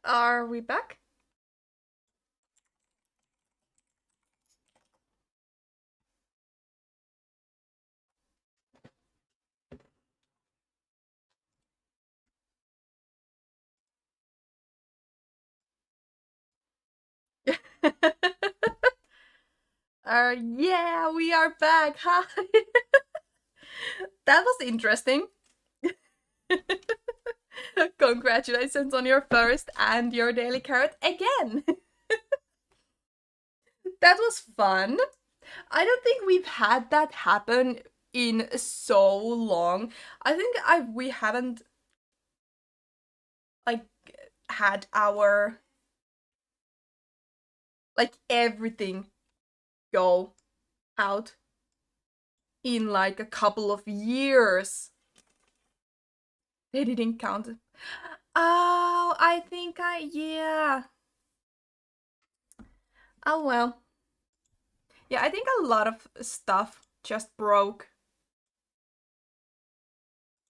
Are we back? Yeah, we are back. Hi. That was interesting. Congratulations on your first and your daily carrot again. That was fun. I don't think we've had that happen in so long. I think we haven't like had our everything go out in like a couple of years. They didn't count. Oh, I think yeah. Oh well. Yeah, I think a lot of stuff just broke,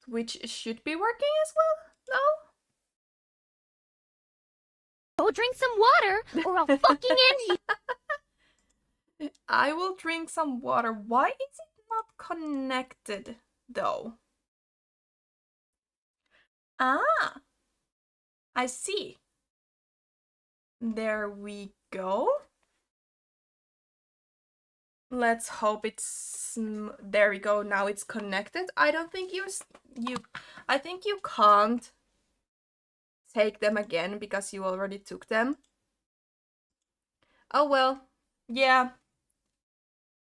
which should be working as well. Go drink some water or I'll fucking end No? I will drink some water. Why is it not connected though? Ah, I see. There we go. Let's hope it's there we go. Now it's connected. I don't think you I think you can't take them again because you already took them. Oh well. Yeah.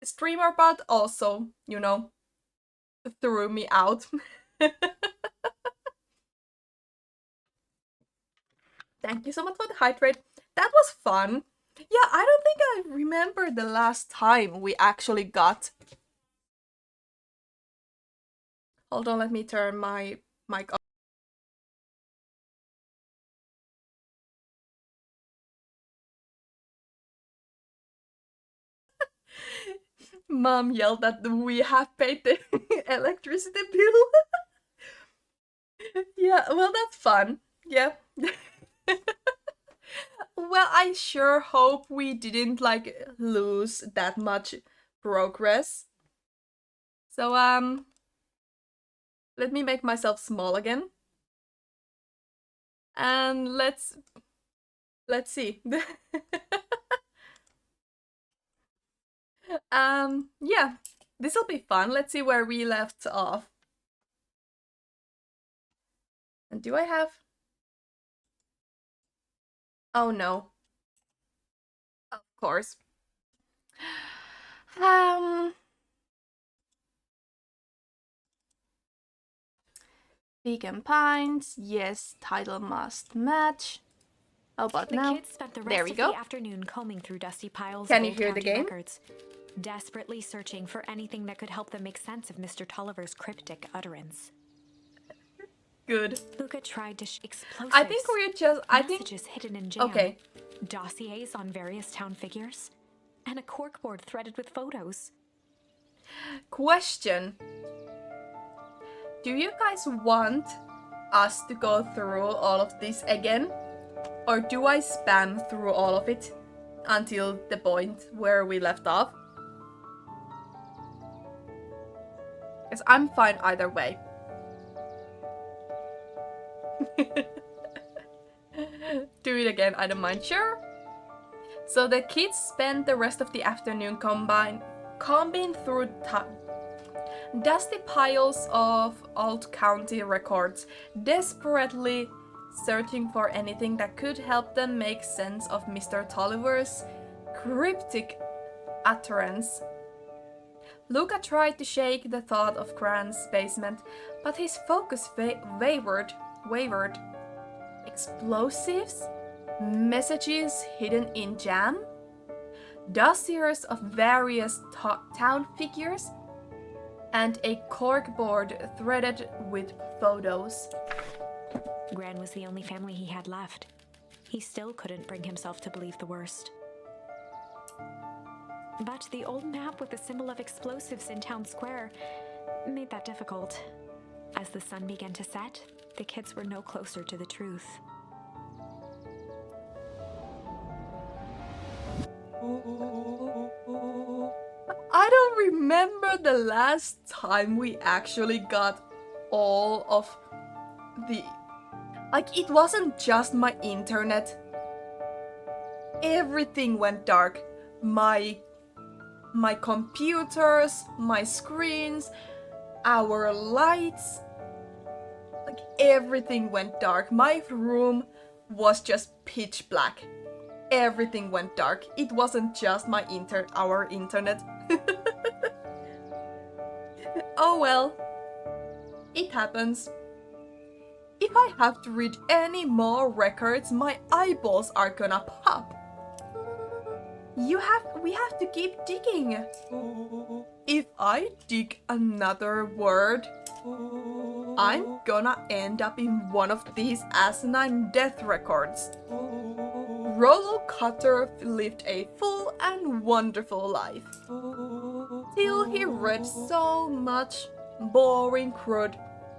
StreamerBot also, threw me out. Thank you so much for the hydrate. That was fun. Yeah, I don't think I remember the last time we actually got. Hold on, let me turn my mic off. Mom yelled that we have paid the electricity bill. Yeah, well, that's fun. Yeah. Well, I sure hope we didn't lose that much progress. So let me make myself small again. And let's see. Yeah. This'll be fun. Let's see where we left off. And do I have? Oh no. Of course. Um Vegan Pines, yes, title must match. How about now? The kids spent the There rest we of go. the afternoon combing through dusty piles Can of you old hear the county game? records, desperately searching for anything that could help them make sense of Mr. Tolliver's cryptic utterance. Good. Luca tried to explosives. I think we're just messages hidden in jam. Okay. Dossiers on various town figures, and a corkboard threaded with photos. Question. Do you guys want us to go through all of this again? Or do I spam through all of it until the point where we left off? Because I'm fine either way. Do it again, I don't mind. Sure. So the kids spent the rest of the afternoon combing through dusty piles of old county records, desperately searching for anything that could help them make sense of Mr. Tolliver's cryptic utterance. Luca tried to shake the thought of Grant's basement, but his focus wavered. Explosives? Messages hidden in jam? Dossiers of various town figures? And a corkboard threaded with photos. Gran was the only family he had left. He still couldn't bring himself to believe the worst. But the old map with the symbol of explosives in town square made that difficult. As the sun began to set, the kids were no closer to the truth. I don't remember the last time we actually got all of the... Like, it wasn't just my internet. Everything went dark. My computers, my screens, our lights, like everything went dark. My room was just pitch black. Everything went dark. It wasn't just our internet. Oh well. It happens. If I have to read any more records, my eyeballs are gonna pop. We have to keep digging. If I dig another word, I'm gonna end up in one of these asinine death records. Rollo Cutter lived a full and wonderful life. Till he read so much boring crud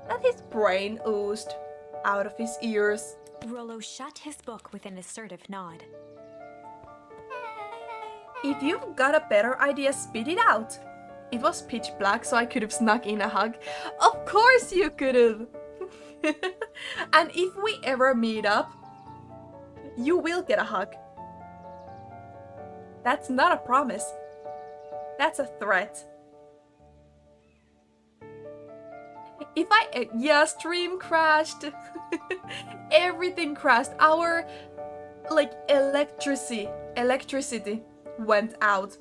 that his brain oozed out of his ears. Rollo shut his book with an assertive nod. If you've got a better idea, spit it out. It was pitch black, so I could have snuck in a hug. Of course you could have! And if we ever meet up, you will get a hug. That's not a promise. That's a threat. Yeah, stream crashed. Everything crashed. Our, electricity went out.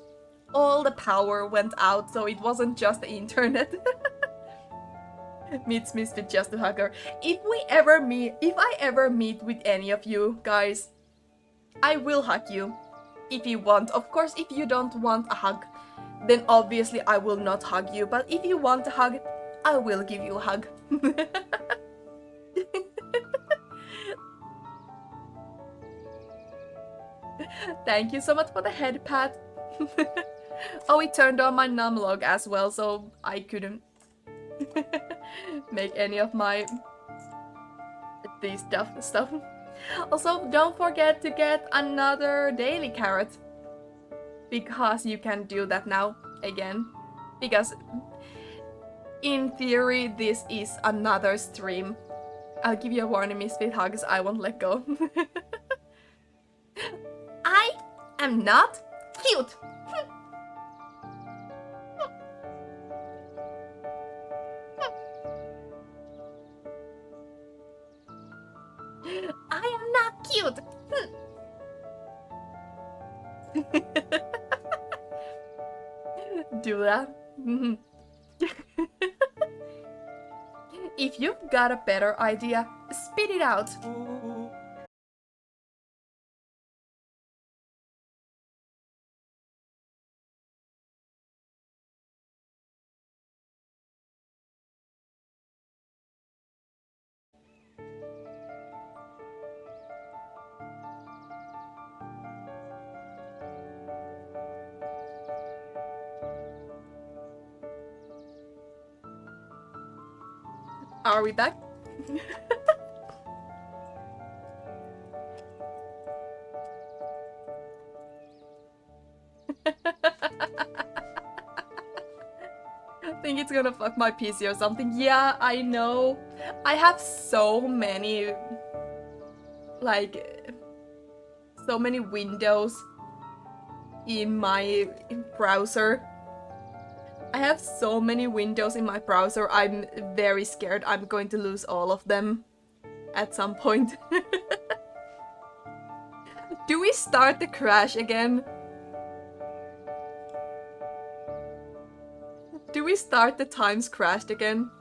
All the power went out, so it wasn't just the internet. Meets Misfit just to hug her. If I ever meet with any of you guys, I will hug you. If you want. Of course, if you don't want a hug, then obviously I will not hug you. But if you want a hug, I will give you a hug. Thank you so much for the head pat. Oh, it turned on my numlog as well, so I couldn't make any of these stuff. Also, don't forget to get another daily carrot, because you can do that now again. Because in theory, this is another stream. I'll give you a warning, Misfit Hugs. I won't let go. I am not cute. I am not cute. Do that. If you've got a better idea, spit it out. Are we back? I think it's gonna fuck my PC or something. Yeah, I know. I have so many windows in my browser. I have so many windows in my browser. I'm very scared I'm going to lose all of them at some point. Do we start the crash again? Do we start the times crashed again?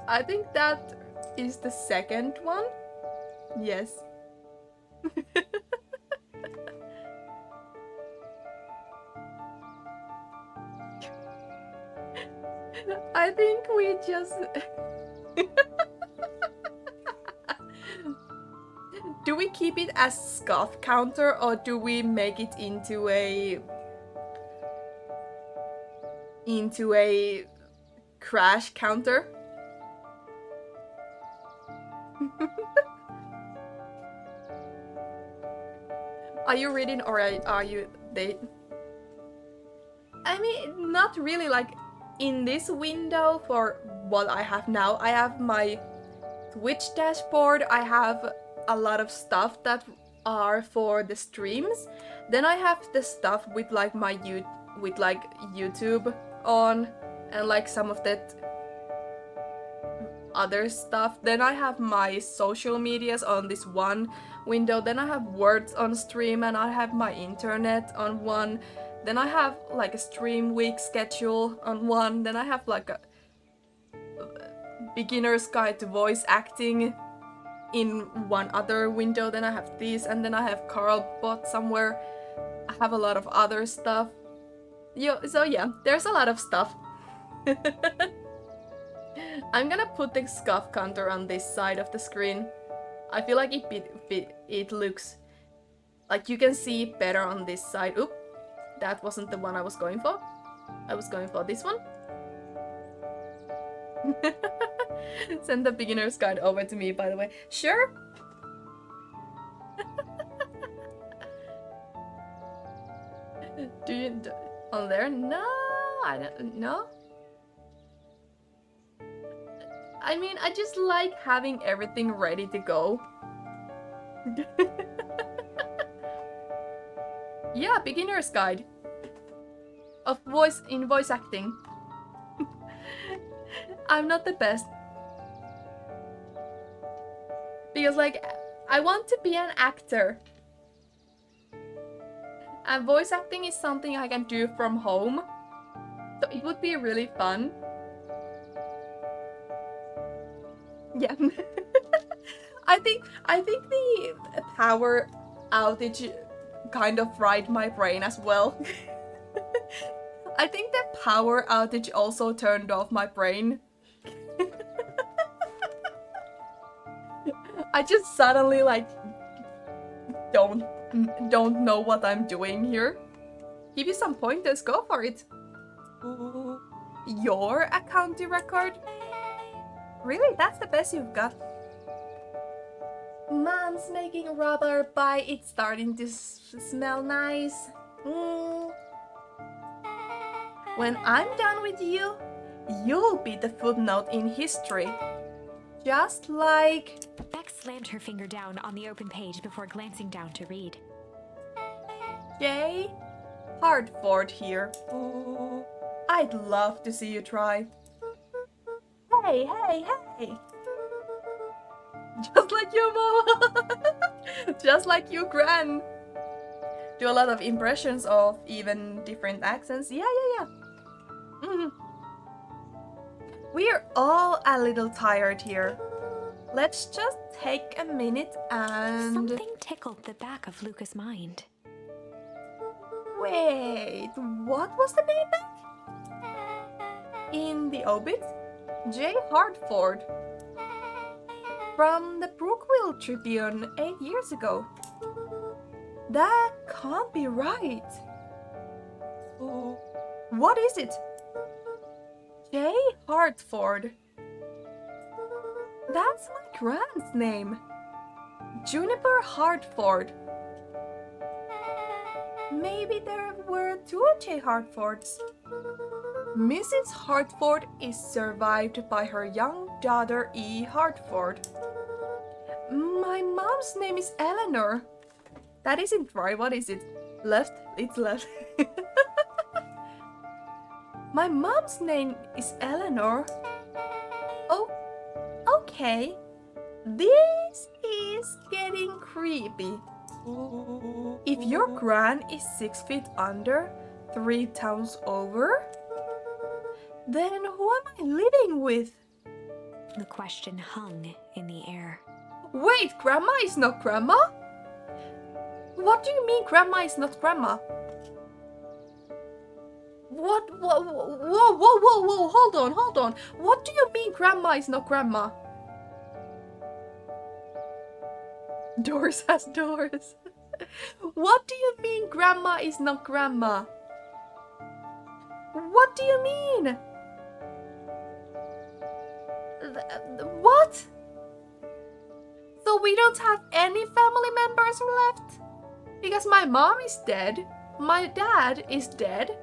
I think that is the second one. Yes. I think we just... Do we keep it as scoff counter, or do we make it into a crash counter? Are you reading or are you they? I mean, not really. Like in this window for what I have now, I have my Twitch dashboard. I have a lot of stuff that are for the streams. Then I have the stuff with like my YouTube on and like some of that other stuff. Then I have my social medias on this one window. Then I have words on stream and I have my internet on one. Then I have like a stream week schedule on one. Then I have like a beginner's guide to voice acting in one other window. Then I have this, and then I have Carlbot somewhere. I have a lot of other stuff. So yeah, there's a lot of stuff. I'm gonna put the scuff counter on this side of the screen. I feel like it looks like you can see better on this side. Oop, that wasn't the one I was going for. I was going for this one. Send the beginner's guide over to me, by the way. Sure. Do you on there? No, I don't know. I mean, I just like having everything ready to go. Yeah, beginner's guide of voice acting. I'm not the best. Because like I want to be an actor. And voice acting is something I can do from home. So it would be really fun. Yeah. I think the power outage kind of fried my brain as well. I think the power outage also turned off my brain. I just suddenly like don't know what I'm doing here. Give you some pointers, go for it. Your account record? Really? That's the best you've got? Mom's making rubber pie. It's starting to smell nice. When I'm done with you, you'll be the footnote in history. Just like... Beck slammed her finger down on the open page before glancing down to read. J. Hartford here. I'd love to see you try. Hey, hey, hey! Just like you, Mama! Just like you, Gran! Do a lot of impressions of even different accents. Yeah. We're all a little tired here. Let's just take a minute and... Something tickled the back of Luca's mind. Wait, what was the name back? In the obit? J. Hartford. From the Brookville Tribune 8 years ago. That can't be right. What is it? J. Hartford. That's my grand's name. Juniper Hartford. Maybe there were two J. Hartfords. Mrs. Hartford is survived by her young daughter E. Hartford. My mom's name is Eleanor. That isn't right. What is it? Left? It's left. My mom's name is Eleanor. Oh, okay. This is getting creepy. If your gran is 6 feet under, 3 towns over, then who am I living with? The question hung in the air. Wait, Grandma is not Grandma? What do you mean Grandma is not Grandma? What? Whoa, hold on. What do you mean Grandma is not Grandma? Doors has doors. What do you mean Grandma is not Grandma? What do you mean? What? So we don't have any family members left? Because my mom is dead. My dad is dead.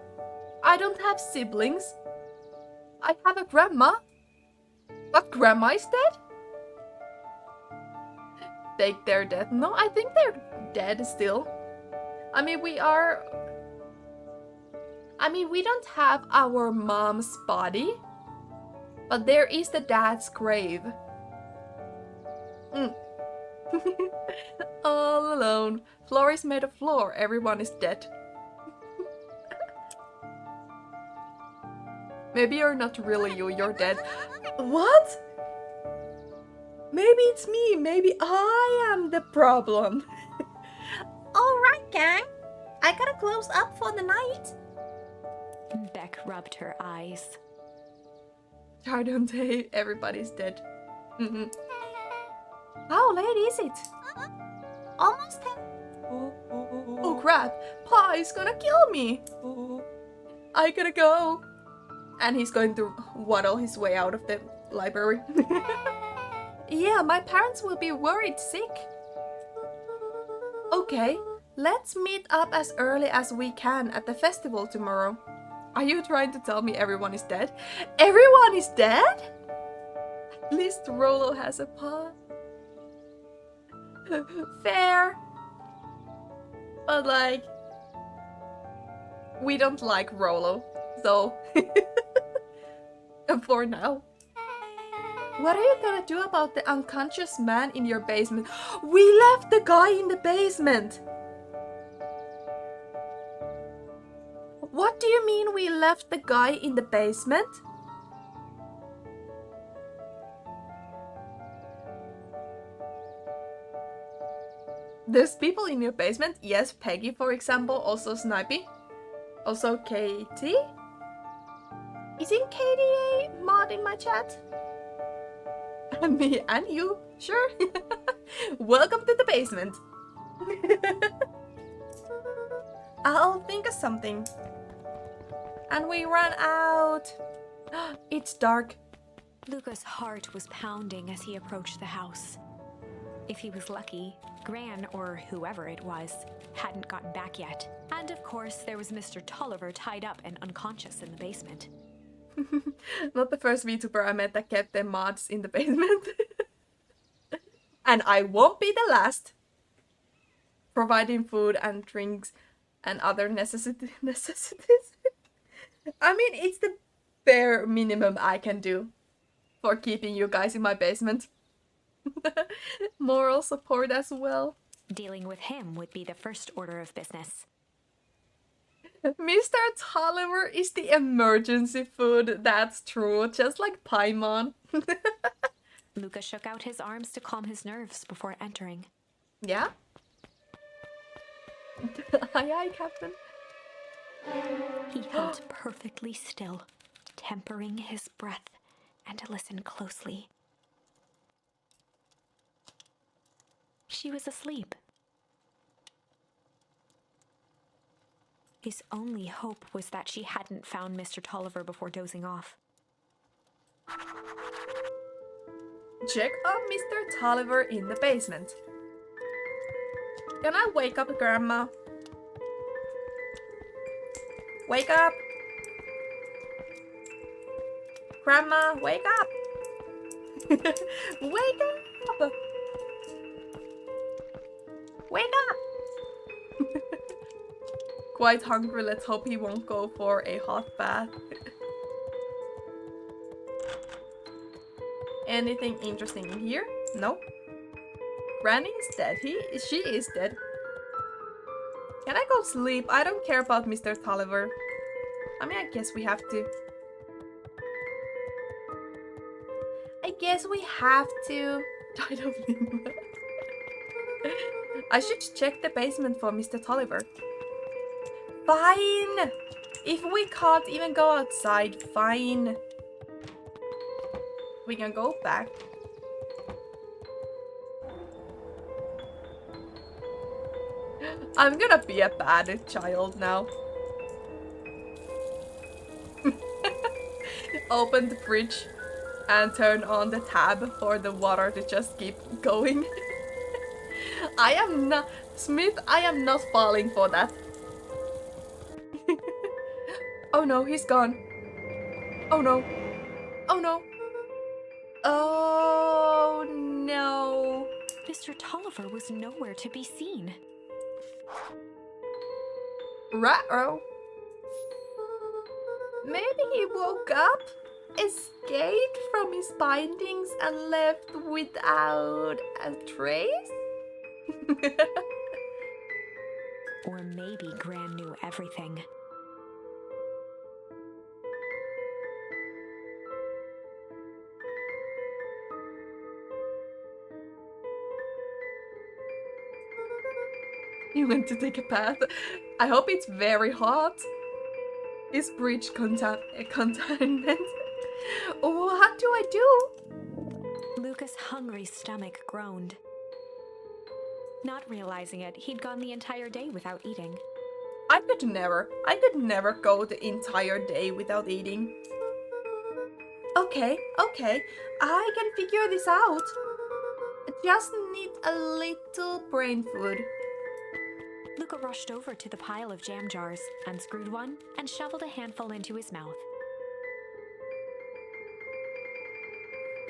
I don't have siblings. I have a grandma. But grandma is dead? Fake their death. No, I think they're dead still. I mean, we don't have our mom's body. But there is the dad's grave. All alone. Floor is made of floor. Everyone is dead. Maybe you're not really you, you're dead. What? Maybe it's me. Maybe I am the problem. Alright, gang. I gotta close up for the night. Beck rubbed her eyes. Chardonnay, everybody's dead. How late is it? Almost 10. Oh crap, Pa is gonna kill me. I gotta go. And he's going to waddle his way out of the library. Yeah, my parents will be worried sick. Okay, let's meet up as early as we can at the festival tomorrow. Are you trying to tell me everyone is dead? Everyone is dead? At least Rollo has a Pa. Fair. But like, we don't like Rollo, so for now. What are you gonna do about the unconscious man in your basement? We left the guy in the basement! What do you mean we left the guy in the basement? There's people in your basement? Yes, Peggy, for example, also Snipey. Also Katie. Isn't Katie a mod in my chat? And me and you, sure. Welcome to the basement. I'll think of something. And we ran out. It's dark. Luca's heart was pounding as he approached the house. If he was lucky, Gran, or whoever it was, hadn't gotten back yet. And of course, there was Mr. Tolliver tied up and unconscious in the basement. Not the first VTuber I met that kept their mods in the basement. And I won't be the last. Providing food and drinks and other necessities. I mean, it's the bare minimum I can do for keeping you guys in my basement. Moral support as well. Dealing with him would be the first order of business. Mr. Tolliver is the emergency food, that's true, just like Paimon. Luca shook out his arms to calm his nerves before entering. Yeah? Aye, aye, Captain. He held perfectly still, tempering his breath, and listened closely. She was asleep. His only hope was that she hadn't found Mr. Tolliver before dozing off. Check on Mr. Tolliver in the basement. Can I wake up Grandma? Wake up! Grandma, wake up! Wake up! Wake up! Quite hungry, let's hope he won't go for a hot bath. Anything interesting in here? No. Granny is dead. She is dead. Can I go sleep? I don't care about Mr. Tolliver. I mean, I guess we have to. I guess we have to. I don't think. I should check the basement for Mr. Tolliver. Fine! If we can't even go outside, fine. We can go back. I'm gonna be a bad child now. Open the fridge and turn on the tab for the water to just keep going. I am not. Smith, I am not falling for that. Oh no, he's gone. Oh no. Oh no. Oh no. Mr. Tolliver was nowhere to be seen. Ruh-roh. Maybe he woke up, escaped from his bindings, and left without a trace? Or maybe Gran knew everything. He went to take a bath. I hope it's very hot. Is breach containment? What do I do? Lucas' hungry stomach groaned. Not realizing it, he'd gone the entire day without eating. I could never go the entire day without eating. Okay, I can figure this out. Just need a little brain food. Luca rushed over to the pile of jam jars, unscrewed one, and shoveled a handful into his mouth.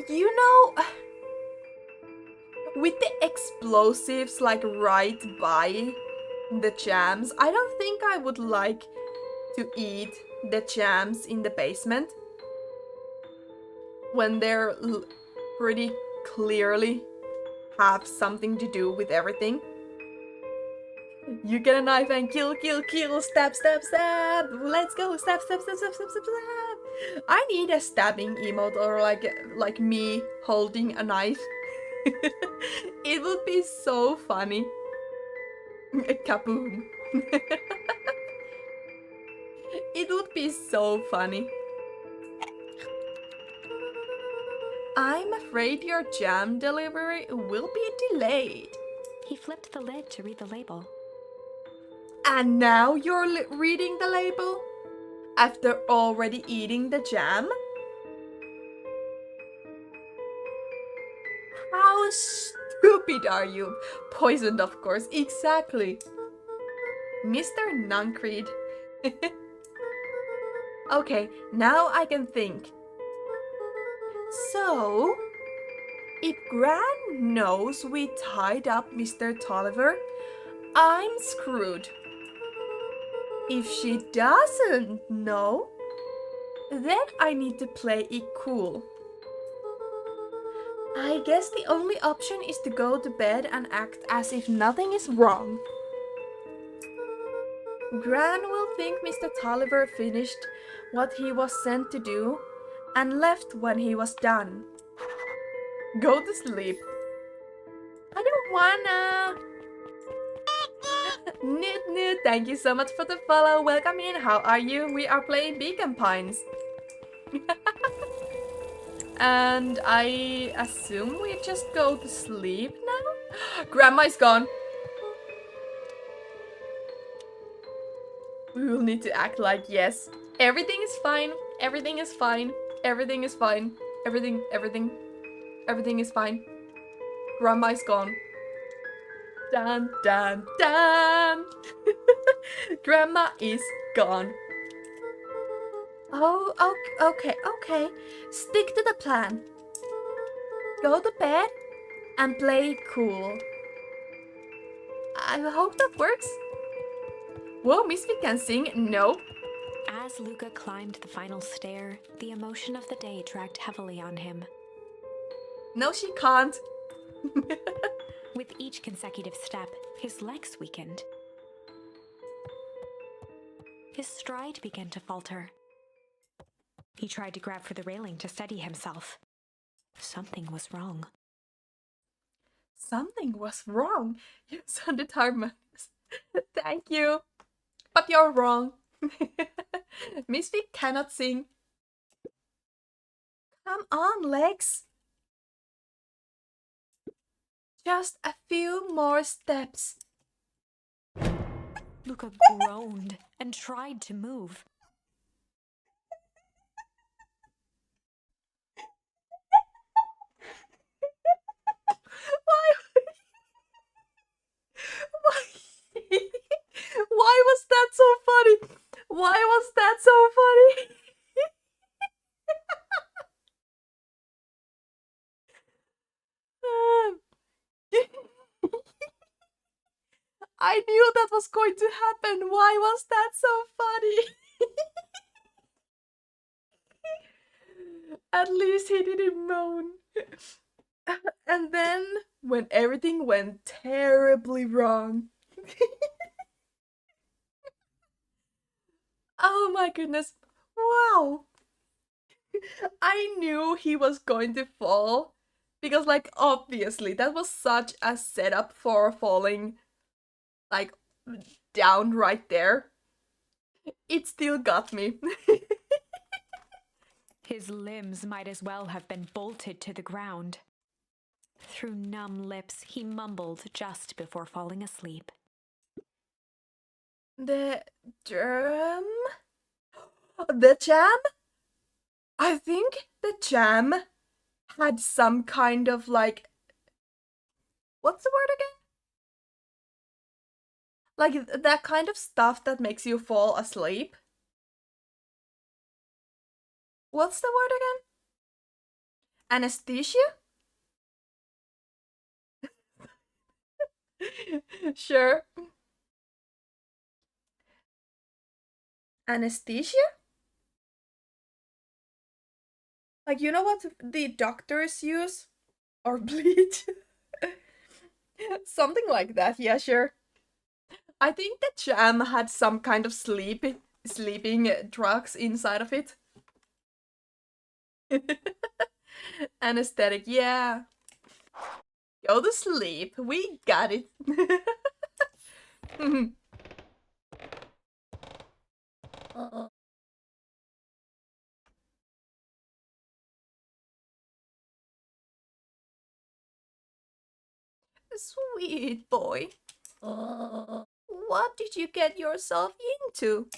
You know, with the explosives like right by the jams, I don't think I would like to eat the jams in the basement when they're pretty clearly have something to do with everything. You get a knife and kill, stab, let's go, stab. I need a stabbing emote or like me holding a knife. It would be so funny. Kaboom. It would be so funny. I'm afraid your jam delivery will be delayed. He flipped the lid to read the label. And now you're reading the label? After already eating the jam? How stupid are you? Poisoned, of course. Exactly. Mr. Nuncreed. Okay, now I can think. So, if Gran knows we tied up Mr. Tolliver, I'm screwed. If she doesn't know, then I need to play it cool. I guess the only option is to go to bed and act as if nothing is wrong. Gran will think Mr. Tolliver finished what he was sent to do and left when he was done. Go to sleep. I don't wanna. Newt, thank you so much for the follow. Welcome in. How are you? We are playing Beacon Pines. And I assume we just go to sleep now? Grandma is gone. We will need to act like yes. Everything is fine. Everything is fine. Everything is fine. Everything is fine. Grandma is gone. Dun dun dun. Grandma is gone. Oh, okay. Stick to the plan. Go to bed and play cool. I hope that works. Whoa, Misfit can sing? No. As Luca climbed the final stair, the emotion of the day dragged heavily on him. No, she can't. With each consecutive step, his legs weakened. His stride began to falter. He tried to grab for the railing to steady himself. Something was wrong. Something was wrong. You sounded tired. Thank you. But you're wrong. Misfit cannot sing. Come on, legs. Just a few more steps. Luca groaned and tried to move. Why I knew that was going to happen. Why was that so funny? At least he didn't moan. And then, when everything went terribly wrong. Oh my goodness. Wow. I knew he was going to fall. Because, like, obviously, that was such a setup for falling, like, down right there. It still got me. His limbs might as well have been bolted to the ground. Through numb lips, he mumbled just before falling asleep. The drum? The jam? I think the jam had some kind of like. What's the word again? Like that kind of stuff that makes you fall asleep. What's the word again? Anesthesia? Sure. Anesthesia? Like, you know what the doctors use? Or bleach? Something like that, yeah, sure. I think the jam had some kind of sleeping drugs inside of it. Anesthetic, yeah. Go to sleep. We got it. Sweet boy. What did you get yourself into?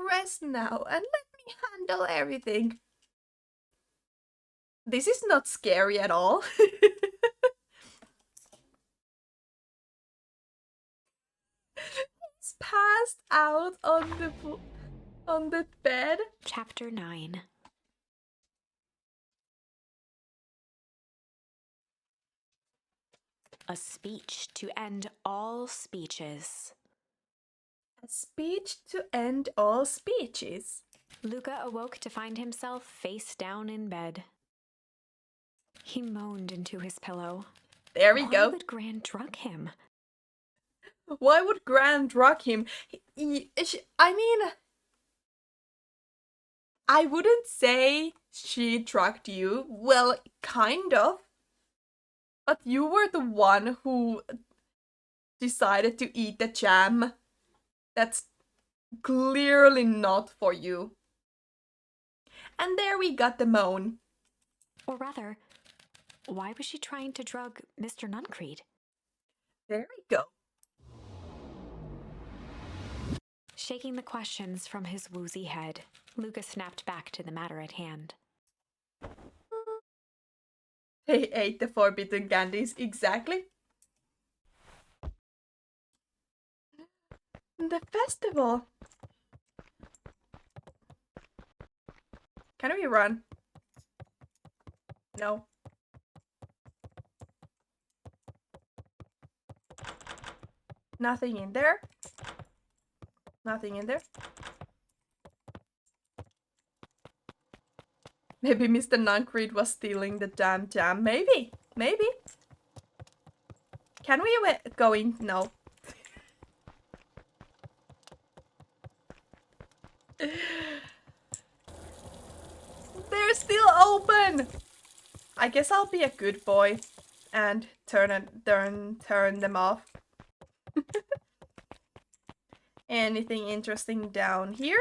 Rest now and let me handle everything. This is not scary at all. He's passed out on the bed. Chapter 9. A speech to end all speeches. A speech to end all speeches. Luca awoke to find himself face down in bed. He moaned into his pillow. There we go. Why would Gran drug him? Why would Gran drug him? I mean, I wouldn't say she drugged you. Well, kind of. But you were the one who decided to eat the jam. That's clearly not for you. And there we got the moan. Or rather, why was she trying to drug Mr. Nuncreed? There we go. Shaking the questions from his woozy head, Luca snapped back to the matter at hand. They ate the forbidden candies, exactly. The festival. Can we run? No. Nothing in there. Nothing in there. Maybe Mr. Nuncreed was stealing the damn jam. Maybe. Maybe. Can we go in? No. They're still open! I guess I'll be a good boy and turn them off. Anything interesting down here?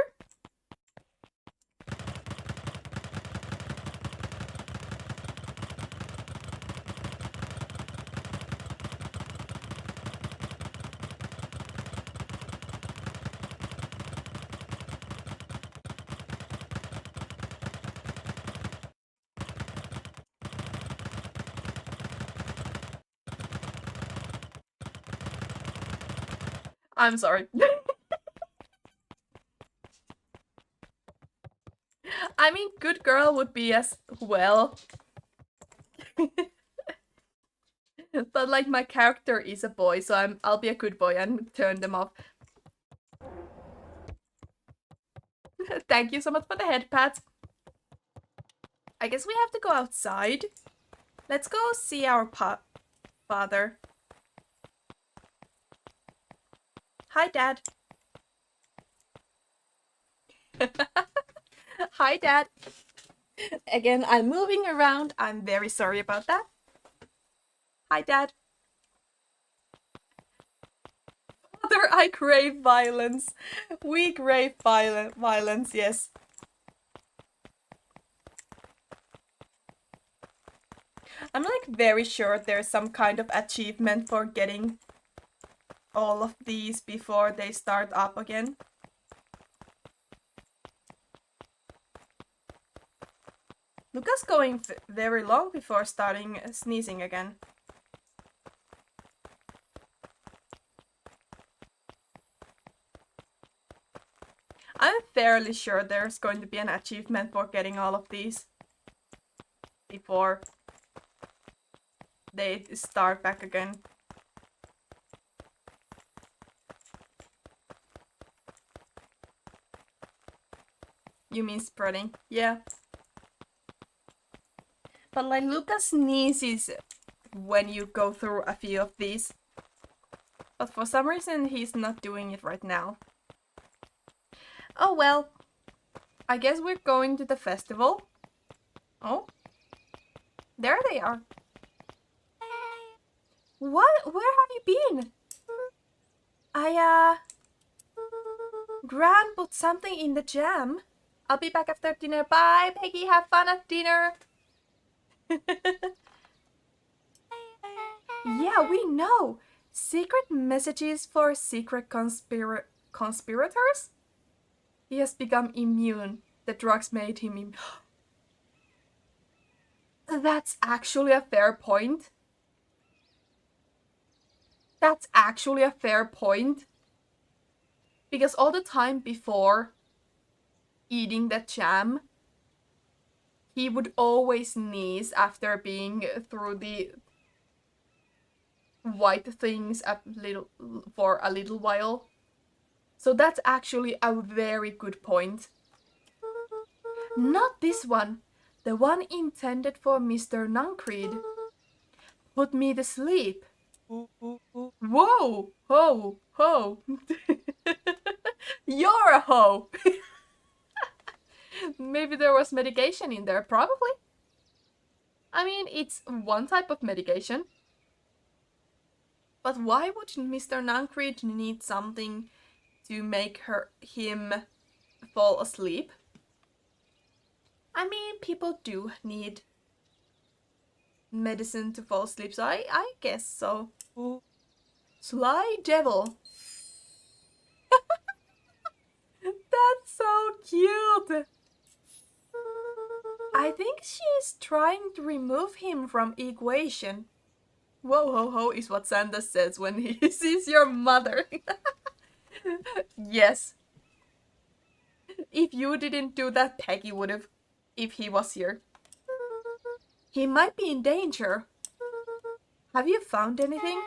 I'm sorry. I mean, good girl would be as well. But like my character is a boy, so I'll be a good boy and turn them off. Thank you so much for the head pat. I guess we have to go outside. Let's go see our father. Hi, Dad. Hi, Dad. Again, I'm moving around. I'm very sorry about that. Hi, Dad. Father, I crave violence. We crave violence, yes. I'm like very sure there's some kind of achievement for getting all of these before they start up again. Luca's going very long before starting sneezing again. I'm fairly sure there's going to be an achievement for getting all of these before they start back again. You mean spreading? Yeah. But like Luca sneezes when you go through a few of these. But for some reason he's not doing it right now. Oh well. I guess we're going to the festival. Oh. There they are. What? Where have you been? Gran put something in the jam. I'll be back after dinner. Bye, Peggy. Have fun at dinner. Yeah, we know. Secret messages for secret conspirators? He has become immune. The drugs made him immune. That's actually a fair point. That's actually a fair point. Because all the time before eating the jam, he would always sneeze after being through the white things for a little while. So that's actually a very good point. Not this one. The one intended for Mr. Nuncreed. Put me to sleep. Whoa! Ho! Ho! You're a hoe! Maybe there was medication in there, probably. I mean, it's one type of medication. But why would Mr. Nuncreed need something to make him fall asleep? I mean, people do need medicine to fall asleep, so I guess so. Sly devil. That's so cute. I think she's trying to remove him from equation. Whoa ho ho is what Santa says when he sees your mother. Yes. If you didn't do that, Peggy would have, if he was here. He might be in danger. Have you found anything?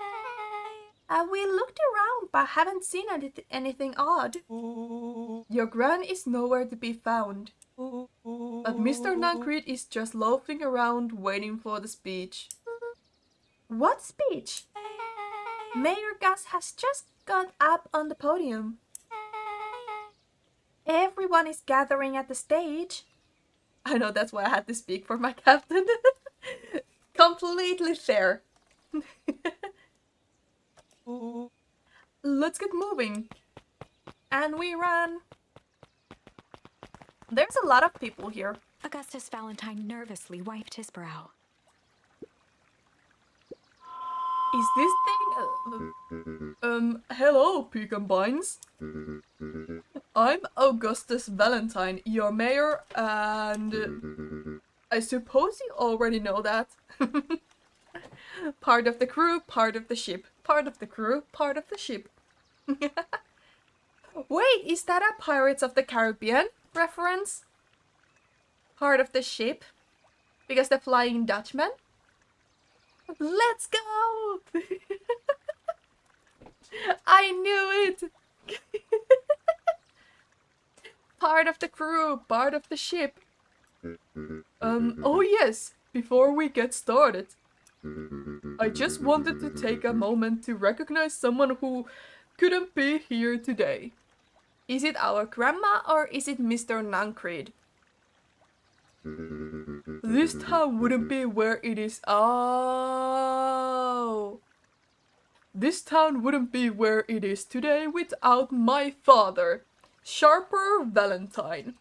We looked around but haven't seen anything odd. Your gran is nowhere to be found. But Mr. Nuncreed is just loafing around waiting for the speech. What speech? Mayor Gus has just got up on the podium. Everyone is gathering at the stage. I know, that's why I had to speak for my captain. Completely fair. Let's get moving. And we run. There's a lot of people here. Augustus Valentine nervously wiped his brow. Is this thing... hello, Peacombines. I'm Augustus Valentine, your mayor, and... I suppose you already know that. Part of the crew, part of the ship. Part of the crew, part of the ship. Wait, is that a Pirates of the Caribbean reference? part of the ship because the Flying Dutchman. Let's go! I knew it! Part of the crew, part of the ship. Oh yes, before we get started, I just wanted to take a moment to recognize someone who couldn't be here today. Is it our grandma or is it Mr. Nancreed? This town wouldn't be where it is. Oh. This town wouldn't be where it is today without my father, Sharper Valentine.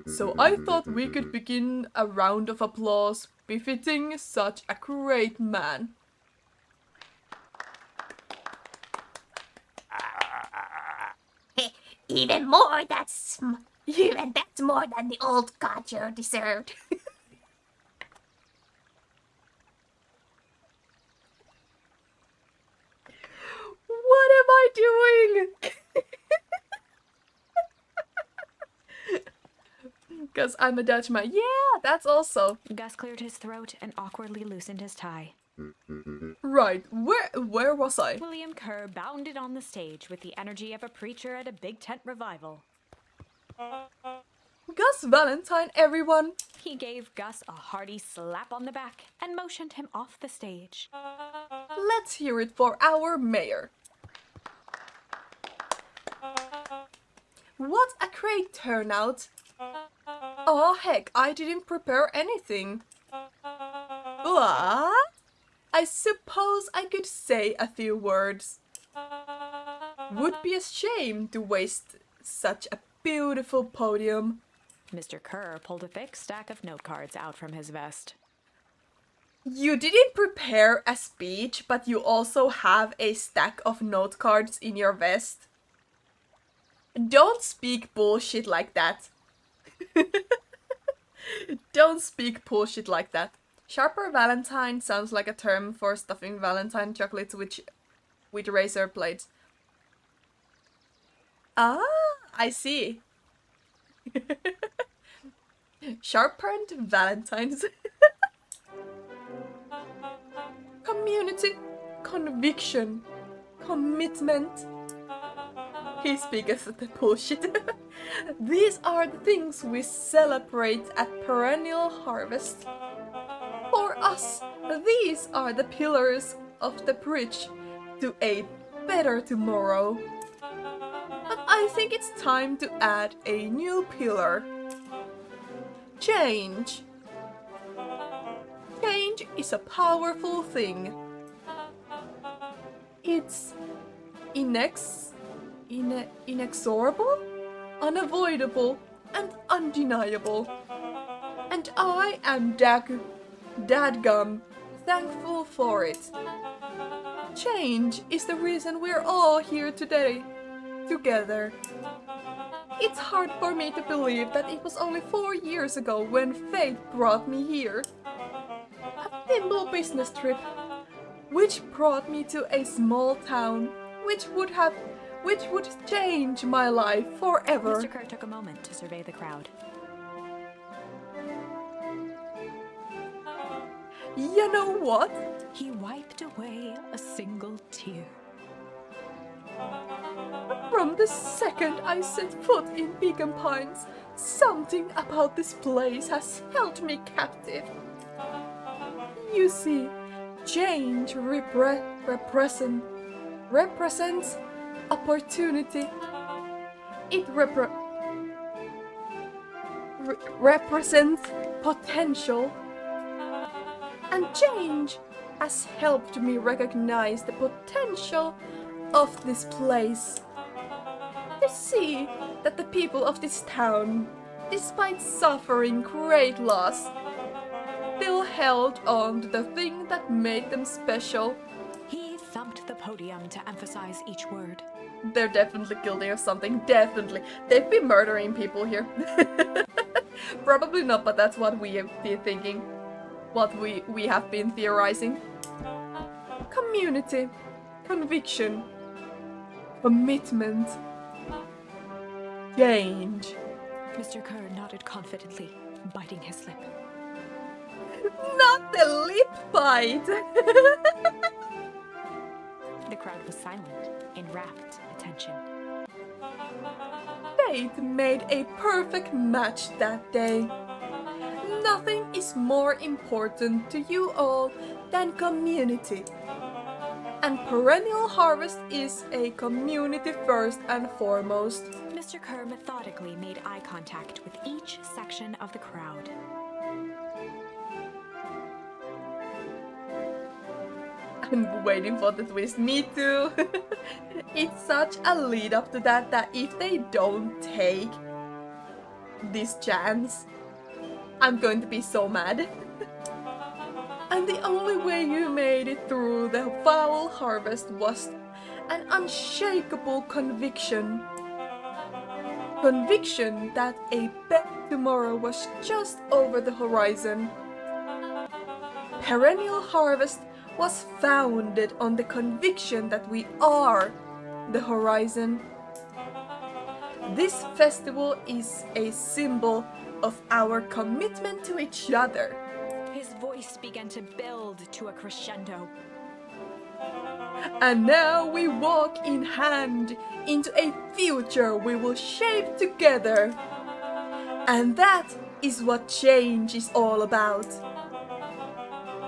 So I thought we could begin a round of applause befitting such a great man. Even that's more than the old codger deserved. What am I doing? Because I'm a Dutchman. Yeah, that's also. Gus cleared his throat and awkwardly loosened his tie. Right, where was I? William Kerr bounded on the stage with the energy of a preacher at a big tent revival. Gus Valentine, everyone. He gave Gus a hearty slap on the back and motioned him off the stage. Let's hear it for our mayor. What a great turnout. Oh heck, I didn't prepare anything. What? I suppose I could say a few words. Would be a shame to waste such a beautiful podium. Mr. Kerr pulled a thick stack of note cards out from his vest. You didn't prepare a speech, but you also have a stack of note cards in your vest. Don't speak bullshit like that. Don't speak bullshit like that. Sharper Valentine sounds like a term for stuffing Valentine chocolates with razor blades. Ah, I see. Sharpened Valentines. Community, conviction, commitment. He speaks the bullshit. These are the things we celebrate at Perennial Harvest. For us, these are the pillars of the bridge to a better tomorrow. But I think it's time to add a new pillar. Change. Change is a powerful thing. It's inexorable, unavoidable, and undeniable. And I am dadgum thankful for it. Change is the reason we're all here today, together. It's hard for me to believe that it was only 4 years ago when fate brought me here. A simple business trip, which brought me to a small town, which would change my life forever. Mr. Kerr took a moment to survey the crowd. You know what? He wiped away a single tear. From the second I set foot in Beacon Pines, something about this place has held me captive. You see, change represents opportunity. It represents potential. And change has helped me recognize the potential of this place. To see that the people of this town, despite suffering great loss, still held on to the thing that made them special. He thumped the podium to emphasize each word. They're definitely guilty of something, definitely. They've been murdering people here. Probably not, but that's what we have been thinking. What we have been theorizing. Community, conviction, commitment, change. Mr. Kerr nodded confidently, biting his lip. Not the lip bite! The crowd was silent, in rapt attention. Fate made a perfect match that day. Nothing is more important to you all than community. And Perennial Harvest is a community first and foremost. Mr. Kerr methodically made eye contact with each section of the crowd. I'm waiting for the twist, me too. It's such a lead up to that if they don't take this chance, I'm going to be so mad. And the only way you made it through the foul harvest was an unshakable conviction. Conviction that a better tomorrow was just over the horizon. Perennial Harvest was founded on the conviction that we are the horizon. This festival is a symbol of our commitment to each other. His voice began to build to a crescendo. And now we walk in hand into a future we will shape together. And that is what change is all about.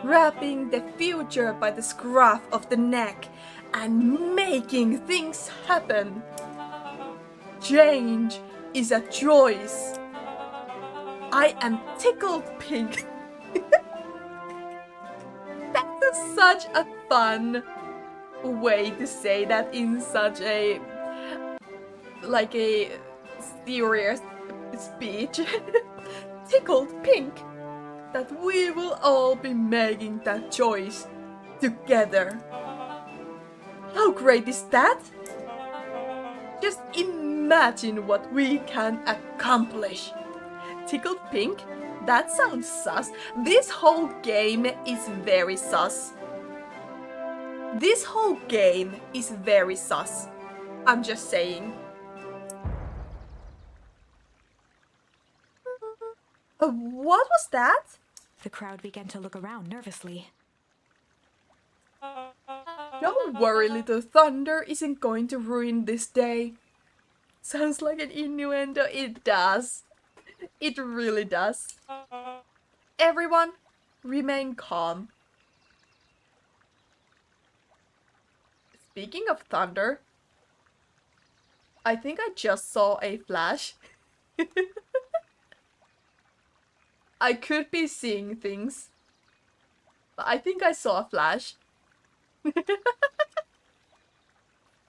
Wrapping the future by the scruff of the neck and making things happen. Change is a choice. I am tickled pink. That's such a fun way to say that in such a serious speech. Tickled pink. That we will all be making that choice together. How great is that? Just imagine what we can accomplish. Tickled pink? That sounds sus. This whole game is very sus. This whole game is very sus. I'm just saying. What was that? The crowd began to look around nervously. Don't worry, little thunder isn't going to ruin this day. Sounds like an innuendo. It does. It really does. Everyone, remain calm. Speaking of thunder, I think I just saw a flash. I could be seeing things, but I think I saw a flash.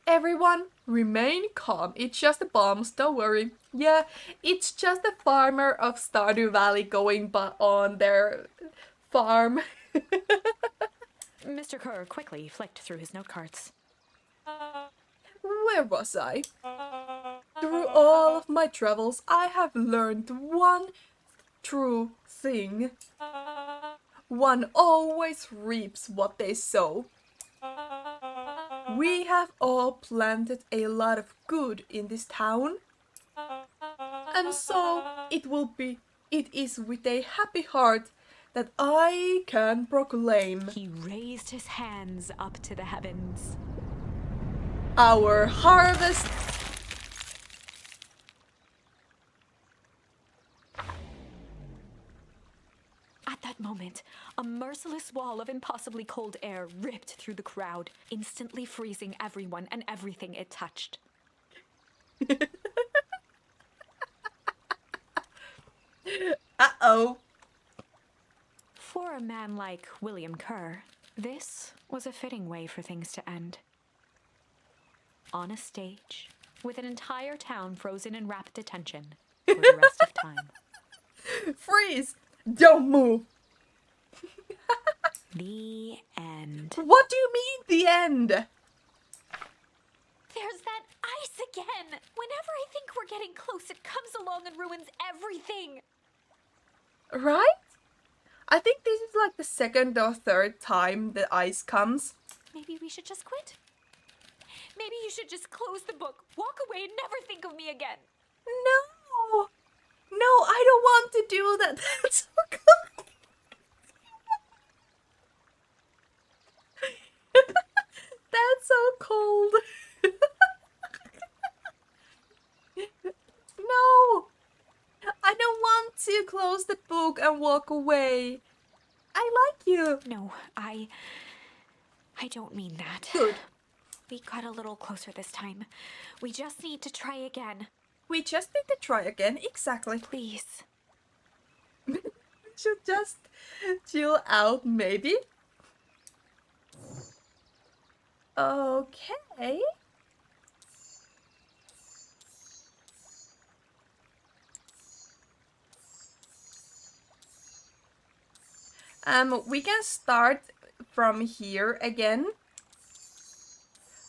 Everyone, remain calm. It's just the bombs, don't worry. Yeah, it's just the farmer of Stardew Valley going on their farm. Mr. Kerr quickly flicked through his note cards. Where was I? Through all of my travels, I have learned one true thing. One always reaps what they sow. We have all planted a lot of good in this town. And so it is with a happy heart that I can proclaim He raised his hands up to the heavens. our harvest. At that moment, a merciless wall of impossibly cold air ripped through the crowd, instantly freezing everyone and everything it touched. Uh-oh. For a man like William Kerr, this was a fitting way for things to end. On a stage, with an entire town frozen in rapt attention for the rest of time. Freeze! Don't move! The end. What do you mean, the end? There's that ice again! Whenever I think we're getting close, it comes along and ruins everything! Right? I think this is like the second or third time the ice comes. Maybe we should just quit? Maybe you should just close the book, walk away, and never think of me again. No! No, I don't want to do that. That's so cold. That's so cold. No, I don't want to close the book and walk away. I like you. No, I don't mean that. Good. We got a little closer this time. We just need to try again. We just need to try again. Exactly. Please. Should just chill out, maybe. Okay. We can start from here again.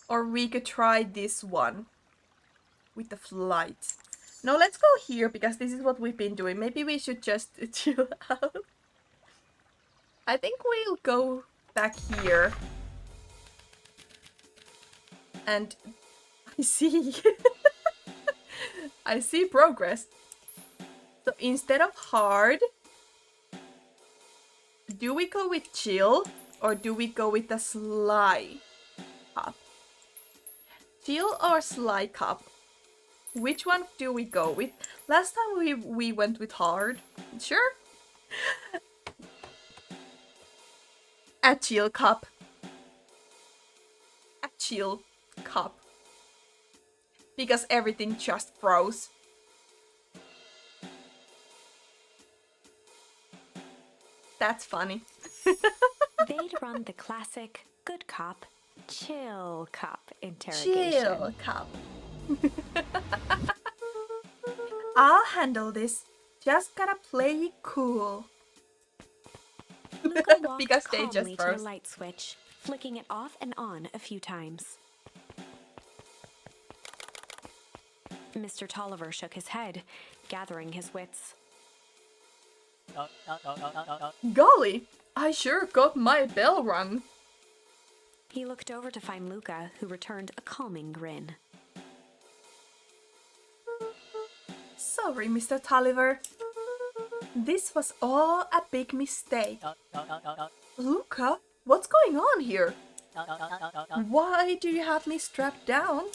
Or we could try this one with the flight. No, let's go here because this is what we've been doing. Maybe we should just chill out. I think we'll go back here. And I see I see progress. So instead of hard, do we go with chill or do we go with the sly cup? Chill or sly cup? Which one do we go with? Last time we went with hard. Sure. A chill cup. A chill cup. Because everything just froze. That's funny. They'd run the classic good cop, chill cop interrogation. Chill cup. I'll handle this. Just gotta play it cool. Luca walked Because they calmly just to froze. the light switch, flicking it off and on a few times. Mr. Tolliver shook his head, gathering his wits. Golly, I sure got my bell rung. He looked over to find Luca, who returned a calming grin. Sorry, Mr. Tolliver. This was all a big mistake. Luca, what's going on here? Why do you have me strapped down?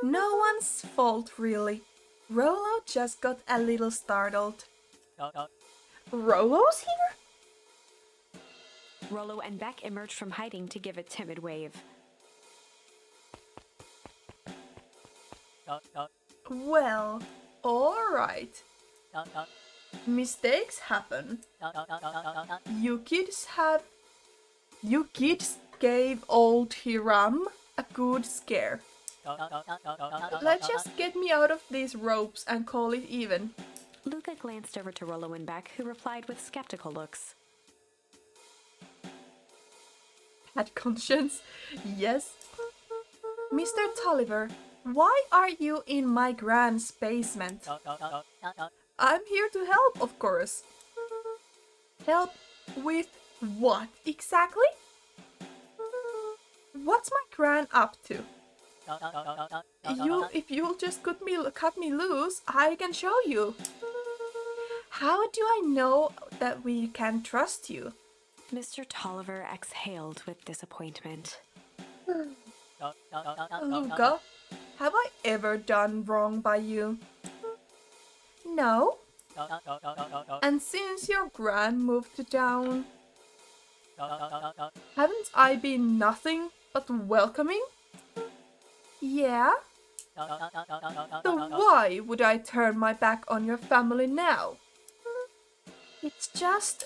No one's fault, really. Rollo just got a little startled. Rollo's here? Rollo and Beck emerged from hiding to give a timid wave. Well, alright. Mistakes happen. You kids gave old Hiram a good scare. Let's just get me out of these ropes and call it even. Luca glanced over to Rollo and Beck, who replied with skeptical looks. Had conscience? Yes. Mr. Tolliver, why are you in my grand's basement? I'm here to help, of course. Help with what exactly? What's my gran up to? If you'll just cut me loose, I can show you. How do I know that we can trust you? Mr. Tolliver exhaled with disappointment. Luca, have I ever done wrong by you? No. And since your gran moved to town, haven't I been nothing but welcoming? Yeah? So why would I turn my back on your family now? It's just...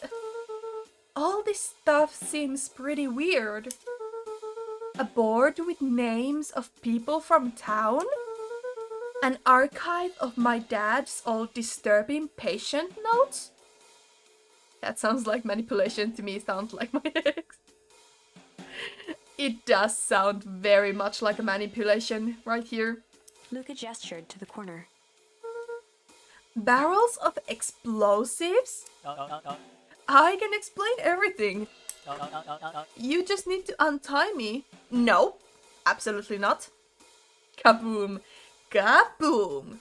all this stuff seems pretty weird. A board with names of people from town? An archive of my dad's old disturbing patient notes? That sounds like manipulation to me, sounds like my ex. It does sound very much like a manipulation right here. Luca gestured to the corner. Barrels of explosives? I can explain everything. You just need to untie me. No, absolutely not. Kaboom. Kaboom.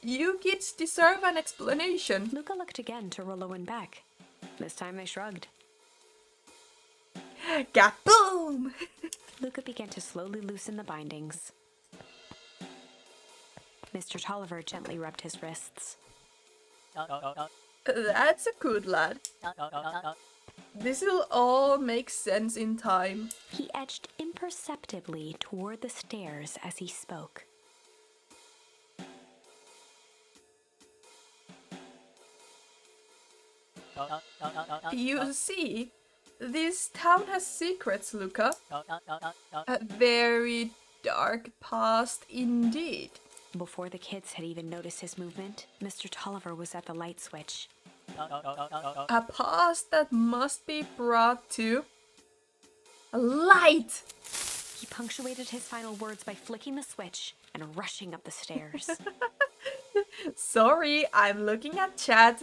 You kids deserve an explanation. Luca looked again to Rollo and Beck. This time they shrugged. Kaboom! Luca began to slowly loosen the bindings. Mr. Tolliver gently rubbed his wrists. That's a good lad. This'll all make sense in time. He edged imperceptibly toward the stairs as he spoke. You see, this town has secrets, Luca. A very dark past indeed. Before the kids had even noticed his movement, Mr. Tolliver was at the light switch. A past that must be brought to light. He punctuated his final words by flicking the switch and rushing up the stairs. Sorry, I'm looking at chat.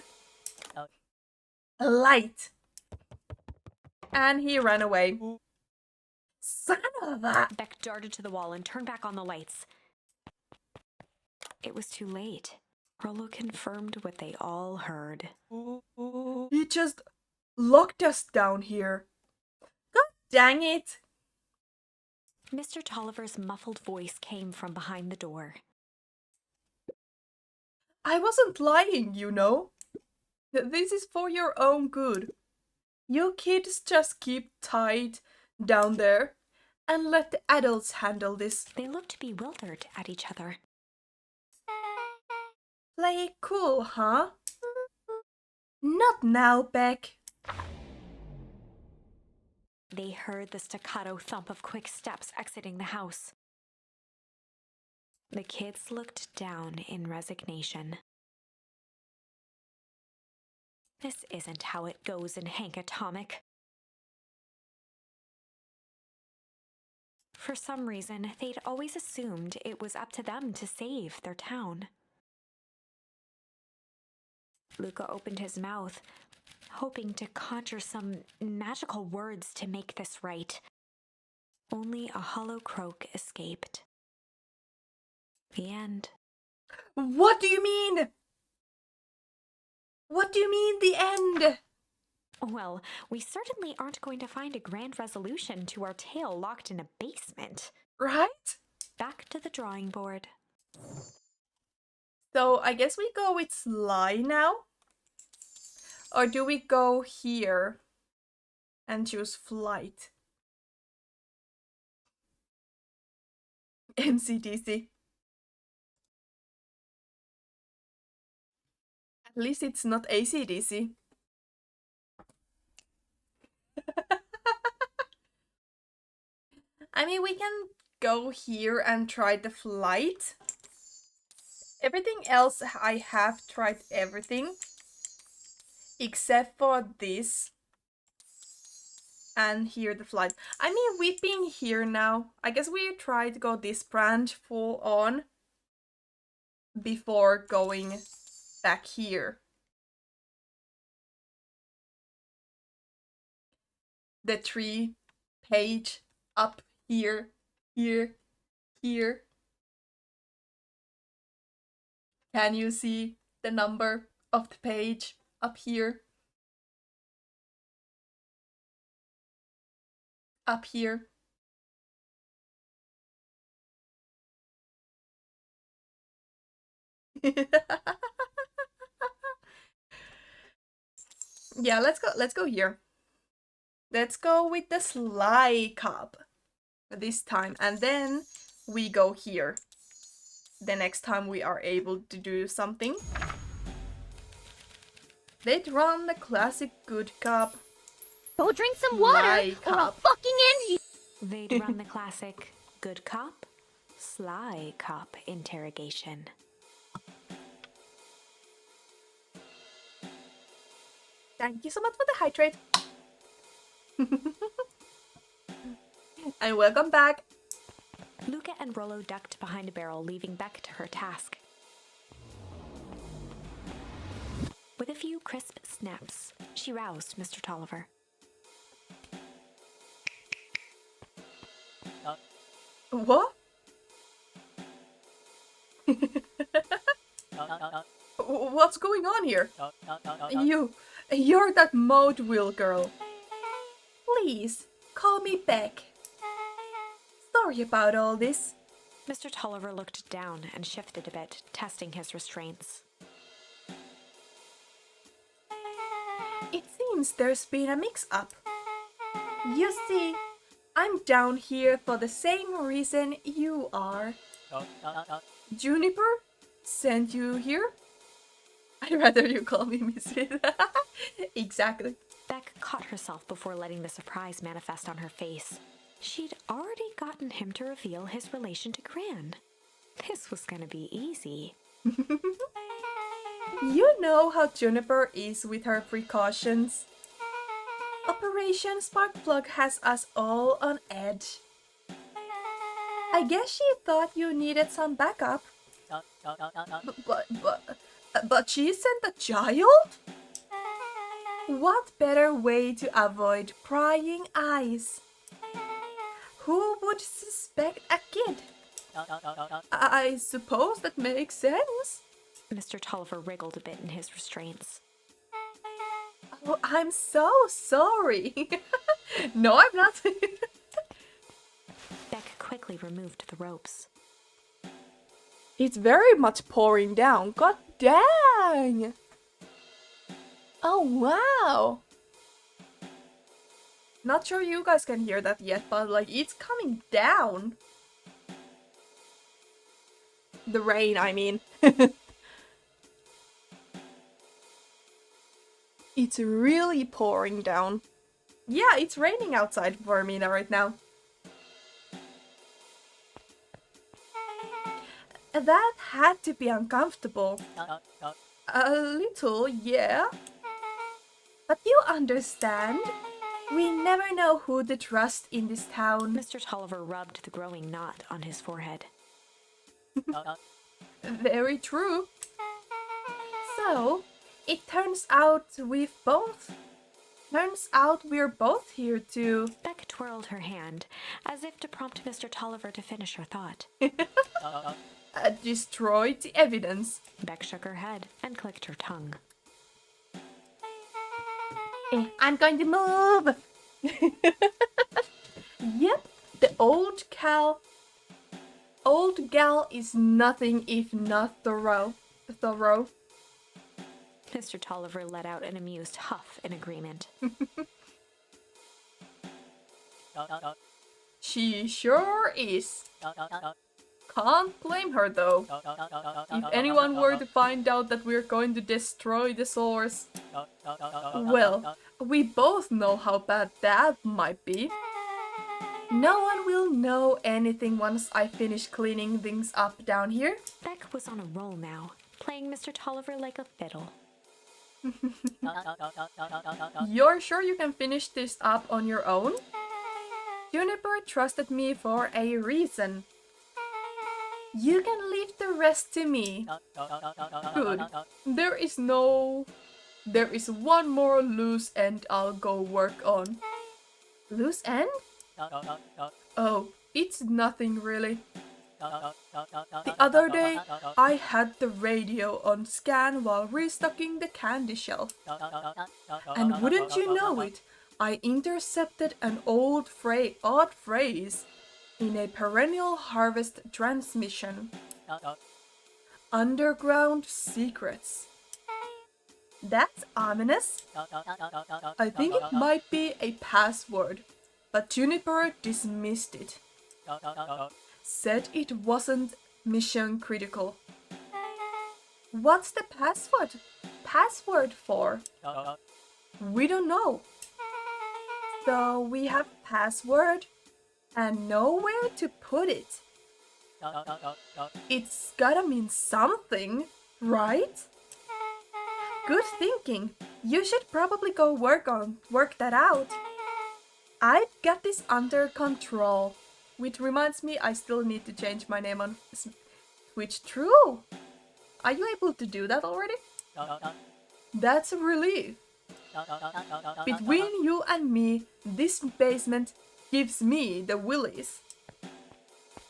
Light. And he ran away. Son of a... Beck darted to the wall and turned back on the lights. It was too late. Rollo confirmed what they all heard. He just locked us down here. God dang it. Mr. Tolliver's muffled voice came from behind the door. I wasn't lying, you know. This is for your own good. You kids just keep tight down there and let the adults handle this. They looked bewildered at each other. Play it cool, huh? Not now, Beck. They heard the staccato thump of quick steps exiting the house. The kids looked down in resignation. This isn't how it goes in Hank Atomic. For some reason, they'd always assumed it was up to them to save their town. Luca opened his mouth, hoping to conjure some magical words to make this right. Only a hollow croak escaped. The end. What do you mean? What do you mean, the end? Well, we certainly aren't going to find a grand resolution to our tale locked in a basement. Right? Back to the drawing board. So I guess we go with Sly now? Or do we go here and choose flight? MCDC. At least it's not ACDC. I mean, we can go here and try the flight. Everything else, I have tried everything. Except for this. And here the flight. I mean, we've been here now. I guess we try to go this branch full on. Before going back here. The 3-page up here, here, here. Can you see the number of the page up here? Up here. Yeah, let's go here. Let's go with the Sly Cop this time, and then we go here the next time we are able to do something. They'd run the classic good cop. Go drink some water Sly or I'll Cop. fucking end you. They'd run the classic good cop, sly cop interrogation. Thank you so much for the hydrate. And welcome back. Luca and Rollo ducked behind a barrel, leaving Beck to her task. With a few crisp snaps, she roused Mr. Tolliver. What? What's going on here? You're that moat wheel girl. Please, call me Beck. Sorry about all this. Mr. Tolliver looked down and shifted a bit, testing his restraints. It seems there's been a mix-up. You see, I'm down here for the same reason you are. Juniper sent you here? I'd rather you call me Missy. Exactly. Beck caught herself before letting the surprise manifest on her face. She'd already gotten him to reveal his relation to Gran. This was gonna be easy. You know how Juniper is with her precautions. Operation Sparkplug has us all on edge. I guess she thought you needed some backup. But she sent a child? What better way to avoid prying eyes? Who would suspect a kid? I suppose that makes sense. Mr. Tolliver wriggled a bit in his restraints. Oh, I'm so sorry. No, I'm not. Beck quickly removed the ropes. It's very much pouring down. God dang! Oh, wow! Not sure you guys can hear that yet, but like it's coming down. The rain, I mean. It's really pouring down. Yeah, it's raining outside for me right now. That had to be uncomfortable. A little, yeah. But you understand, we never know who to trust in this town. Mr. Tolliver rubbed the growing knot on his forehead. Very true. So, it turns out we're both here to... Beck twirled her hand, as if to prompt Mr. Tolliver to finish her thought. Destroy the evidence. Beck shook her head and clicked her tongue. I'm going to move! Yep, the old gal is nothing if not thorough. Mr. Tolliver let out an amused huff in agreement. She sure is. Can't blame her though. If anyone were to find out that we're going to destroy the source, well, we both know how bad that might be. No one will know anything once I finish cleaning things up down here. Beck was on a roll now, playing Mr. Tolliver like a fiddle. You're sure you can finish this up on your own? Juniper trusted me for a reason. You can leave the rest to me. Good. There is one more loose end I'll go work on. Loose end? Oh, it's nothing really. The other day, I had the radio on scan while restocking the candy shelf. And wouldn't you know it, I intercepted an odd phrase in a perennial harvest transmission. Underground secrets. That's ominous. I think it might be a password, but Juniper dismissed it. Said it wasn't mission critical. What's the password for? We don't know. So we have password and nowhere to put it. It's gotta mean something, right? Good thinking. You should probably go work that out. I've got this under control. Which reminds me, I still need to change my name on Twitch. True. Are you able to do that already? That's a relief. Between you and me, this basement gives me the willies.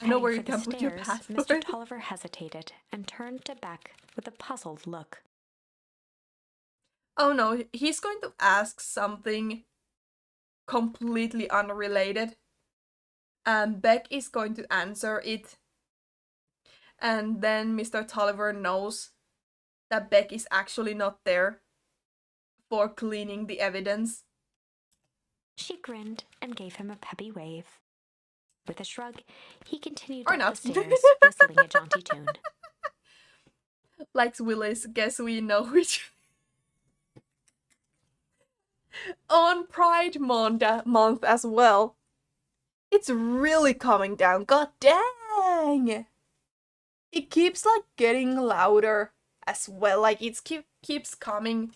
I know Heading where for you the can put your stairs, Mr. password. Tolliver hesitated and turned to Beck with a puzzled look. Oh no, he's going to ask something completely unrelated. And Beck is going to answer it. And then Mr. Tolliver knows that Beck is actually not there for cleaning the evidence. She grinned and gave him a peppy wave. With a shrug, he continued Or up not. the stairs, whistling a jaunty tune. Likes Willis, guess we know which. On Pride month as well. It's really coming down. God dang! It keeps like getting louder as well. Like it keeps coming.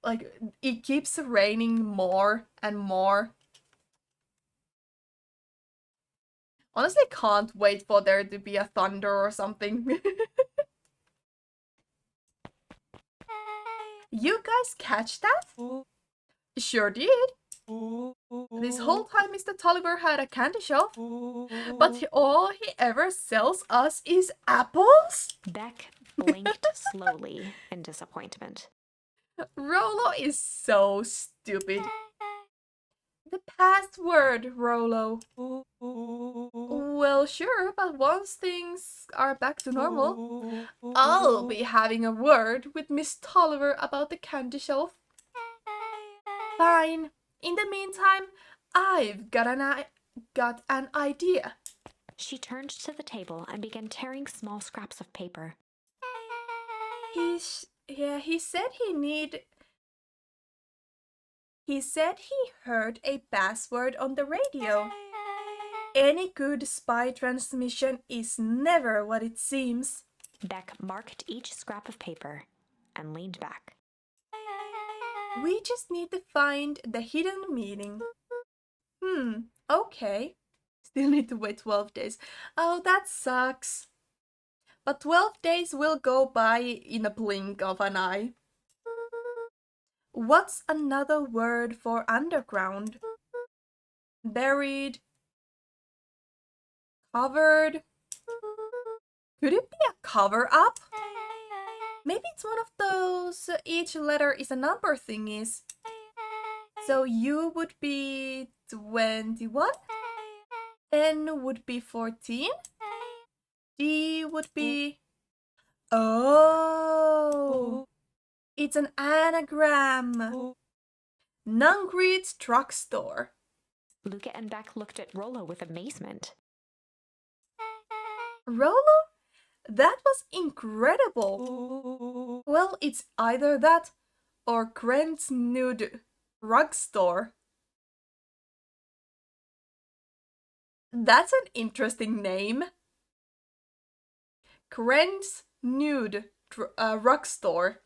Like it keeps raining more and more. Honestly, can't wait for there to be a thunder or something. You guys catch that? Sure did. This whole time Mr. Tolliver had a candy shop, but all he ever sells us is apples? Beck blinked slowly in disappointment. Rolo is so stupid. The password, Rolo. Well, sure, but once things are back to normal, I'll be having a word with Miss Tolliver about the candy shelf. Fine. In the meantime, I've got an idea. She turned to the table and began tearing small scraps of paper. He said he heard a password on the radio. Any good spy transmission is never what it seems. Beck marked each scrap of paper and leaned back. We just need to find the hidden meaning. Okay. Still need to wait 12 days. Oh, that sucks. But 12 days will go by in a blink of an eye. What's another word for underground? Buried. Covered. Could it be a cover-up? Maybe it's one of those each letter is a number thingies. So U would be 21, N would be 14, D would be... Oh! It's an anagram! Nungreed's Drugstore. Luca and Beck looked at Rolo with amazement. Rolo? That was incredible! Well, it's either that or Krent's Nude Drugstore. That's an interesting name. Krent's Nude Drugstore.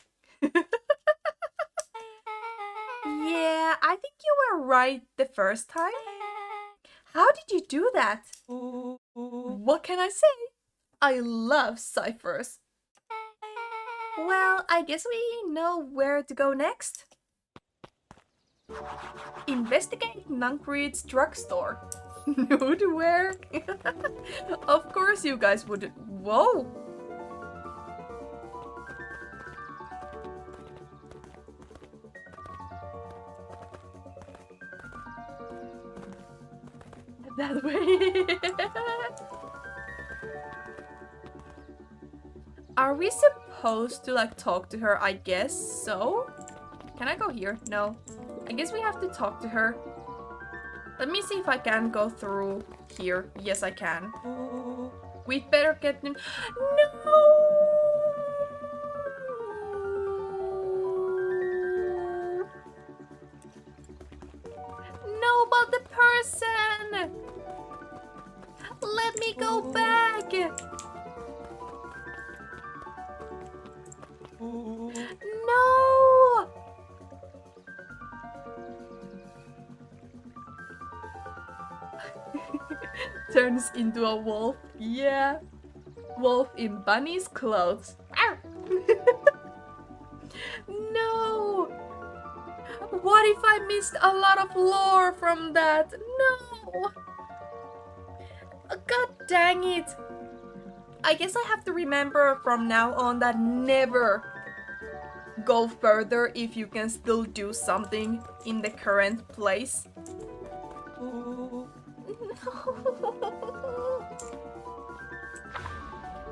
Yeah, I think you were right the first time. How did you do that? What can I say? I love ciphers. Well, I guess we know where to go next. Investigate Nungreed's Drugstore. Nude-wear? Of course you guys would. Whoa! That way. Are we supposed to like talk to her? I guess so. Can I go here? No. I guess we have to talk to her. Let me see if I can go through here. Yes, I can. We'd better get them. No! No, but the person! Let me go back! No! Turns into a wolf. Yeah. Wolf in bunny's clothes. No! What if I missed a lot of lore from that? No! God dang it! I guess I have to remember from now on that never go further if you can still do something in the current place. Ooh. No.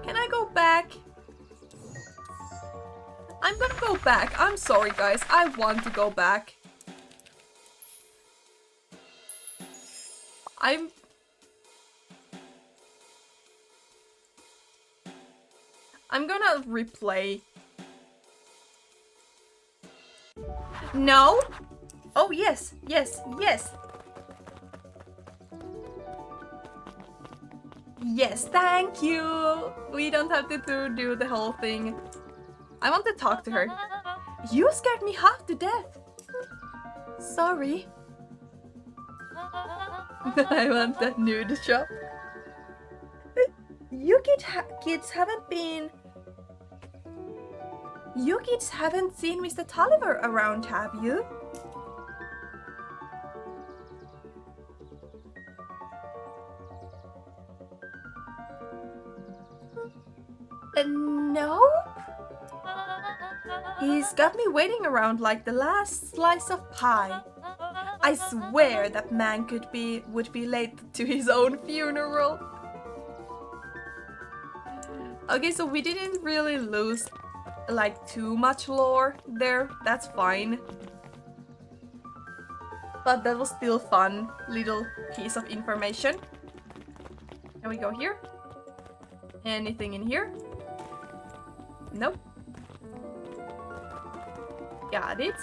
Can I go back? I'm gonna go back. I'm sorry, guys. I want to go back. I'm gonna replay. No? Oh, yes, yes, yes. Yes, thank you. We don't have to do the whole thing. I want to talk to her. You scared me half to death. Sorry. I want that nude shop. You kids haven't been... You kids haven't seen Mr. Tolliver around, have you? No? He's got me waiting around like the last slice of pie. I swear that man would be late to his own funeral. Okay, so we didn't really lose like too much lore there. That's fine. But that was still fun little piece of information. Can we go here? Anything in here? Nope. Got it.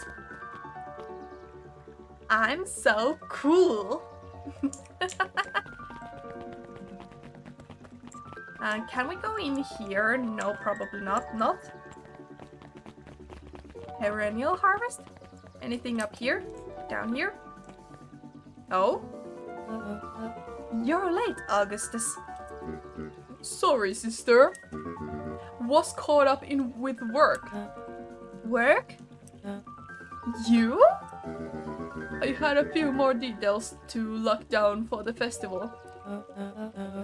I'm so cool. Can we go in here? No, probably not. Not. Perennial harvest? Anything up here? Down here? Oh? You're late, Augustus. Sorry, sister. Was caught up with work. Work? You? I had a few more details to lock down for the festival.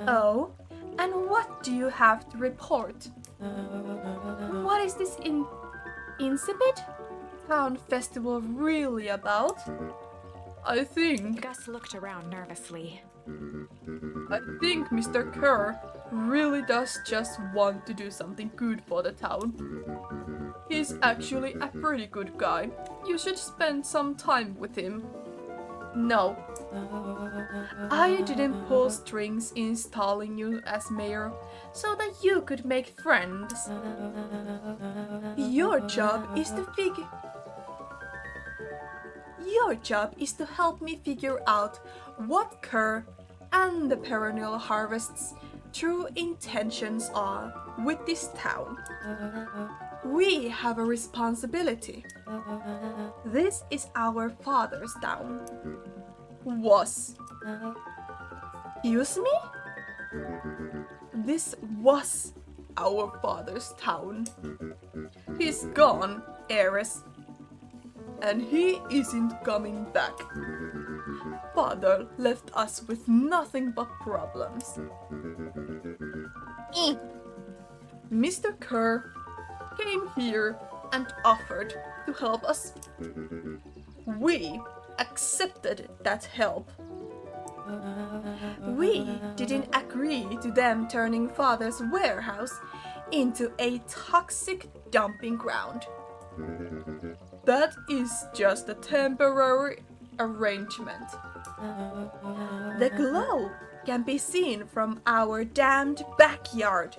Oh? And what do you have to report? What is this insipid town festival really about? I think Gus looked around nervously. Mr. Kerr really does just want to do something good for the town. He's actually a pretty good guy. You should spend some time with him. No. I didn't pull strings installing you as mayor so that you could make friends. Your job is to help me figure out what Kerr and the Perennial Harvest's true intentions are with this town. We have a responsibility. This is our father's town. Was. Excuse me? This was our father's town. He's gone, heiress. And he isn't coming back. Father left us with nothing but problems. Mr. Kerr came here and offered to help us. We accepted that help. We didn't agree to them turning Father's warehouse into a toxic dumping ground. That is just a temporary arrangement. The glow can be seen from our damned backyard.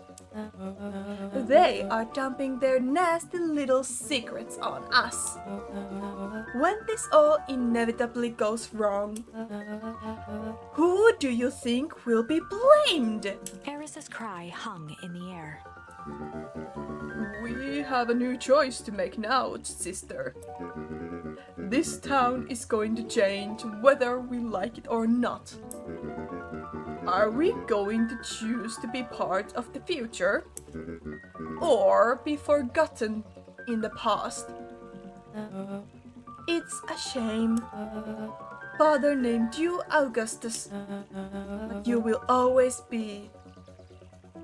They are dumping their nasty little secrets on us. When this all inevitably goes wrong, who do you think will be blamed? Eris's cry hung in the air. We have a new choice to make now, sister. This town is going to change whether we like it or not. Are we going to choose to be part of the future? Or be forgotten in the past? It's a shame. Father named you Augustus. You will always be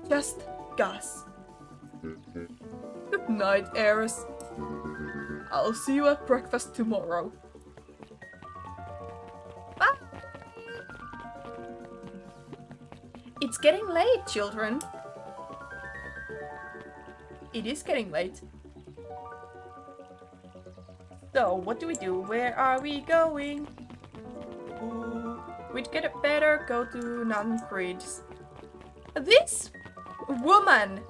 just Gus. Good night, Eris. I'll see you at breakfast tomorrow. Bye! It's getting late, children. It is getting late. So, what do? Where are we going? We'd get it better go to Nancreed's. This woman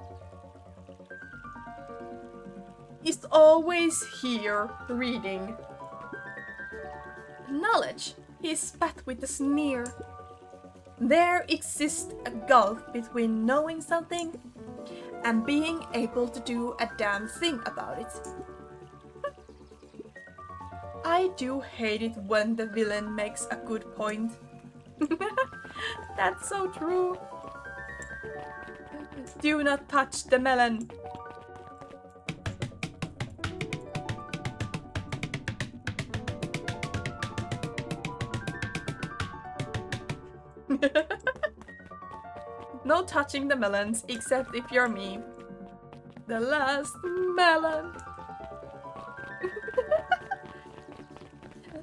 is always here reading. Knowledge, he spat with a sneer. There exists a gulf between knowing something and being able to do a damn thing about it. I do hate it when the villain makes a good point. That's so true. Do not touch the melon. No touching the melons, except if you're me. The last melon.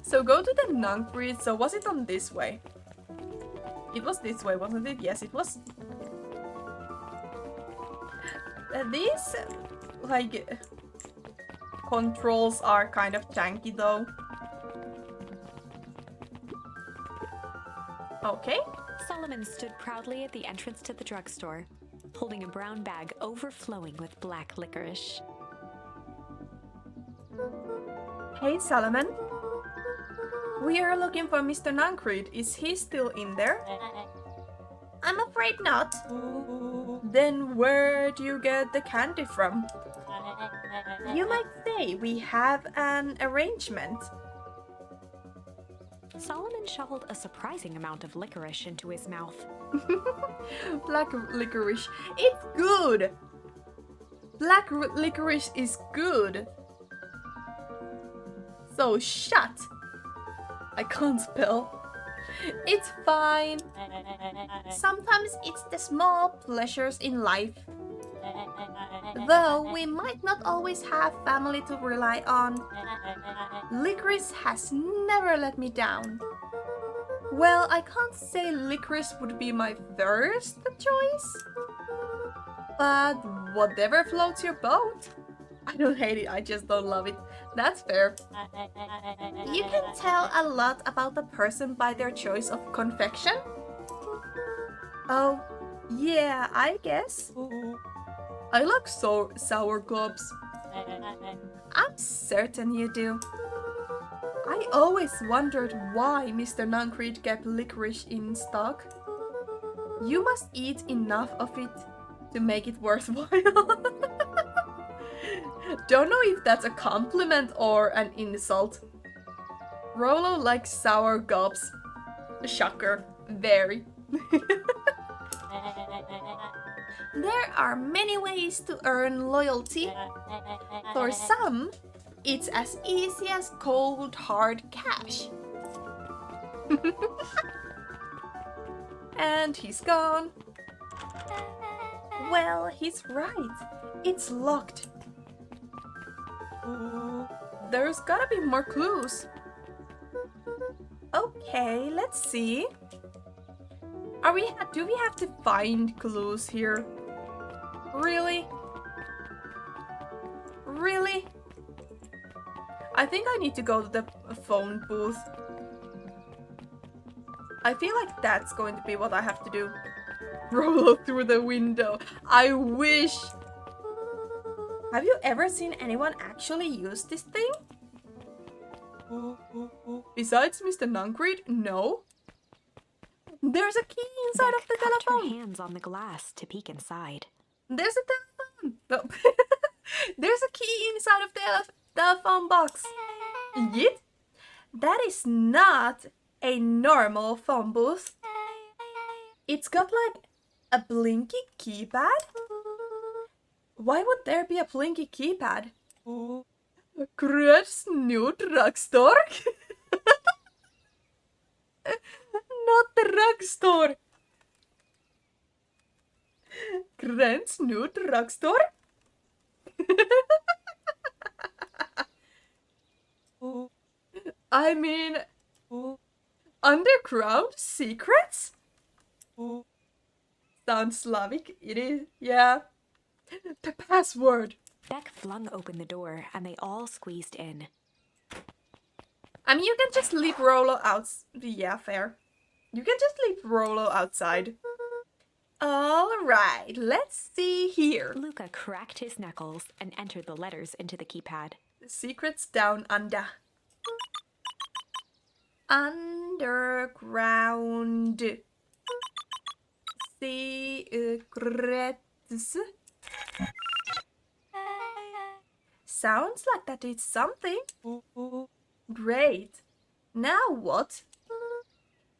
So go to the Nancreed. So was it on this way? It was this way, wasn't it? Yes, it was. These, like, controls are kind of janky though. Okay. Solomon stood proudly at the entrance to the drugstore, holding a brown bag overflowing with black licorice. Hey, Solomon. We are looking for Mr. Nancreed. Is he still in there? I'm afraid not. Then where do you get the candy from? You might say we have an arrangement. Solomon shoveled a surprising amount of licorice into his mouth. Black licorice. It's good! Black licorice is good. So shut. I can't spell. It's fine. Sometimes it's the small pleasures in life. Though we might not always have family to rely on, Licorice has never let me down. Well, I can't say licorice would be my first choice. But whatever floats your boat. I don't hate it, I just don't love it. That's fair. you can tell a lot about a person by their choice of Confection? Oh, yeah, I guess. I like sour globes. I'm certain you do. I always wondered why Mr. Nancreed kept licorice in stock. You must eat enough of it to make it worthwhile. Don't know if that's a compliment or an insult. Rolo likes sour gobs. Shocker. Very. There are many ways to earn loyalty. For some, it's as easy as cold hard cash. And he's gone. Well, he's right. It's locked. There's gotta be more clues. Okay, let's see. Do we have to find clues here? Really? Really? I think I need to go to the phone booth. I feel like that's going to be what I have to do. Roll through the window. I wish. Have you ever seen anyone actually use this thing? Besides Mr. Nancreed? No. There's a key inside of the cupped her telephone. hands on the glass to peek inside. There's a telephone. No. There's a key inside of the telephone box. Yet, that is not a normal phone booth. It's got like a blinky keypad. Why would there be a blinky keypad? Crude's new drugstore? Not the drugstore. Grens new drugstore? I mean, underground secrets? Sounds Slavic, it is, yeah. The password. Beck flung open the door and they all squeezed in. I mean, you can just leave Rolo out. Yeah, fair. You can just leave Rolo outside. Alright, let's see here. Luca cracked his knuckles and entered the letters into the keypad. Secrets down under. Underground. Secrets. Sounds like that is something. Great. Now what?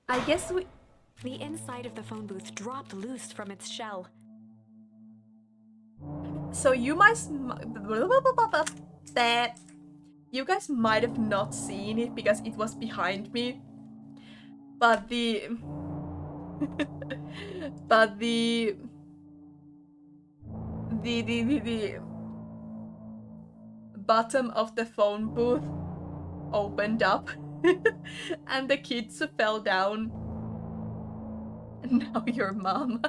I guess we... The inside of the phone booth dropped loose from its shell. So you guys might have not seen it because it was behind me. But the bottom of the phone booth opened up and the kids fell down. Now your mom.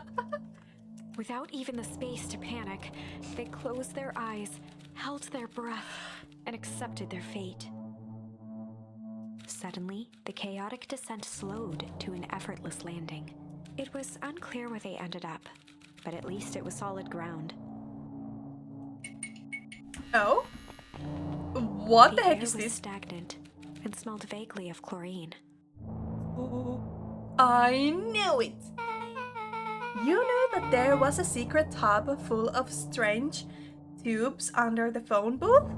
Without even the space to panic, they closed their eyes, held their breath, and accepted their fate. Suddenly, the chaotic descent slowed to an effortless landing. It was unclear where they ended up, but at least it was solid ground. Oh? What the heck air is was this? stagnant and smelled vaguely of chlorine. I knew it! You knew that there was a secret tub full of strange tubes under the phone booth?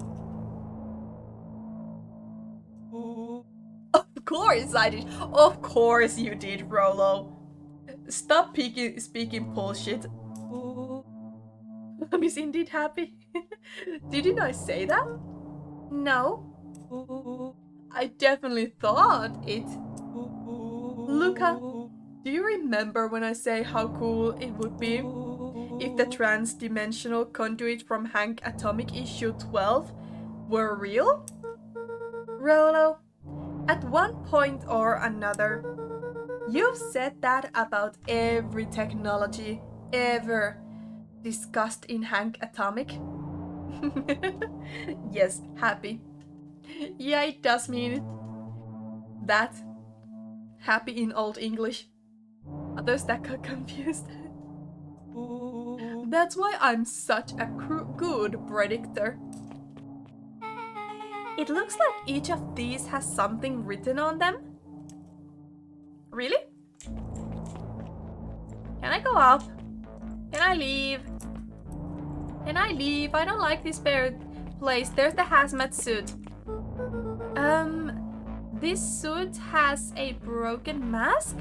Of course I did! Of course you did, Rolo! Stop speaking bullshit. Mom is indeed happy. Didn't I say that? No. I definitely thought it. Luca, do you remember when I say how cool it would be if the trans-dimensional conduit from Hank Atomic issue 12 were real? Rolo, at one point or another, you've said that about every technology ever discussed in Hank Atomic. Yes, happy. Yeah, it does mean that. Happy in Old English. Others that got confused. That's why I'm such a good predictor. It looks like each of these has something written on them. Really? Can I go up? Can I leave? Can I leave? I don't like this place. There's the hazmat suit. This suit has a broken mask?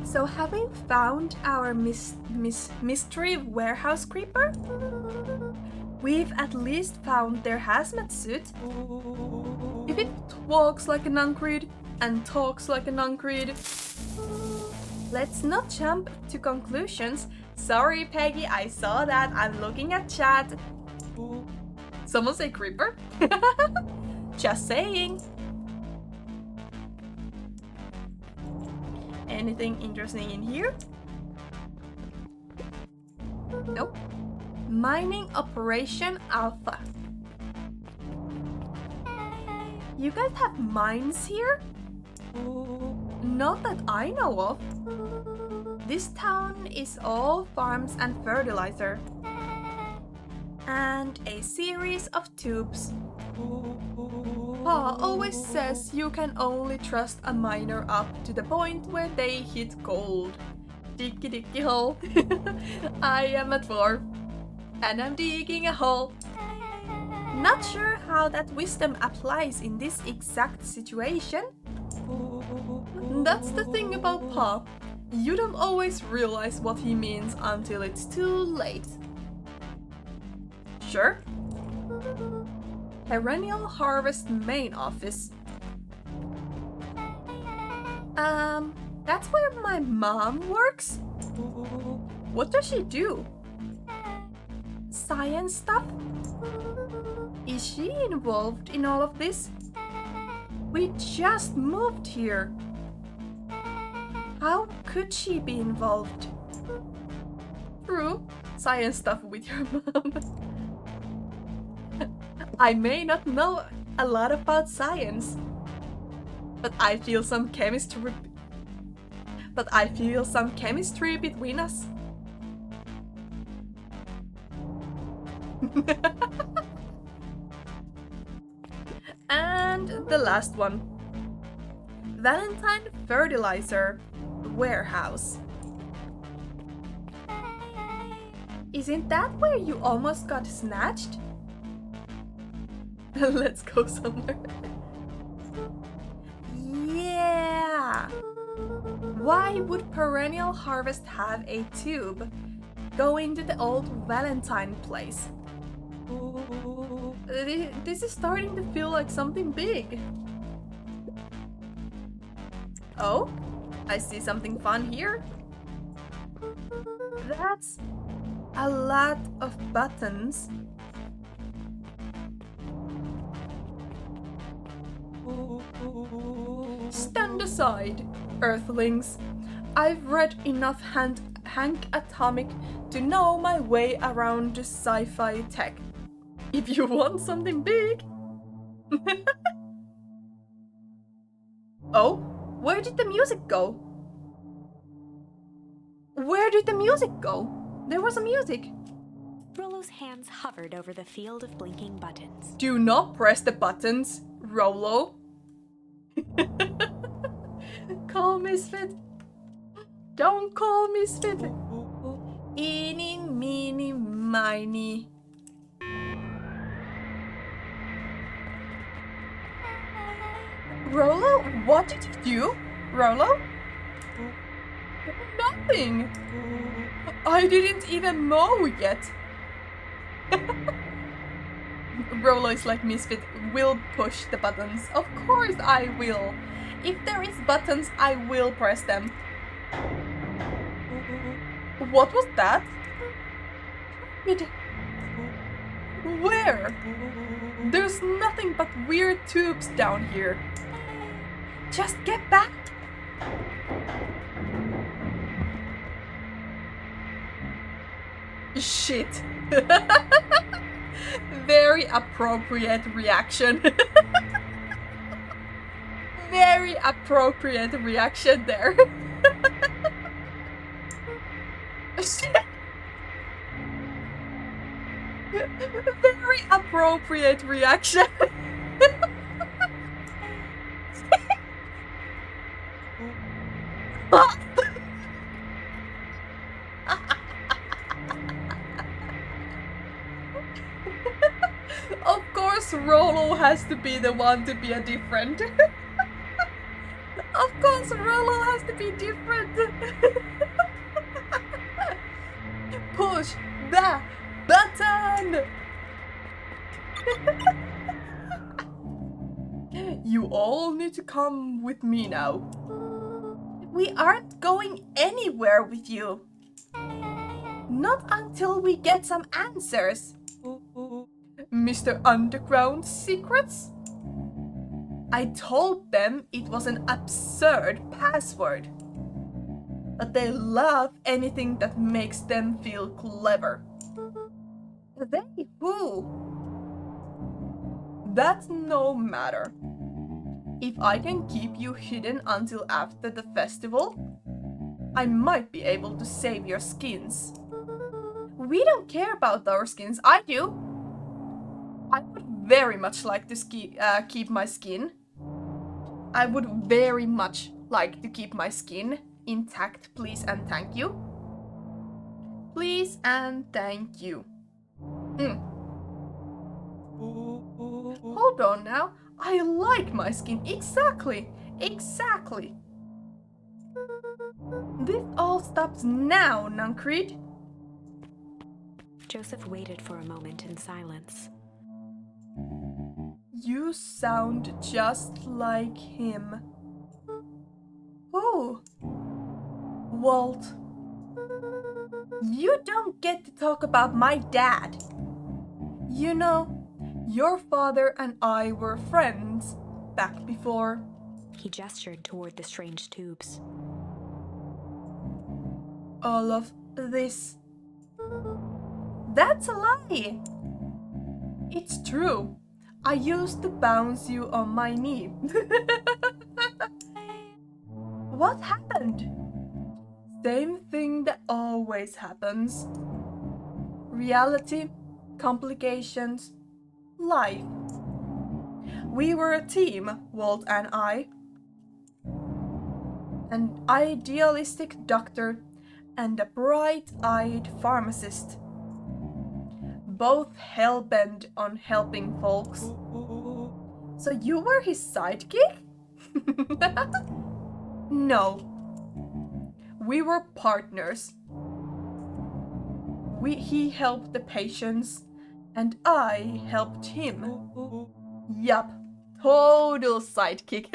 So having found our mystery warehouse creeper, we've at least found their hazmat suit. If it walks like an Uncreed and talks like an Uncreed, let's not jump to conclusions. Sorry, Peggy, I saw that. I'm looking at chat. Someone say creeper? Just saying. Anything interesting in here? Nope. Mining Operation Alpha. You guys have mines here? Not that I know of. This town is all farms and fertilizer. And a series of tubes. Pa always says you can only trust a miner up to the point where they hit gold. Dicky dicky hole. I am a dwarf. and I'm digging a hole. Not sure how that wisdom applies in this exact situation. That's the thing about Pa. You don't always realize what he means until it's too late. Sure. Perennial Harvest main office. That's where my mom works? What does she do? Science stuff? Is she involved in all of this? We just moved here. How could she be involved? True, science stuff with your mom. I may not know a lot about science, but I feel some chemistry between us. And the last one. Valentine Fertilizer Warehouse. Isn't that where you almost got snatched? Let's go somewhere. Yeah! Why would Perennial Harvest have a tube going to the old Valentine place? This is starting to feel like something big. Oh, I see something fun here. That's a lot of buttons. Stand aside, Earthlings. I've read enough Hank Atomic to know my way around the sci-fi tech. If you want something big. Oh, where did the music go? Where did the music go? There was a music. Rollo's hands hovered over the field of blinking buttons. Do not press the buttons, Rollo. Call Misfit. Don't call Misfit. Eeny, meeny, miny. Rollo, what did you do? Rollo? Nothing. I didn't even mow yet. Rollo is like Misfit, will push the buttons. Of course I will. If there is buttons, I will press them. What was that? Where? There's nothing but weird tubes down here. Just get back. Shit. Very appropriate reaction. Very appropriate reaction there. Shit. Very appropriate reaction. Of course, Rollo has to be the one to be a different. Of course, Rollo has to be different. Push the button. You all need to come with me now. We aren't going anywhere with you. Not until we get some answers. Mr. Underground Secrets? I told them it was an absurd password. But they love anything that makes them feel clever. They who? That's no matter. If I can keep you hidden until after the festival, I might be able to save your skins. We don't care about our skins, I do. I would very much like to keep my skin. I would very much like to keep my skin intact, please and thank you. Please and thank you. Hold on now. I like my skin. Exactly. Exactly. This all stops now, Nuncreed. Joseph waited for a moment in silence. You sound just like him. Oh. Walt. You don't get to talk about my dad. You know, your father and I were friends back before. He gestured toward the strange tubes. All of this. That's a lie. It's true. I used to bounce you on my knee. What happened? Same thing that always happens. Reality, complications, life. We were a team, Walt and I. An idealistic doctor and a bright-eyed pharmacist. Both hell-bent on helping folks. So you were his sidekick? No. We were partners. He helped the patients, and I helped him. Yup, total sidekick.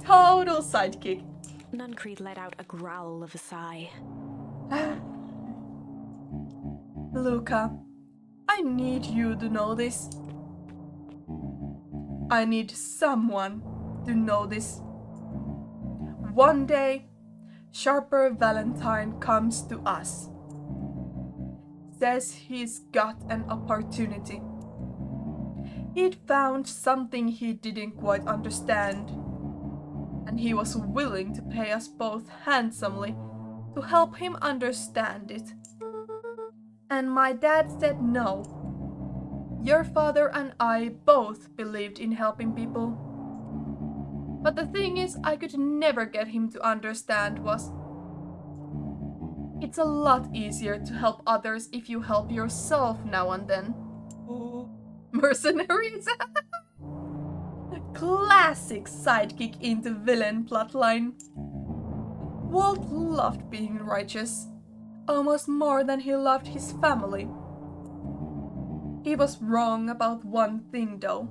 Total sidekick. Nuncreed let out a growl of a sigh. Luca, I need you to know this. I need someone to know this. One day, Sharper Valentine comes to us. Says he's got an opportunity. He'd found something he didn't quite understand, and he was willing to pay us both handsomely to help him understand it. And my dad said no. Your father and I both believed in helping people. But the thing is, I could never get him to understand was it's a lot easier to help others if you help yourself now and then. Mercenaries? Classic sidekick into villain plotline. Walt loved being righteous, almost more than he loved his family. He was wrong about one thing though.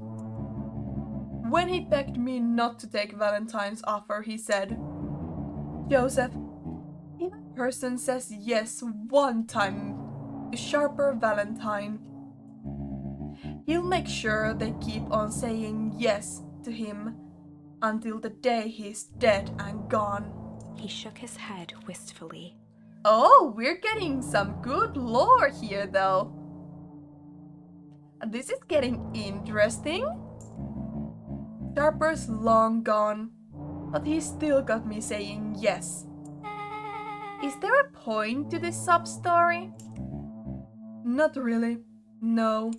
When he begged me not to take Valentine's offer, he said, Joseph, if a person says yes one time to Sharper Valentine, he'll make sure they keep on saying yes to him until the day he's dead and gone. He shook his head wistfully. Oh, we're getting some good lore here though. This is getting interesting. Sharper's long gone, but he still got me saying yes. Is there a point to this sub-story? Not really, no.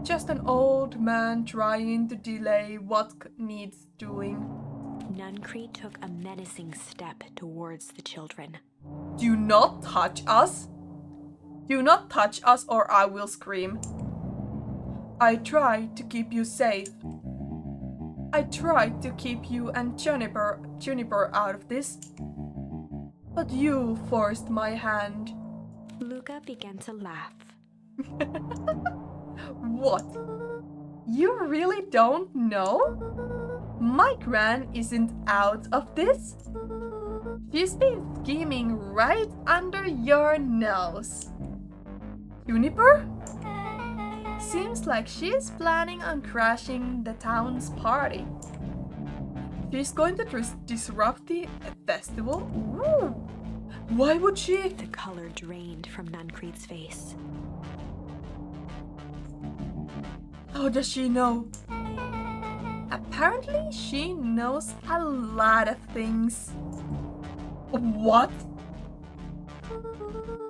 Just an old man trying to delay what needs doing. Nuncreed took a menacing step towards the children. Do not touch us! Do not touch us or I will scream. I tried to keep you safe. I tried to keep you and Juniper out of this. But you forced my hand. Luca began to laugh. What? You really don't know? My gran isn't out of this. She's been scheming right under your nose. Juniper? Seems like she's planning on crashing the town's party. She's going to disrupt the festival? Ooh. Why would she? The color drained from Nuncreed's face. How does she know? Apparently, she knows a lot of things. What?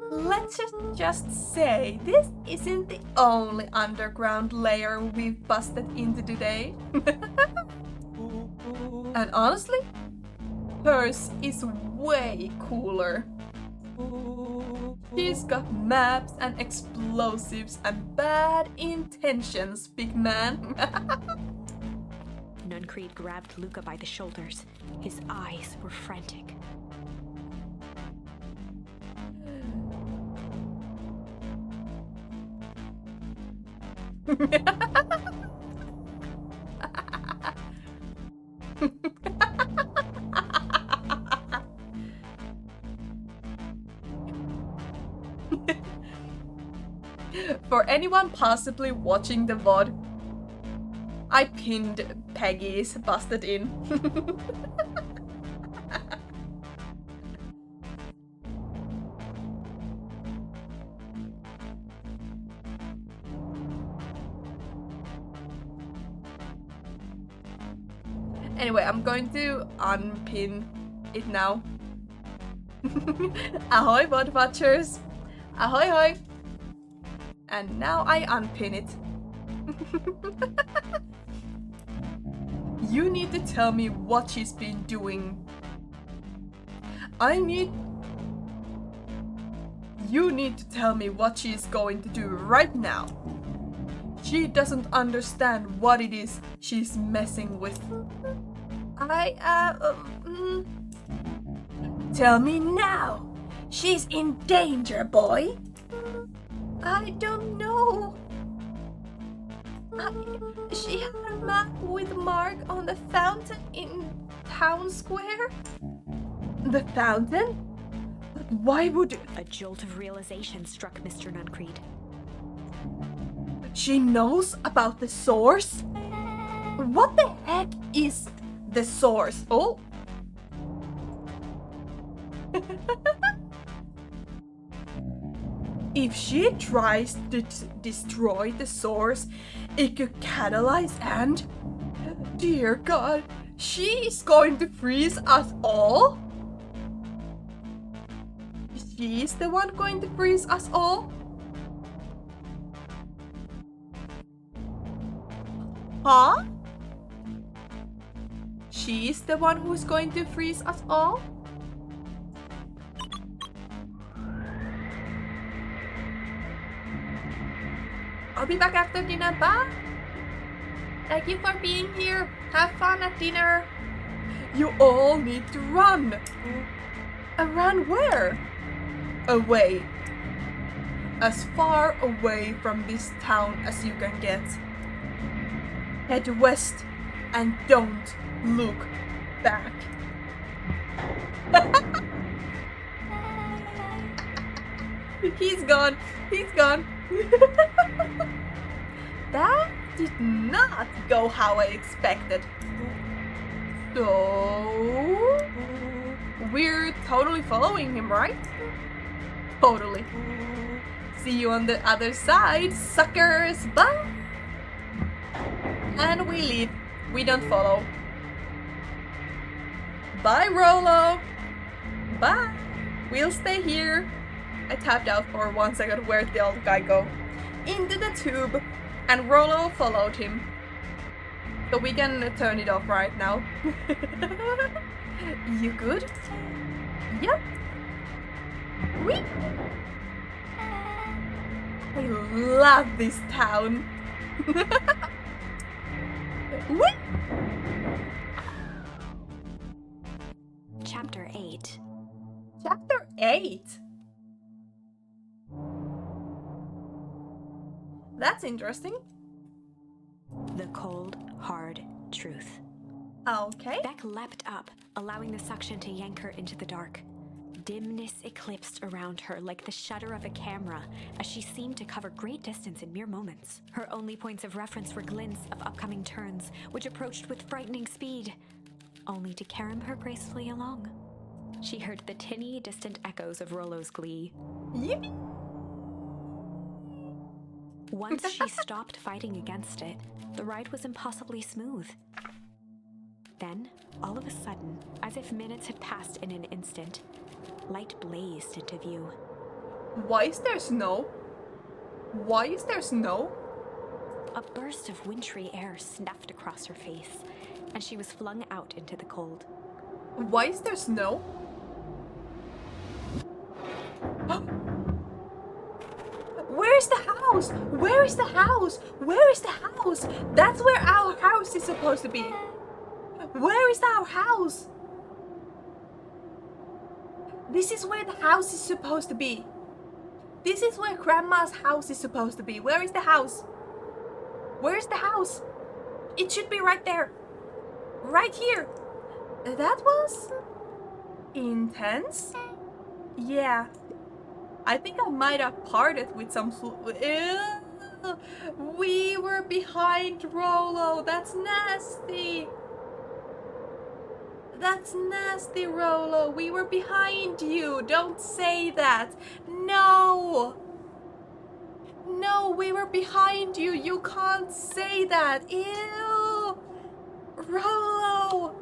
Let's just say this isn't the only underground layer we've busted into today. And honestly, hers is way cooler. She's got maps and explosives and bad intentions, big man. Nuncreed grabbed Luca by the shoulders. His eyes were frantic. For anyone possibly watching the VOD, I pinned Peggy's Busted In. Anyway, I'm going to unpin it now. Ahoy, VOD watchers! Ahoy, hoy! And now I unpin it. You need to tell me what she's been doing. You need to tell me what she's going to do right now. She doesn't understand what it is she's messing with. Tell me now. She's in danger, boy. I don't know. She had a map with a mark on the fountain in town square. The fountain? But why would... A jolt of realization struck Mr. Nuncreed. She knows about the source? What the heck is the source? Oh! If she tries to destroy the source, it could catalyze and... Dear God, she's going to freeze us all? She's the one going to freeze us all? Huh? She's the one who's going to freeze us all? I'll be back after dinner. Bye. Thank you for being here. Have fun at dinner. You all need to run. Run where? Away. As far away from this town as you can get. Head west and don't look back. He's gone. He's gone. That did not go how I expected. So we're totally following him, right? Totally. See you on the other side, suckers. Bye. And we leave. We don't follow. Bye, Rollo. Bye. We'll stay here. I tapped out for 1 second. Where'd the old guy go? Into the tube. And Rollo followed him. So we can turn it off right now. You good? Yep. Whee! I love this town. Whee! Chapter 8. Chapter 8? That's interesting. The cold, hard truth. Okay. Beck leapt up, allowing the suction to yank her into the dark. Dimness eclipsed around her like the shutter of a camera as she seemed to cover great distance in mere moments. Her only points of reference were glints of upcoming turns, which approached with frightening speed, only to carom her gracefully along. She heard the tinny, distant echoes of Rollo's glee. Yippee! Once she stopped fighting against it, the ride was impossibly smooth. Then, all of a sudden, as if minutes had passed in an instant, light blazed into view. Why is there snow? Why is there snow? A burst of wintry air snuffed across her face, and she was flung out into the cold. Why is there snow? house? Where is the house? Where is the house? That's where our house is supposed to be. Where is our house? This is where the house is supposed to be. This is where Grandma's house is supposed to be. Where is the house? Where is the house? It should be right there. Right here. That was intense. Yeah. I think I might have parted with some. Ew. We were behind Rolo. That's nasty. That's nasty, Rolo. We were behind you. Don't say that. No. No, we were behind you. You can't say that. Ew. Rolo.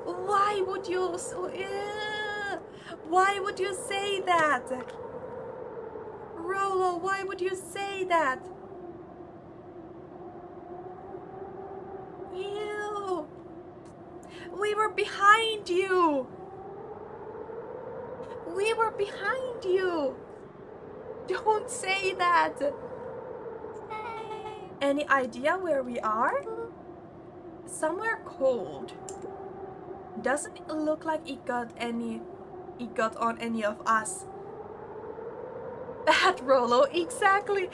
Why would you? Ew. Why would you say that? Rolo, why would you say that? Ew. We were behind you. We were behind you. Don't say that. Any idea where we are? Somewhere cold. Doesn't it look like it got on any of us? That Rolo, exactly.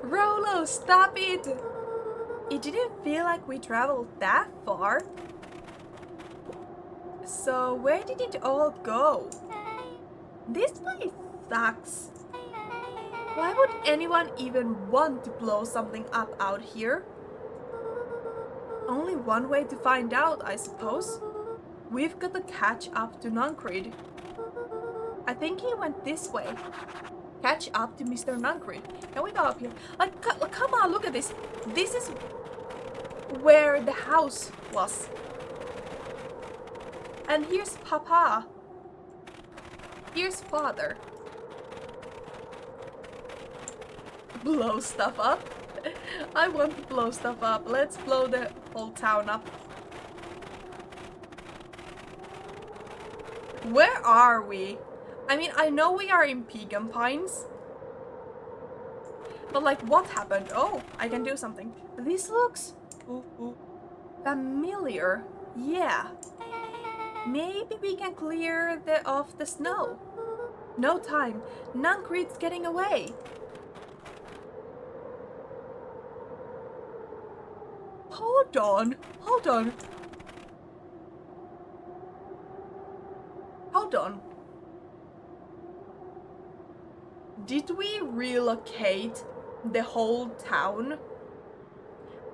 Rolo, stop it. It didn't feel like we traveled that far. So where did it all go? This place sucks. Why would anyone even want to blow something up out here? Only one way to find out, I suppose. We've got to catch up to Nuncred. I think he went this way. Catch up to Mr. Nuncred. Can we go up here? Like, come on, look at this. This is where the house was. And here's Papa. Here's Father. Blow stuff up. I want to blow stuff up. Let's blow the whole town up. Where are we? I mean, I know we are in Pecan Pines. But like, what happened? Oh, I can do something. This looks familiar. Yeah. Maybe we can clear off the snow. No time. Nuncred's getting away. Hold on. Hold on. Hold on. Did we relocate the whole town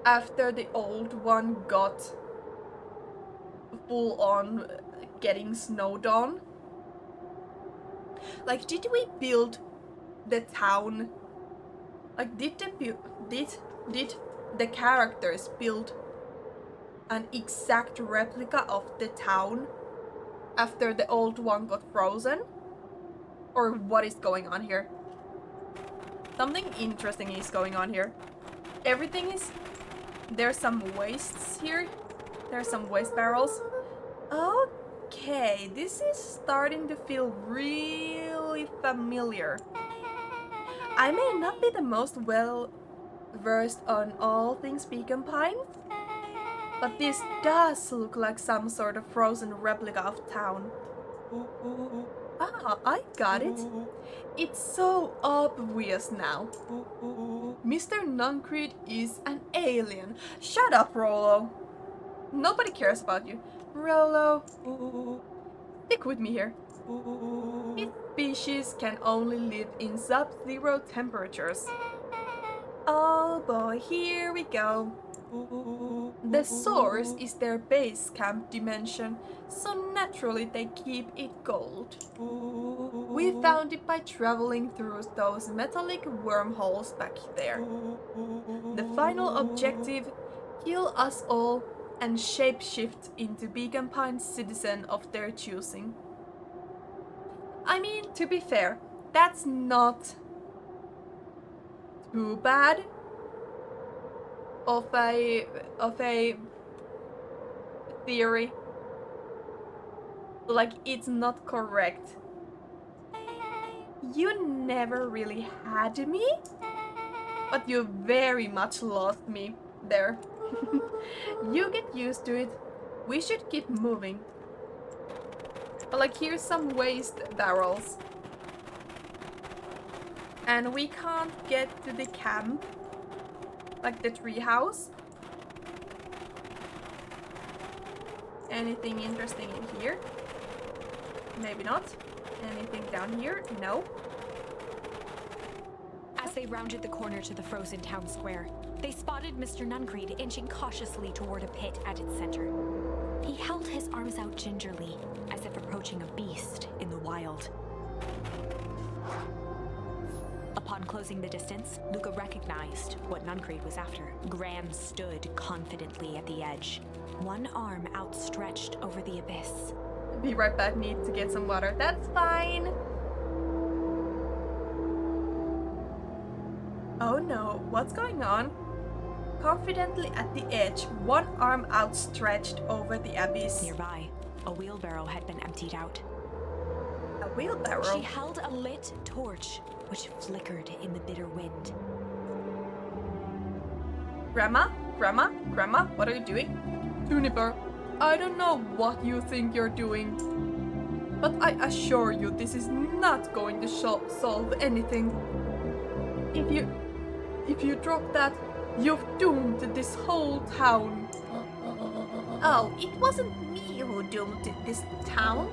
after the old one got full on getting snowed on? Like, did we build the town? Like, did the characters build an exact replica of the town after the old one got frozen? Or what is going on here? Something interesting is going on here. Everything is... There's some wastes here. There's some waste barrels. Okay, this is starting to feel really familiar. I may not be the most well versed on all things Pecan Pines, but this does look like some sort of frozen replica of town. Ah, I got it. It's so obvious now. Mr. Nuncred is an alien. Shut up, Rolo. Nobody cares about you. Rolo, stick with me here. His species can only live in sub-zero temperatures. Oh boy, here we go. The source is their base camp dimension, so naturally they keep it cold. We found it by traveling through those metallic wormholes back there. The final objective, kill us all and shapeshift into Pecan Pines citizen of their choosing. I mean, to be fair, that's not too bad of a theory. Like, it's not correct. You never really had me, but you very much lost me there. You get used to it. We should keep moving. But like, here's some waste barrels. And we can't get to the camp, like the treehouse. Anything interesting in here? Maybe not. Anything down here? No. As they rounded the corner to the frozen town square, they spotted Mr. Nuncreed inching cautiously toward a pit at its center. He held his arms out gingerly, as if approaching a beast in the wild. Upon closing the distance, Luca recognized what Nuncreed was after. Gran stood confidently at the edge, one arm outstretched over the abyss. Be right back, need to get some water. That's fine. Oh no, what's going on? Confidently at the edge, one arm outstretched over the abyss. Nearby, a wheelbarrow had been emptied out. A wheelbarrow? She held a lit torch, which flickered in the bitter wind. Grandma? Grandma, what are you doing? Juniper, I don't know what you think you're doing, but I assure you this is not going to solve anything. If you drop that, you've doomed this whole town. Oh, it wasn't me who doomed this town.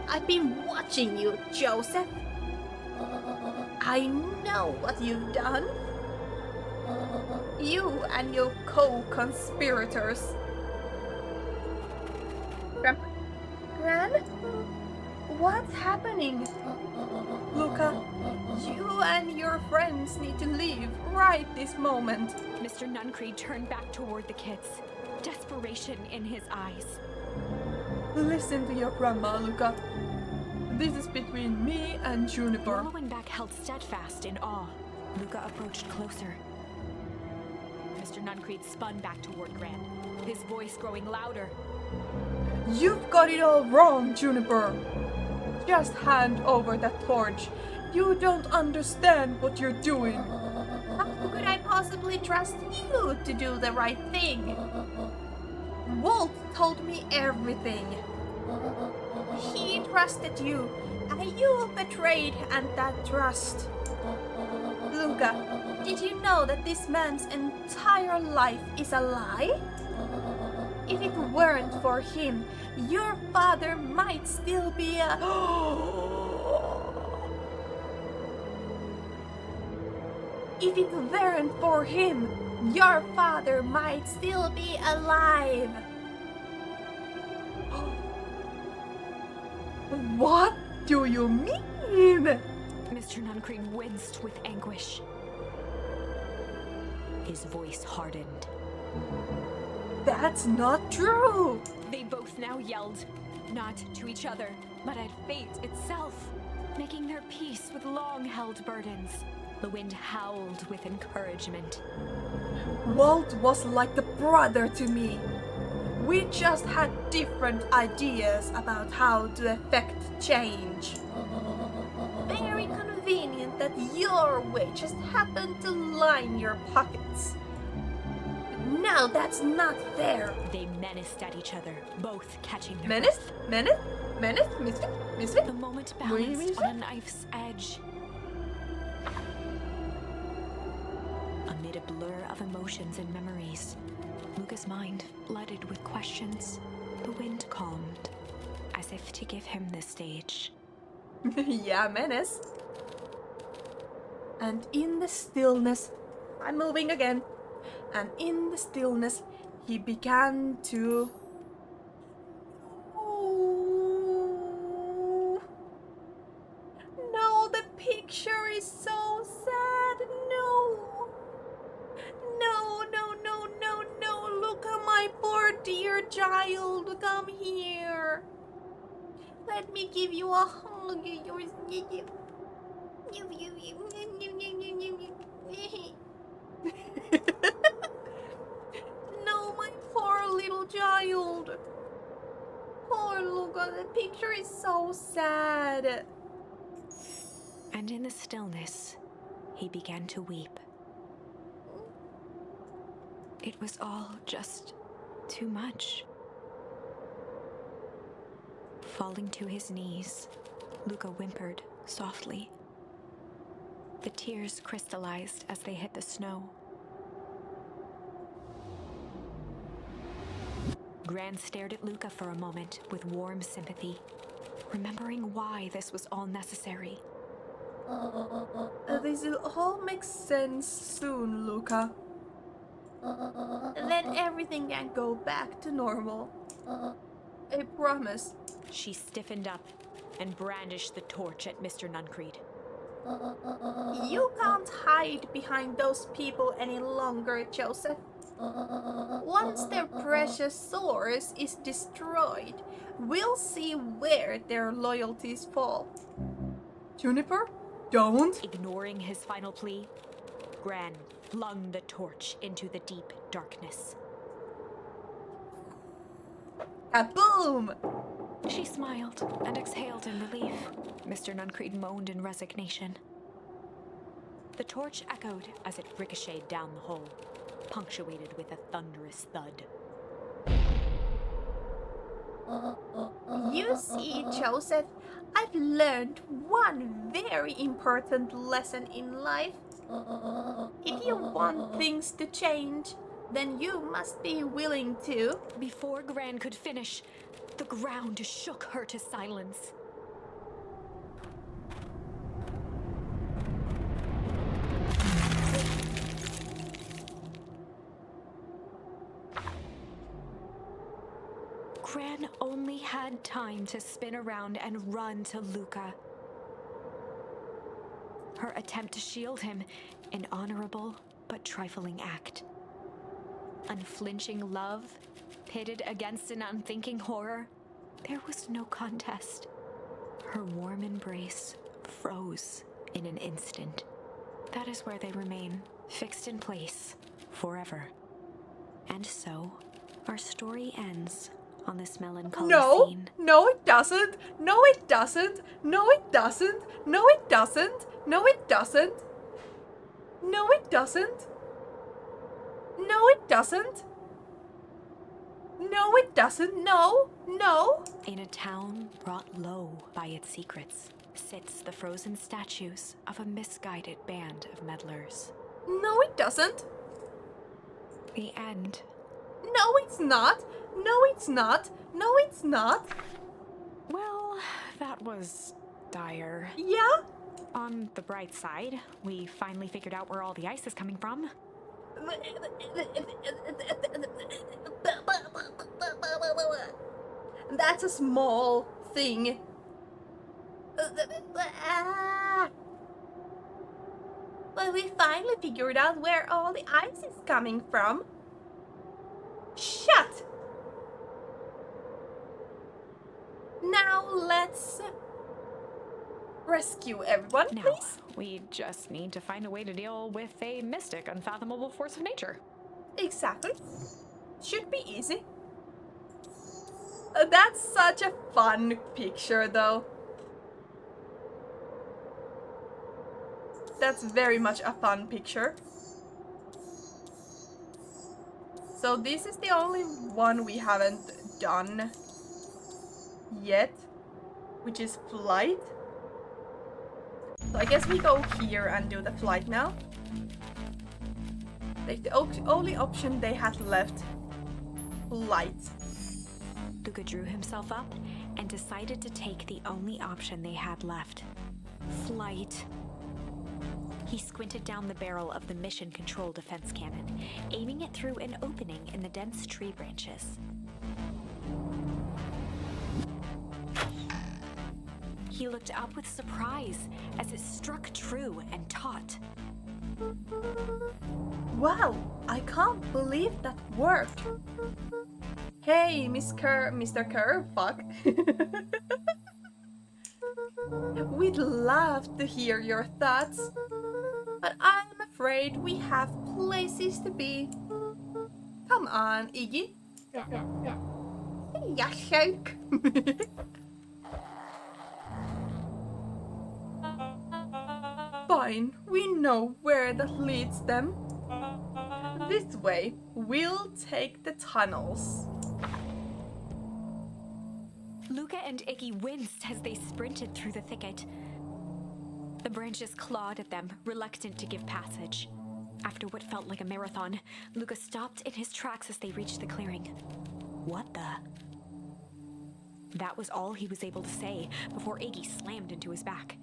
I've been watching you, Joseph. I know what you've done. You and your co-conspirators. Gran? What's happening? Luca, you and your friends need to leave right this moment. Mr. Nuncreed turned back toward the kids, desperation in his eyes. Listen to your grandma, Luca. This is between me and Juniper. Lowenbach held steadfast in awe. Luca approached closer. Mr. Nuncreed spun back toward Gran, his voice growing louder. You've got it all wrong, Juniper. Just hand over that torch. You don't understand what you're doing. How could I possibly trust you to do the right thing? Walt told me everything. He trusted you, and you betrayed and that trust. Luca, did you know that this man's entire life is a lie? If it weren't for him, your father might still be a... If it weren't for him, your father might still be alive. What do you mean? Mr. Nuncreed winced with anguish. His voice hardened. That's not true! They both now yelled, not to each other, but at fate itself, making their peace with long-held burdens. The wind howled with encouragement. Walt was like a brother to me. We just had different ideas about how to effect change. Very convenient that your way just happened to line your pockets. Now that's not fair. They menaced at each other, both catching their Menace? breath. Misfit? The moment What do you balanced mean? on a knife's edge. Amid a blur of emotions and memories, Luca's mind flooded with questions. The wind calmed, as if to give him the stage. Yeah, menace. And in the stillness, I'm moving again. And in the stillness, he began to... Oh. No, the picture is so sad. No. No. Look at my poor dear child. Come here. Let me give you a hug. No, my poor little child. Poor Luca, the picture is so sad. And in the stillness, he began to weep. It was all just too much. Falling to his knees, Luca whimpered softly. The tears crystallized as they hit the snow. Gran stared at Luca for a moment with warm sympathy, remembering why this was all necessary. This will all make sense soon, Luca. Then everything can go back to normal. I promise. She stiffened up and brandished the torch at Mr. Nuncreed. You can't hide behind those people any longer, Joseph. Once their precious source is destroyed, we'll see where their loyalties fall. Juniper, don't. Ignoring his final plea, Gran flung the torch into the deep darkness. Kaboom! She smiled and exhaled in relief. Mr. Nuncreed moaned in resignation. The torch echoed as it ricocheted down the hole, punctuated with a thunderous thud. You see, Joseph, I've learned one very important lesson in life. If you want things to change, then you must be willing to. Before Gran could finish, the ground shook her to silence. Gran only had time to spin around and run to Luca. Her attempt to shield him, an honorable but trifling act. Unflinching love, pitted against an unthinking horror, there was no contest. Her warm embrace froze in an instant. That is where they remain, fixed in place, forever. And so, our story ends on this melancholy scene. No, it doesn't. No, it doesn't. No, it doesn't. No, it doesn't. No, it doesn't. No, it doesn't. No, it doesn't. No, it doesn't. No, no. In a town brought low by its secrets, sits the frozen statues of a misguided band of meddlers. No, it doesn't. The end. No, it's not. No, it's not. No, it's not. Well, that was dire. Yeah? On the bright side, we finally figured out where all the ice is coming from. That's a small thing. But we finally figured out where all the ice is coming from. Shut! Now let's rescue everyone, Now, please. we just need to find a way to deal with a mystic, unfathomable force of nature. Exactly. Should be easy. That's such a fun picture, though. That's very much a fun picture. So this is the only one we haven't done yet, which is flight. So I guess we go here and do the flight now. Like the only option they had left, flight. Luca drew himself up and decided to take the only option they had left. Flight. He squinted down the barrel of the mission control defense cannon, aiming it through an opening in the dense tree branches. He looked up with surprise as it struck true and taut. Wow, I can't believe that worked. Hey, Mr. Kerr, fuck. We'd love to hear your thoughts, but I'm afraid we have places to be. Come on, Iggy. Ja, Sjouk. fine. We know where that leads them. This way. We'll take the tunnels. Luca and Iggy winced as they sprinted through the thicket. The branches clawed at them, reluctant to give passage. After what felt like a marathon, Luca stopped in his tracks as they reached the clearing. What the? That was all he was able to say before Iggy slammed into his back.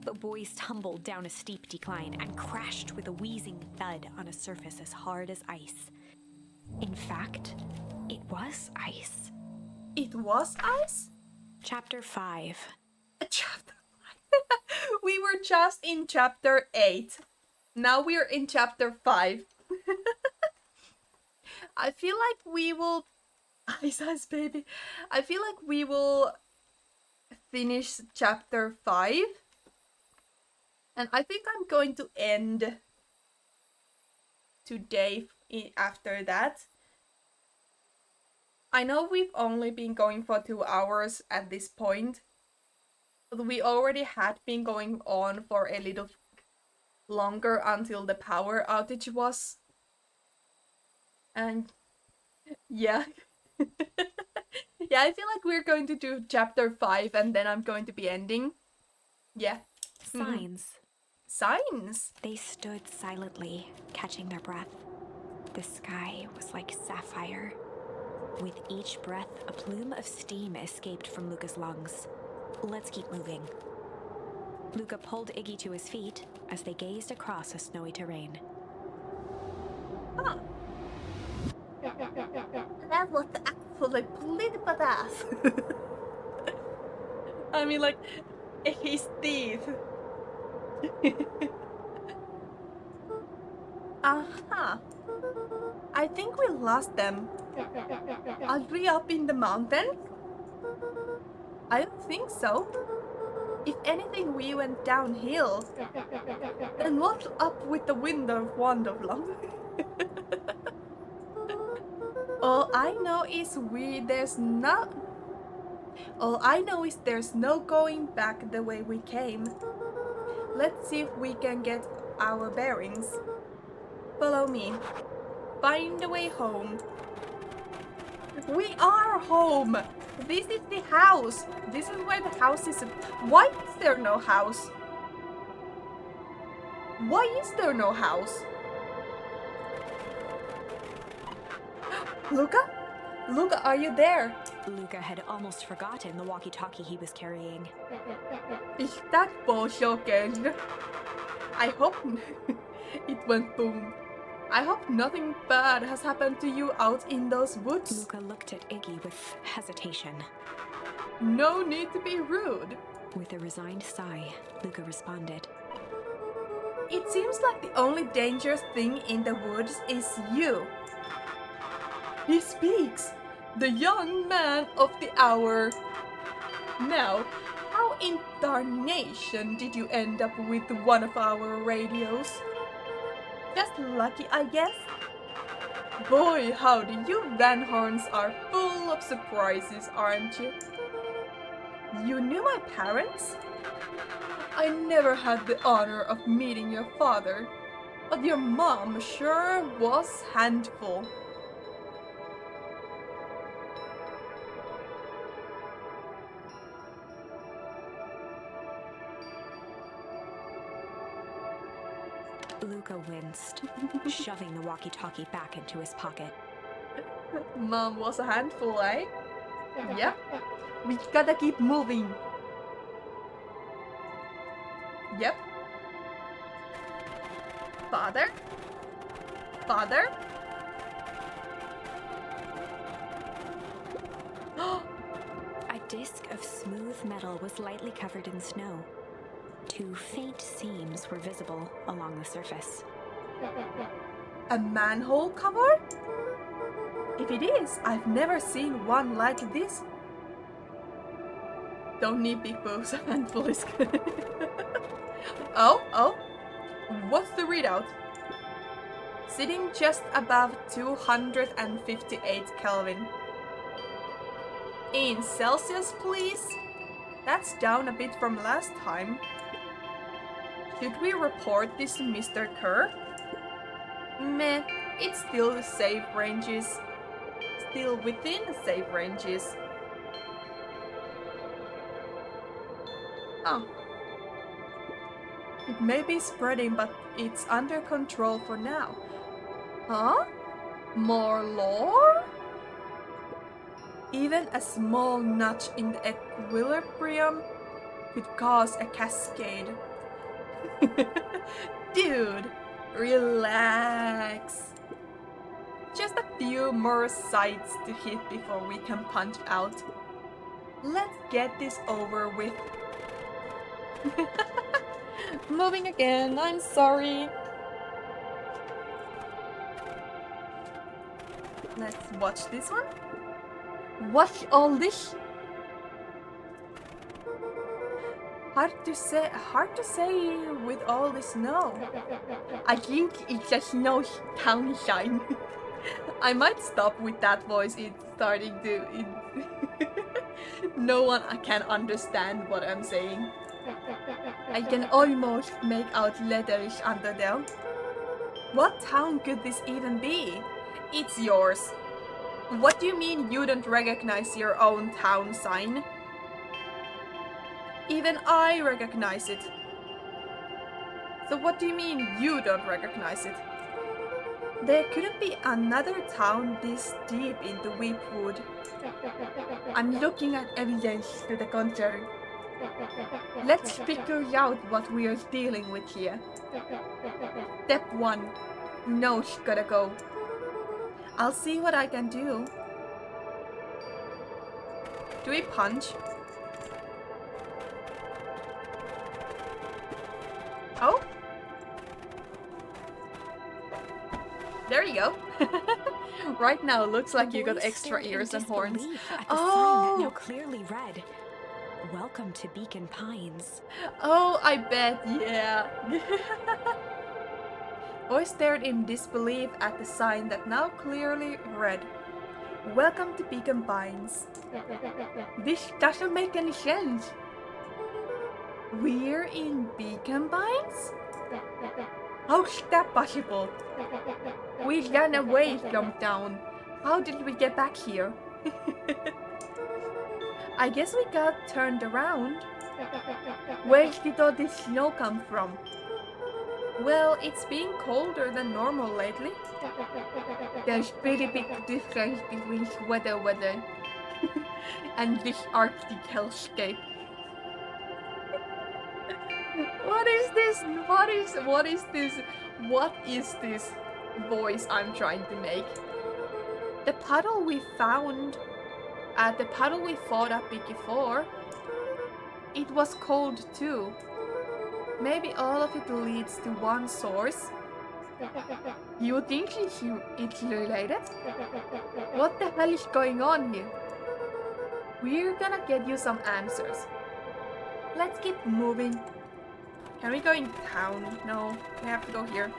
The boys tumbled down a steep decline and crashed with a wheezing thud on a surface as hard as ice. In fact, it was ice. It was ice? Chapter 5. Chapter 5. We were just in chapter 8. Now we are in chapter 5. I feel like we will... Ice, baby. I feel like we will finish chapter 5. And I think I'm going to end today after that. I know we've only been going for 2 hours at this point. But we already had been going on for a little longer until the power outage was. And yeah. Yeah, I feel like we're going to do chapter 5 and then I'm going to be ending. Yeah. Signs. Signs? They stood silently, catching their breath. The sky was like sapphire. With each breath, a plume of steam escaped from Luca's lungs. Let's keep moving. Luca pulled Iggy to his feet as they gazed across a snowy terrain. Huh. That was actually pretty badass. I mean, like, his teeth. Aha. I think we lost them. Are we up in the mountain? I don't think so. If anything, we went downhill. Then what's up with the Winter Wonderland? All I know is there's no going back the way we came. Let's see if we can get our bearings. Follow me. Find the way home. We are home! This is the house! This is where the house is. Why is there no house? Why is there no house? Luca? Luca, are you there? Luca had almost forgotten the walkie-talkie he was carrying. Is that Boshoken? I hope it went boom. I hope nothing bad has happened to you out in those woods. Luca looked at Iggy with hesitation. No need to be rude. With a resigned sigh, Luca responded. It seems like the only dangerous thing in the woods is you. He speaks, the young man of the hour. Now, how in darnation did you end up with one of our radios? Just lucky, I guess. Boy, howdy, you Van Horns are full of surprises, aren't you? You knew my parents? I never had the honor of meeting your father, but your mom sure was handful. Luca winced, shoving the walkie-talkie back into his pocket. Mom was a handful, eh? Yep. We gotta keep moving. Yep. Father? Father? A disc of smooth metal was lightly covered in snow. 2 faint seams were visible along the surface. A manhole cover? If it is, I've never seen one like this. Don't need big boobs, a handful is good. Oh, what's the readout? Sitting just above 258 Kelvin. In Celsius, please? That's down a bit from last time. Should we report this to Mr. Kerr? Meh, it's still safe ranges. Still within safe ranges. Oh. It may be spreading, but it's under control for now. Huh? More lore? Even a small notch in the equilibrium could cause a cascade. Dude, relax. Just a few more sites to hit before we can punch out. Let's get this over with. Moving again, I'm sorry. Let's watch this one. Watch all this. Hard to say with all the snow. I think it's a snow town sign. I might stop with that voice. It's starting to. No one can understand what I'm saying. I can almost make out letters under there. What town could this even be? It's yours. What do you mean you don't recognize your own town sign? Even I recognize it. So what do you mean you don't recognize it? There couldn't be another town this deep into Weepwood. I'm looking at evidence to the contrary. Let's figure out what we are dealing with here. Step 1. No's gotta go. I'll see what I can do. Do we punch? Oh? There you go. Right now, looks like you got extra ears and horns. At the sign that now clearly read, "Welcome to Beacon Pines." Oh, I bet, yeah. Boy stared in disbelief at the sign that now clearly read, "Welcome to Beacon Pines." This doesn't make any sense. We're in Beacon Pines? How's that possible? We ran away from town. How did we get back here? I guess we got turned around. Where did all this snow come from? Well, it's been colder than normal lately. There's pretty big difference between weather and this Arctic hellscape. What is this? What is this voice I'm trying to make? The puddle we found at the puddle we fought up before, it was cold too. Maybe all of it leads to one source. You think it's related? What the hell is going on here? We're gonna get you some answers. Let's keep moving. Can we go in town? No, we have to go here.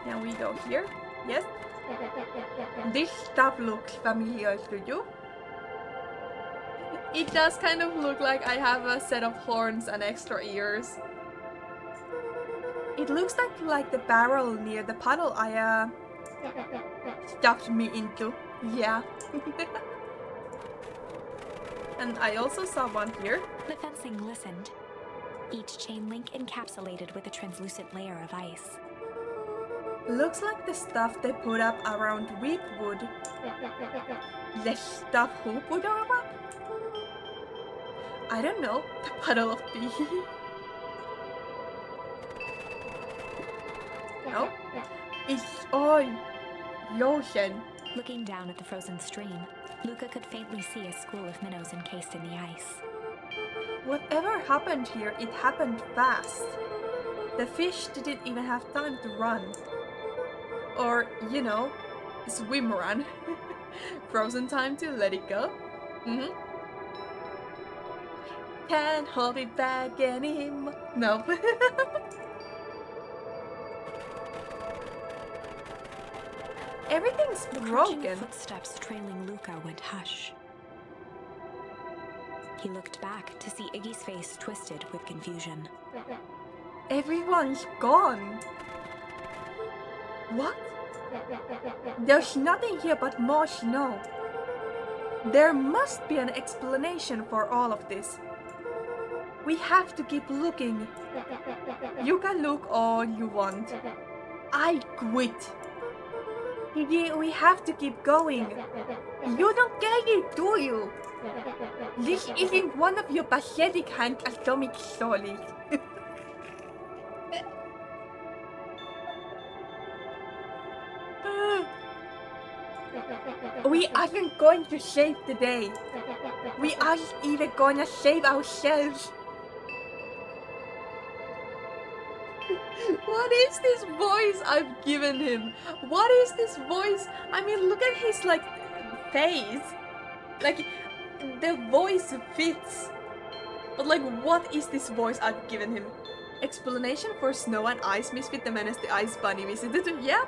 Can we go here? Yes? This stuff looks familiar to you. It does kind of look like I have a set of horns and extra ears. It looks like the barrel near the puddle I stuffed me into. Yeah. And I also saw one here. The fencing listened, each chain link encapsulated with a translucent layer of ice. Looks like the stuff they put up around Weepwood. The stuff who put up? I don't know. The puddle of pee. No? It's all Yosen. Looking down at the frozen stream, Luca could faintly see a school of minnows encased in the ice. Whatever happened here, it happened fast. The fish didn't even have time to run. Or, you know, swim run. Frozen time to let it go. Can't hold it back anymore. No. Everything's The broken. crunching footsteps trailing Luca went hush. he looked back to see Iggy's face twisted with confusion. Everyone's gone. What? There's nothing here but more snow. There must be an explanation for all of this. We have to keep looking. You can look all you want. I quit. Iggy, we have to keep going. You don't get it, do you? This isn't one of your pathetic hand atomic stories. We aren't going to save the day. We aren't even gonna save ourselves. What is this voice I've given him? What is this voice? I mean, look at his like face. Like the voice fits. But like, what is this voice I've given him? Explanation for Snow and Ice Misfit the Menace the Ice Bunny visited. Yeah.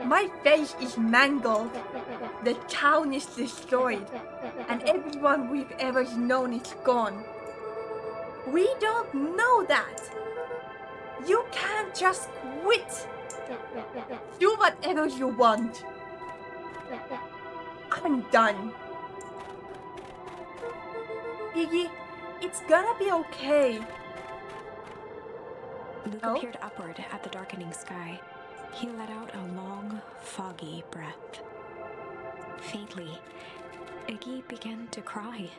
My face is mangled. The town is destroyed. And everyone we've ever known is gone. We don't know that. You can't just quit. Do whatever you want. I'm done. Iggy, it's gonna be okay. Luke Oh? peered upward at the darkening sky. He let out a long, foggy breath. Faintly, Iggy began to cry.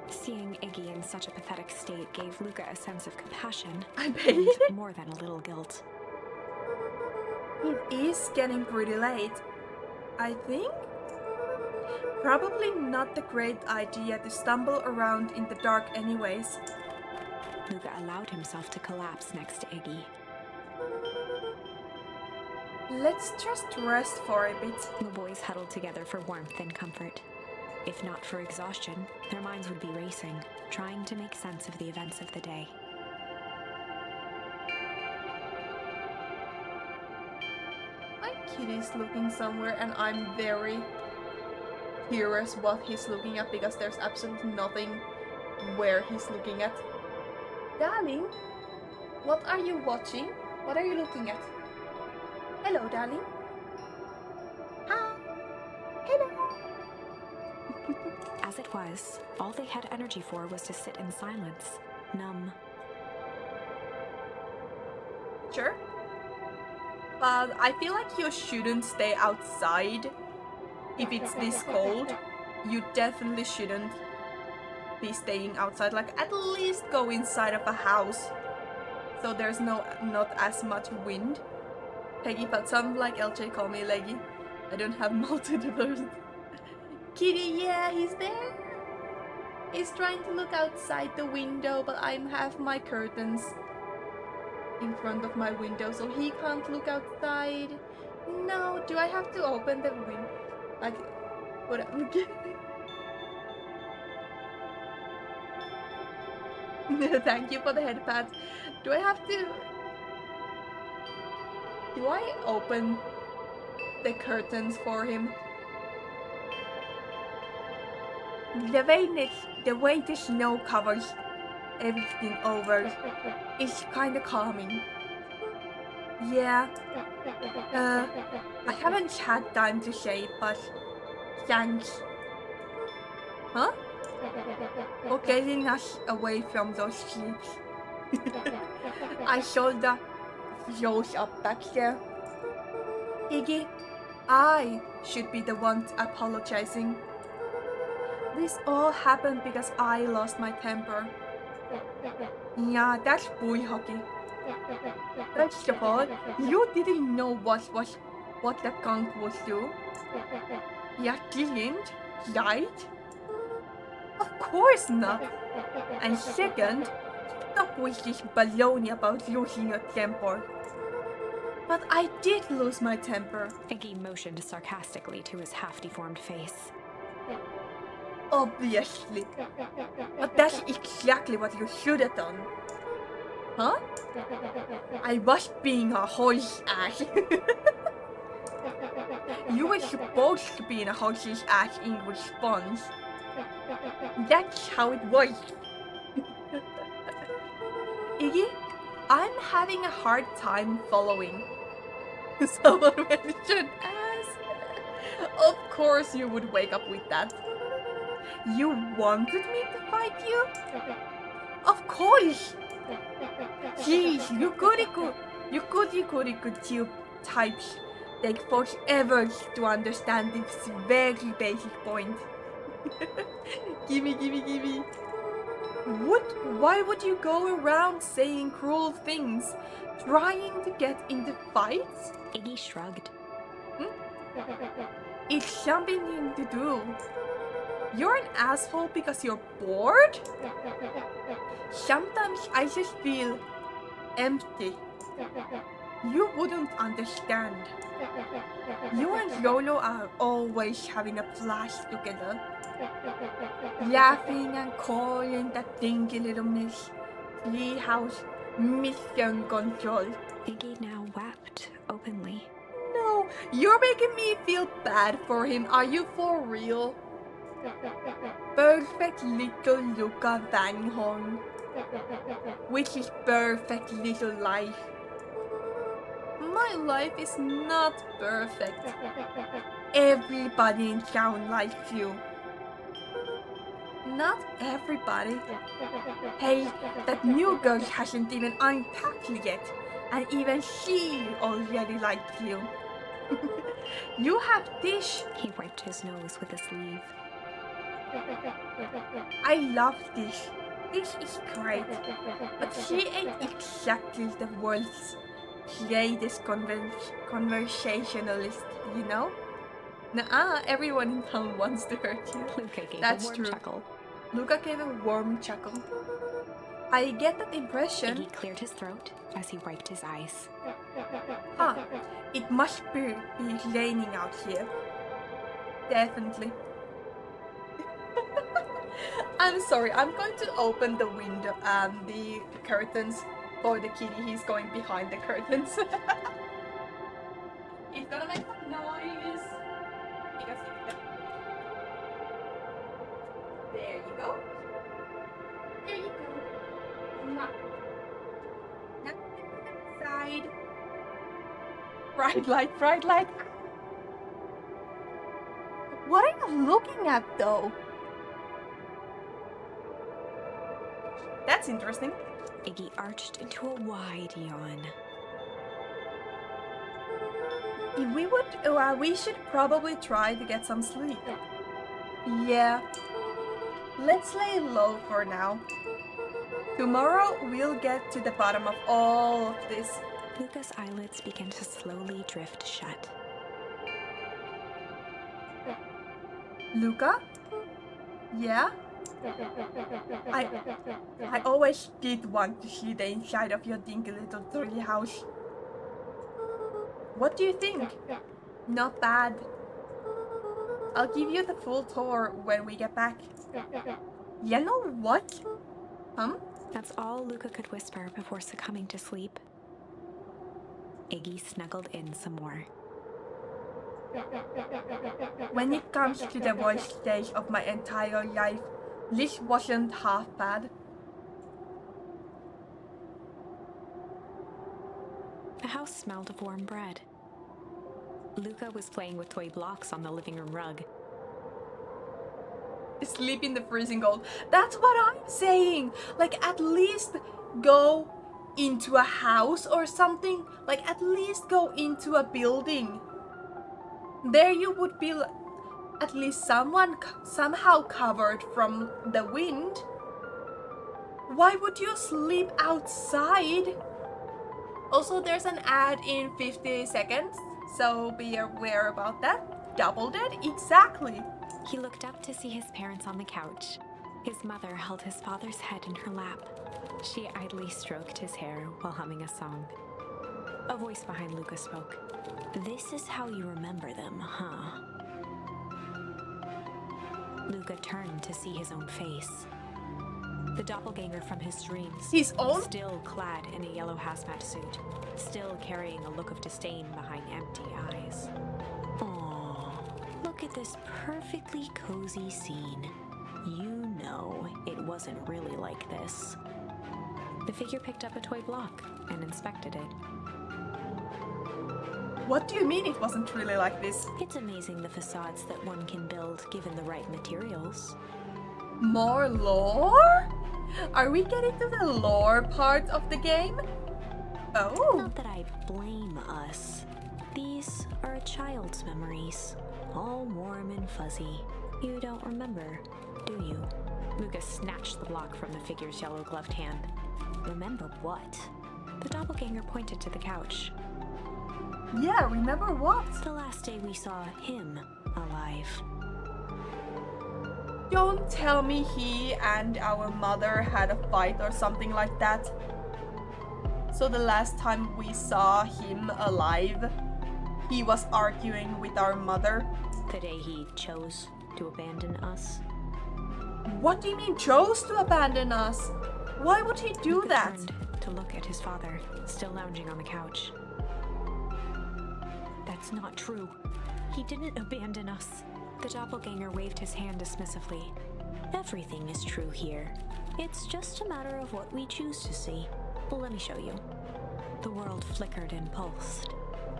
Seeing Iggy in such a pathetic state gave Luca a sense of compassion I bet and it more than a little guilt. is getting pretty late. I think? Probably not the great idea to stumble around in the dark anyways. Luca allowed himself to collapse next to Iggy. Let's just rest for a bit. The boys huddled together for warmth and comfort. If not for exhaustion, their minds would be racing, trying to make sense of the events of the day. My kitty's looking somewhere and I'm very curious what he's looking at because there's absolutely nothing where he's looking at. Darling, what are you watching? What are you looking at? Hello, darling. Hi. Hello. As it was, all they had energy for was to sit in silence, numb. Sure. But I feel like you shouldn't stay outside if it's this cold. You definitely shouldn't be staying outside. Like, at least go inside of a house so there's not as much wind. Peggy, but some like LJ call me leggy. I don't have multiple. Kitty, yeah, he's there. He's trying to look outside the window, but I have my curtains in front of my window, so he can't look outside. No, do I have to open the window? Like, what? Thank you for the head pat. Do I have to? Do I open the curtains for him? The way the snow covers everything over is kind of calming. Yeah. I haven't had time to say, but thanks. Huh? For getting us away from those sleeps. I saw the shows up back there. Iggy, I should be the one apologizing. This all happened because I lost my temper. Yeah, that's boy hockey. First of all, you didn't know what the gunk would do. You didn't, right? Of course not. And second, stop with this baloney about losing your temper. But I did lose my temper. Iggy motioned sarcastically to his half-deformed face. Obviously. But that's exactly what you should have done. Huh? I was being a horse ass. You were supposed to be in a horse's ass English sponge. That's how it was. Iggy, I'm having a hard time following. Someone mentioned ass. Of course you would wake up with that. You wanted me to fight you? Of course! Jeez, you goody good tube types take forever to understand this very basic point. Gimme. Why would you go around saying cruel things, trying to get into fights? Iggy shrugged. It's something to do. You're an asshole because you're bored? Sometimes I just feel empty. You wouldn't understand. You and Lolo are always having a blast together. Laughing and calling that dinky little Miss Treehouse Mission Control. Iggy now wept openly. No, you're making me feel bad for him. Are you for real? Perfect little Luca Van Horn. Which is perfect little life. My life is not perfect. Everybody in town likes you. Not everybody. Hey, that new girl hasn't even unpacked yet, and even she already likes you. You have Dish. He wiped his nose with a sleeve. I love Dish. Dish is great, but she ain't exactly the world's greatest conversationalist, you know? Nuh-uh, everyone in town wants to hurt you. Luca gave That's a warm true. chuckle. Luca gave a warm chuckle. I get that impression. Iggy cleared his throat as he wiped his eyes. Huh, it must be raining out here. Definitely. I'm sorry, I'm going to open the window the curtains for the kitty. He's going behind the curtains. He's gonna make some noise. Because there you go. There you go. Not side. Bright light. What are you looking at though? That's interesting. Iggy arched into a wide yawn. We should probably try to get some sleep. Yeah. Let's lay low for now. Tomorrow we'll get to the bottom of all of this. Luca's eyelids began to slowly drift shut. Luca? Yeah? I always did want to see the inside of your dinky little tree house. What do you think? Not bad. I'll give you the full tour when we get back. You know what? That's all Luca could whisper before succumbing to sleep. Iggy snuggled in some more. When it comes to the worst stage of my entire life, this wasn't half bad. The house smelled of warm bread. Luca was playing with toy blocks on the living room rug. Sleep in the freezing cold. That's what I'm saying. Like, at least go into a house or something. Like, at least go into a building. There you would be at least somehow covered from the wind. Why would you sleep outside? Also, there's an ad in 50 seconds, so be aware about that. Double dead? Exactly. He looked up to see his parents on the couch. His mother held his father's head in her lap. She idly stroked his hair while humming a song. A voice behind Luca spoke. "This is how you remember them, huh?" Luca turned to see his own face. The doppelganger from his dreams. His own? Still clad in a yellow hazmat suit. Still carrying a look of disdain behind empty eyes. Aww. at this perfectly cozy scene. You know it wasn't really like this. The figure picked up a toy block and inspected it. What do you mean it wasn't really like this? It's amazing the facades that one can build given the right materials. More lore? Are we getting to the lore part of the game? Oh. Not that I blame us. These are a child's memories, all warm and fuzzy. You don't remember, do you? Lucas snatched the block from the figure's yellow-gloved hand. Remember what? The doppelganger pointed to the couch. Yeah, remember what? The last day we saw him alive. Don't tell me he and our mother had a fight or something like that. So the last time we saw him alive, he was arguing with our mother. The day he chose to abandon us. What do you mean chose to abandon us? Why would he do Lucas that? turned to look at his father, still lounging on the couch. That's not true. He didn't abandon us. The doppelganger waved his hand dismissively. Everything is true here. It's just a matter of what we choose to see. Well, let me show you. The world flickered and pulsed.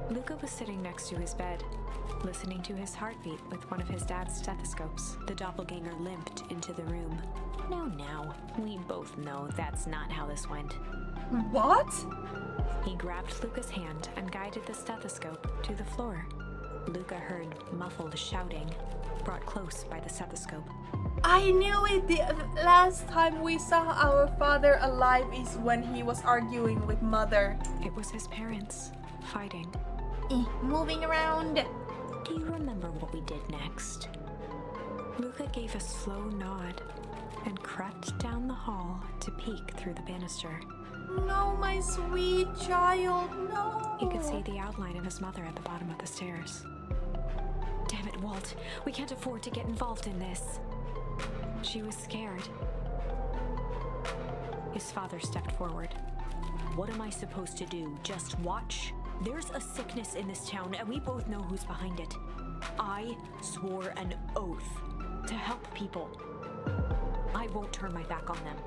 Luca was sitting next to his bed, listening to his heartbeat with one of his dad's stethoscopes. The doppelganger limped into the room. Now, we both know that's not how this went. What? He grabbed Luca's hand and guided the stethoscope to the floor. Luca heard muffled shouting, brought close by the stethoscope. I knew it! The last time we saw our father alive is when he was arguing with mother. It was his parents, fighting. Moving around. Do you remember what we did next? Luca gave a slow nod and crept down the hall to peek through the banister. No, my sweet child, no. He could see the outline of his mother at the bottom of the stairs. Damn it, Walt. We can't afford to get involved in this. She was scared. His father stepped forward. What am I supposed to do? Just watch? There's a sickness in this town, and we both know who's behind it. I swore an oath to help people. I won't turn my back on them.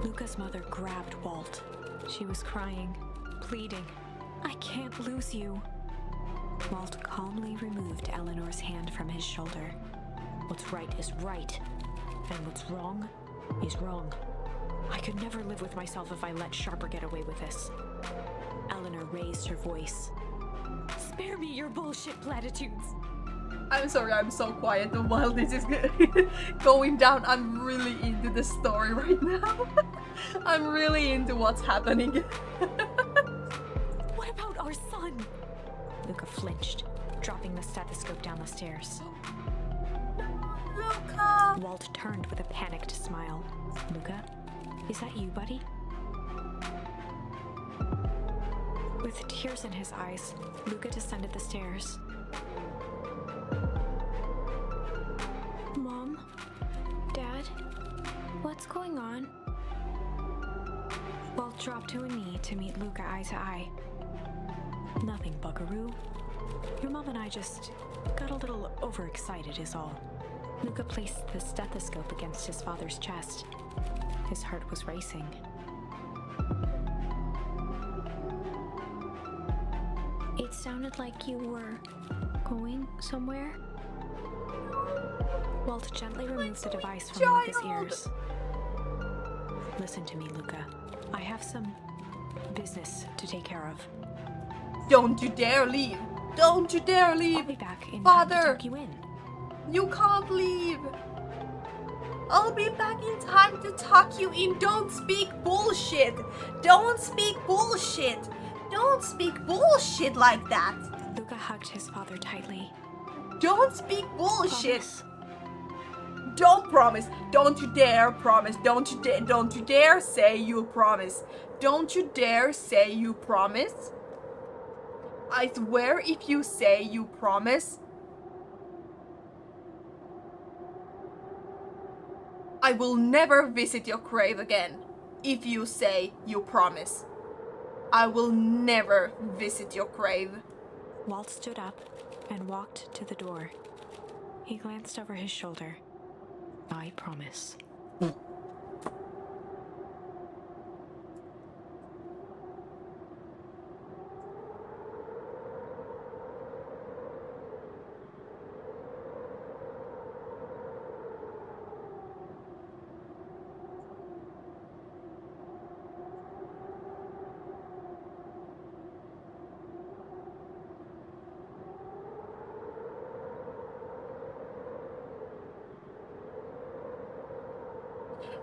Luca's mother grabbed Walt. She was crying, pleading. I can't lose you. Walt calmly removed Eleanor's hand from his shoulder. What's right is right, and what's wrong is wrong. I could never live with myself if I let Sharper get away with this. Eleanor raised her voice. Spare me your bullshit platitudes. I'm sorry, I'm so quiet while this is going down. I'm really into the story right now. I'm really into what's happening. What about our son? Luca flinched, dropping the stethoscope down the stairs. Luca! Walt turned with a panicked smile. Luca, is that you, buddy? With tears in his eyes, Luca descended the stairs. Mom? Dad? What's going on? Walt dropped to a knee to meet Luca eye to eye. Nothing, buckaroo. Your mom and I just got a little overexcited is all. Luca placed the stethoscope against his father's chest. His heart was racing. It sounded like you were going somewhere. Walt gently removed the device from Luca's ears. Listen to me, Luca. I have some business to take care of. Don't you dare leave! Don't you dare I'll leave! be back in time Father! to tuck you in. You can't leave! I'll be back in time to tuck you in. Don't speak bullshit! Don't speak bullshit! Don't speak bullshit like that! Luca hugged his father tightly. Don't speak bullshit! Promise? Don't promise! Don't you dare promise! Don't you dare say you promise! Don't you dare say you promise! I swear if you say you promise, I will never visit your grave again. If you say you promise, I will never visit your grave. Walt stood up, and walked to the door. He glanced over his shoulder. I promise.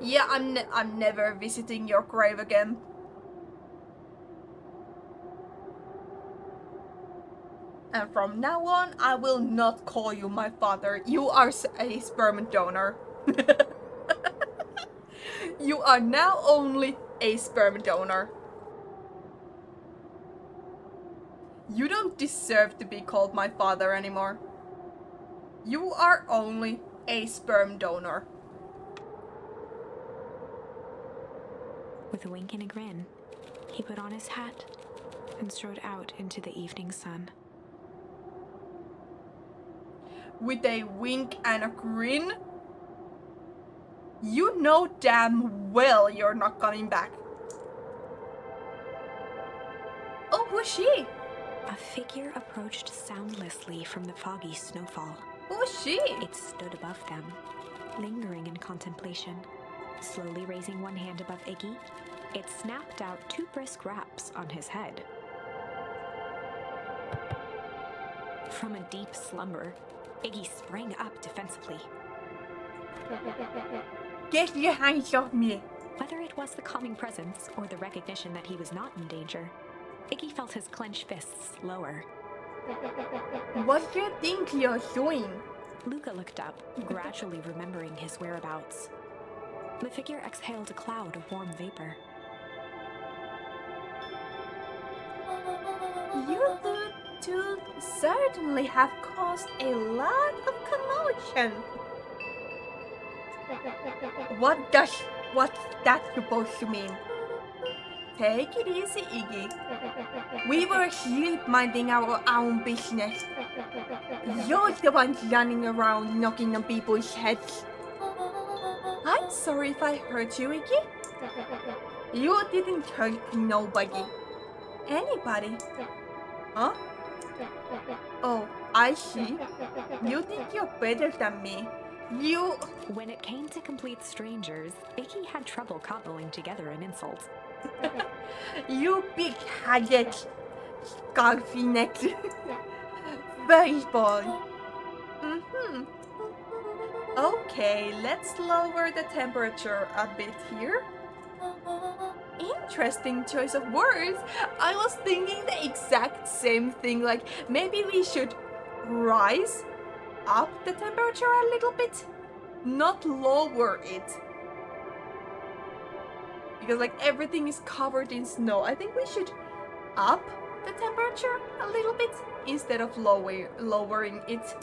Yeah, I'm never visiting your grave again. And from now on, I will not call you my father. You are a sperm donor. You are now only a sperm donor. You don't deserve to be called my father anymore. You are only a sperm donor. With a wink and a grin, he put on his hat and strode out into the evening sun. With a wink and a grin? You know damn well you're not coming back. Oh, who's she? A figure approached soundlessly from the foggy snowfall. Who's she? It stood above them, lingering in contemplation. Slowly raising one hand above Iggy, it snapped out 2 brisk raps on his head. From a deep slumber, Iggy sprang up defensively. Get your hands off me. Whether it was the calming presence or the recognition that he was not in danger, Iggy felt his clenched fists lower. What do you think you're doing? Luca looked up, gradually remembering his whereabouts. The figure exhaled a cloud of warm vapor. You two certainly have caused a lot of commotion. What's that supposed to mean? Take it easy, Iggy. We were here minding our own business. You're the one running around knocking on people's heads. I'm sorry if I hurt you, Iggy. You didn't hurt nobody. Anybody. Huh? Oh, I see. You think you're better than me. You... When it came to complete strangers, Iggy had trouble cobbling together an insult. You big-headed, scarfy-necked baseball. Okay, let's lower the temperature a bit here. Interesting choice of words. I was thinking the exact same thing, like maybe we should rise up the temperature a little bit, not lower it. Because like everything is covered in snow. I think we should up the temperature a little bit instead of lowering it.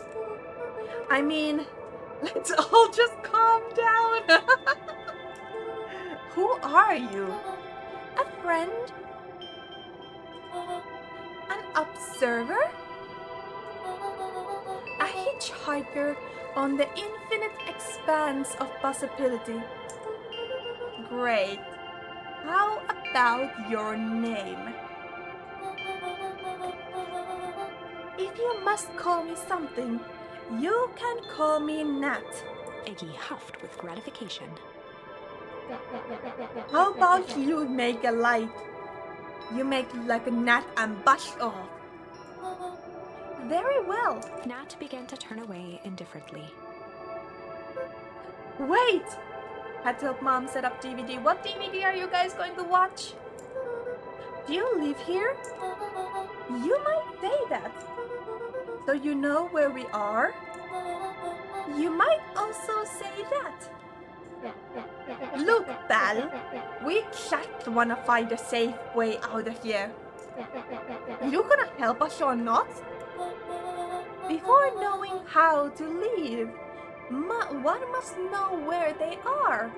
I mean, let's all just calm down. Who are you? A friend? An observer? A hitchhiker on the infinite expanse of possibility. Great. How about your name? If you must call me something, you can call me Nat. Iggy huffed with gratification. How about you make a light? You make like a gnat and bust off. Very well. Nat began to turn away indifferently. Wait! Had to help Mom set up DVD. What DVD are you guys going to watch? Do you live here? You might say that. So you know where we are? You might also say that. Look, pal, we just wanna find a safe way out of here. You gonna help us or not? Before knowing how to leave, one must know where they are.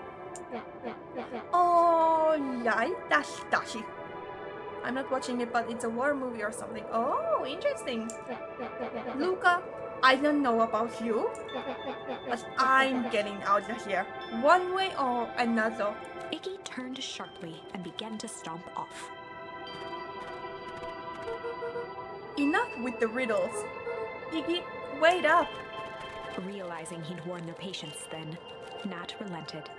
Oh, yeah, that's it. I'm not watching it, but it's a war movie or something. Oh, interesting. Luca, I don't know about you, but I'm getting out of here. One way or another. Iggy turned sharply and began to stomp off. Enough with the riddles. Iggy, wait up. Realizing he'd worn their patience then, Nat relented.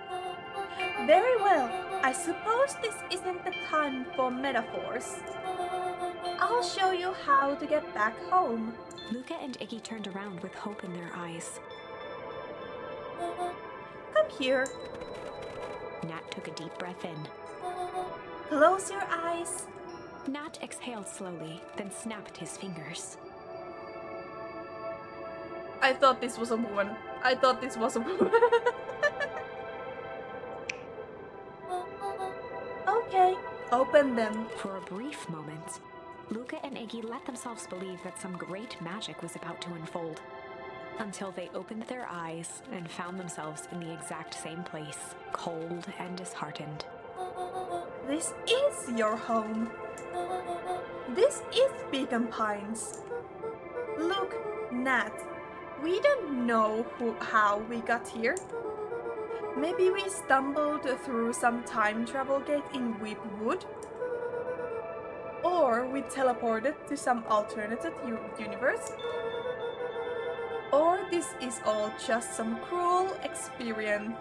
Very well. I suppose this isn't the time for metaphors. I'll show you how to get back home. Luca and Iggy turned around with hope in their eyes. Come here. Nat took a deep breath in. Close your eyes. Nat exhaled slowly, then snapped his fingers. I thought this was a woman. I thought this was a woman. Okay, open them. For a brief moment, Luca and Iggy let themselves believe that some great magic was about to unfold, until they opened their eyes and found themselves in the exact same place, cold and disheartened. This is your home. This is Beacon Pines. Look, Nat, we don't know how we got here. Maybe we stumbled through some time travel gate in Weepwood. Or we teleported to some alternative universe. Or this is all just some cruel experiment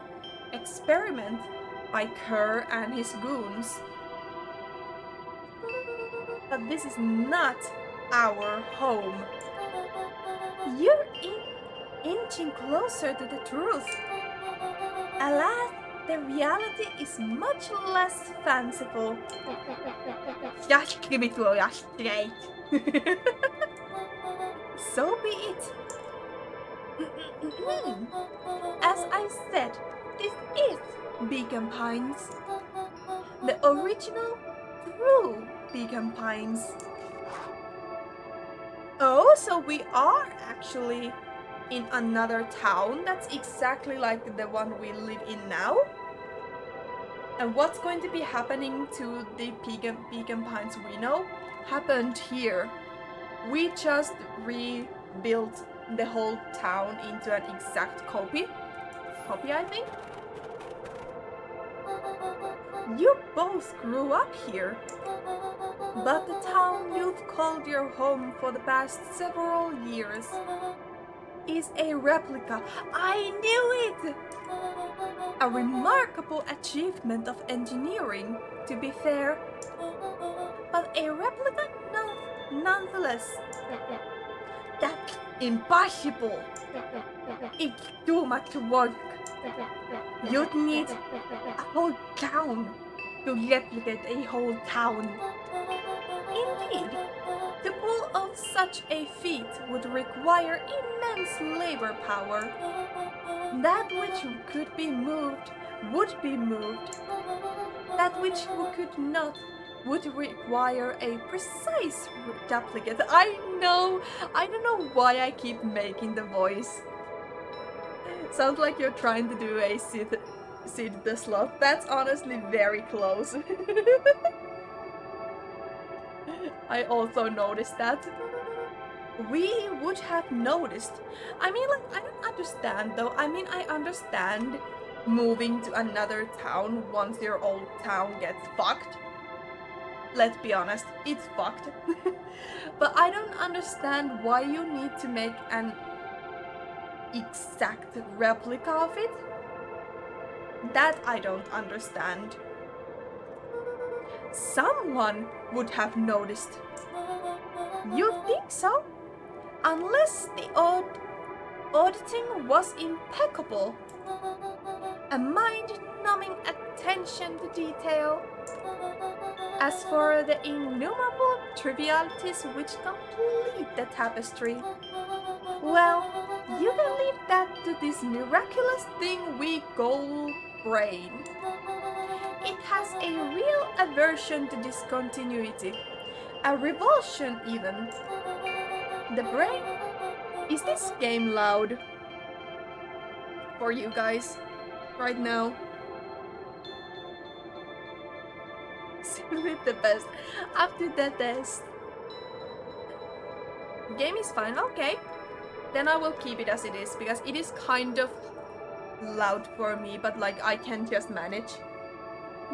by Kerr and his goons. But this is not our home. You're inching closer to the truth. Alas, the reality is much less fanciful. Just give it to us straight. So be it. As I said, this is Beacon Pines. The original, true Beacon Pines. Oh, so we are actually in another town that's exactly like the one we live in now? And what's going to be happening to the Beacon Pines we know happened here. We just rebuilt the whole town into an exact copy, I think. You both grew up here, but the town you've called your home for the past several years is a replica. I knew it! A remarkable achievement of engineering, to be fair, but a replica nonetheless. That's impossible. It's too much work. You'd need a whole town to replicate a whole town. Indeed, to pull off such a feat would require immense labor power. That which could be moved would be moved. That which could not would require a precise duplicate. I don't know why I keep making the voice. Sounds like you're trying to do a Sid the Sloth. That's honestly very close. I also noticed that. We would have noticed. I mean, like, I don't understand though. I mean, I understand moving to another town once your old town gets fucked. Let's be honest, it's fucked. But I don't understand why you need to make an exact replica of it. That I don't understand. Someone would have noticed. You think so? Unless the auditing was impeccable. A mind-numbing attention to detail. As for the innumerable trivialities which complete the tapestry, well, you can leave that to this miraculous thing we call brain. It has a real aversion to discontinuity, a revulsion even. The brain? Is this game loud for you guys right now? with the best after the test. Game is fine, okay. Then I will keep it as it is because it is kind of loud for me, but like I can just manage.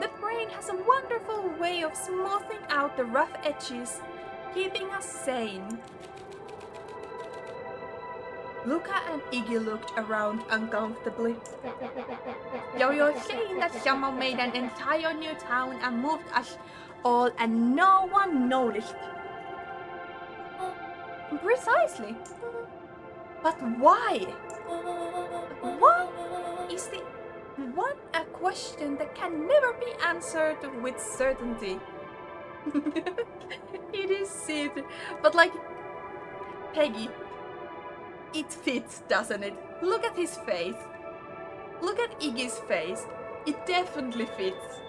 The brain has a wonderful way of smoothing out the rough edges, keeping us sane. Luca and Iggy looked around uncomfortably. You're saying that someone made an entire new town and moved us all and no one noticed? Precisely. But why? What is the one a question that can never be answered with certainty? It is Sid. But like, Peggy, it fits, doesn't it? Look at his face. Look at Iggy's face. It definitely fits.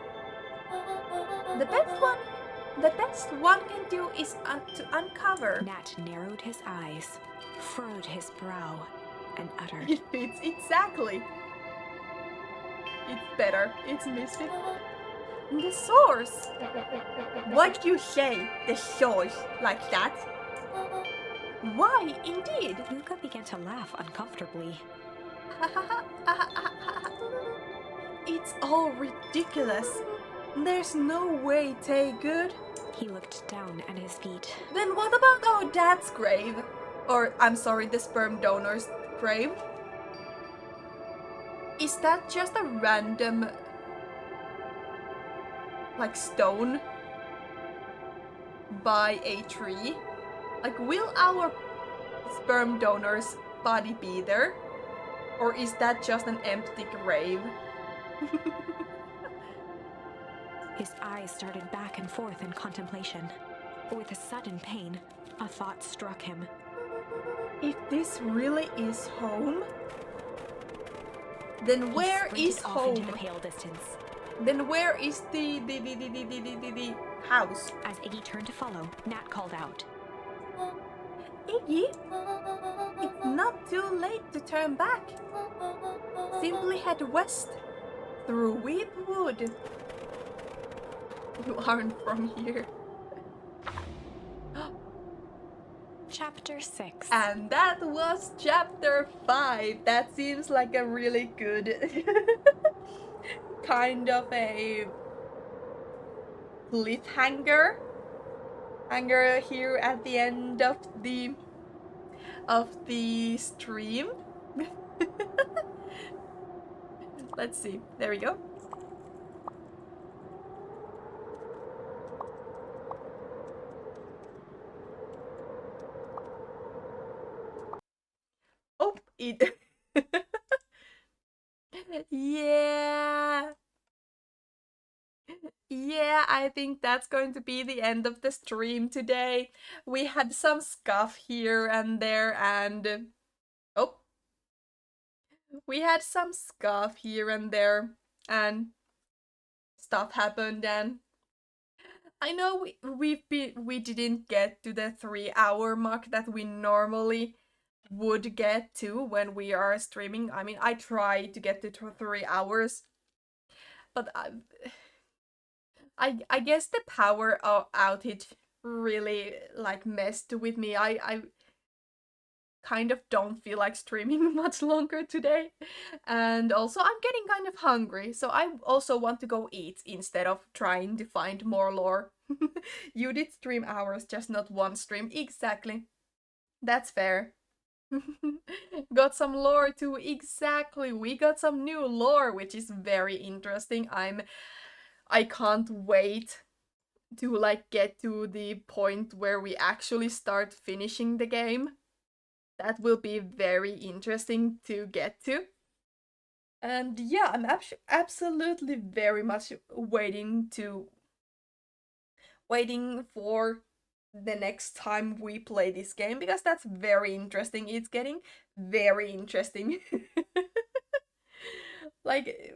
The best one can do is to uncover. Nat narrowed his eyes, furrowed his brow, and uttered, It fits exactly. It's better. It's Misfit. The source. What you say, the source, like that? Why, indeed? Luca began to laugh uncomfortably. It's all ridiculous. There's no way Tay good. He looked down at his feet. Then what about our dad's grave? Or, I'm sorry, the sperm donor's grave? Is that just a random, like, stone by a tree? Like, will our sperm donor's body be there? Or is that just an empty grave? His eyes started back and forth in contemplation. With a sudden pain, a thought struck him. If this really is home, then where He is sprinted off home? into the pale distance. Then where is the house? As Iggy turned to follow, Nat called out. Iggy, it's not too late to turn back. Simply head west through Weep Wood. You aren't from here. Chapter 6. And that was chapter 5. That seems like a really good kind of a cliffhanger here at the end of the stream. Let's see. There we go. Oh, it. Yeah. Yeah, I think that's going to be the end of the stream today. We had some scuff here and there, and oh, we had some scuff here and there, and stuff happened. And I know we didn't get to the 3-hour mark that we normally would get to when we are streaming. I mean, I try to get to 3 hours, but I guess the power outage really like messed with me. I kind of don't feel like streaming much longer today, and also I'm getting kind of hungry, so I also want to go eat instead of trying to find more lore. You did stream hours, just not one stream. Exactly. That's fair. Got some lore too. Exactly. We got some new lore, which is very interesting. I can't wait to like get to the point where we actually start finishing the game. That will be very interesting to get to. And yeah, I'm absolutely very much waiting for the next time we play this game, because that's very interesting. It's getting very interesting. Like,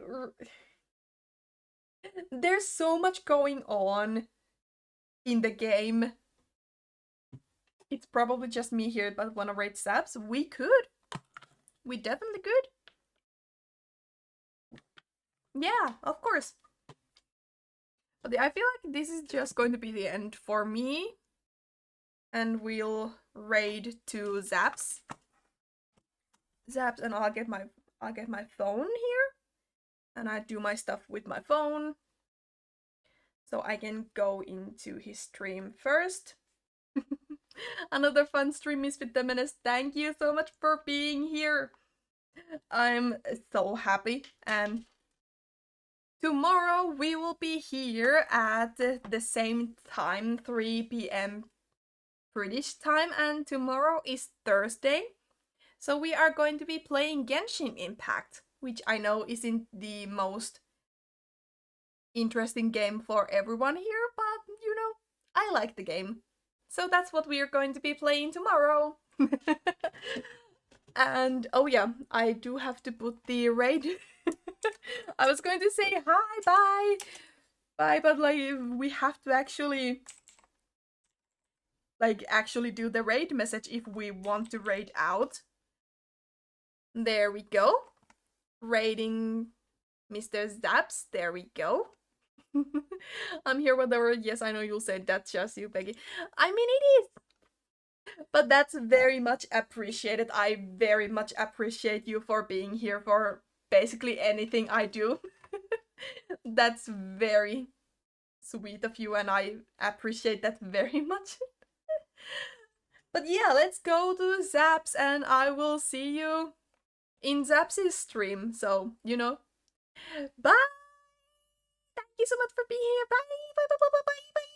there's so much going on in the game. It's probably just me here that wanna rate subs. We could. We definitely could. Yeah, of course. But I feel like this is just going to be the end for me. And we'll raid to Zaps. Zaps, and I'll get my phone here. And I do my stuff with my phone. So I can go into his stream first. Another fun stream, Misfit the Menace. Thank you so much for being here. I'm so happy. And tomorrow we will be here at the same time, 3 p.m. British time, and tomorrow is Thursday. So we are going to be playing Genshin Impact, which I know isn't the most interesting game for everyone here, but you know, I like the game. So that's what we are going to be playing tomorrow. And oh yeah, I do have to put the raid. I was going to say hi, bye, but like we have to actually do the raid message if we want to raid out. There we go. Raiding Mr. Zaps. There we go. I'm here with the word. Yes, I know you'll say that's just you, Peggy. I mean, it is. But that's very much appreciated. I very much appreciate you for being here for basically anything I do. That's very sweet of you, and I appreciate that very much. But yeah, let's go to Zaps, and I will see you in Zaps' stream. So, you know, bye! Thank you so much for being here. Bye, bye, bye, bye, bye, bye.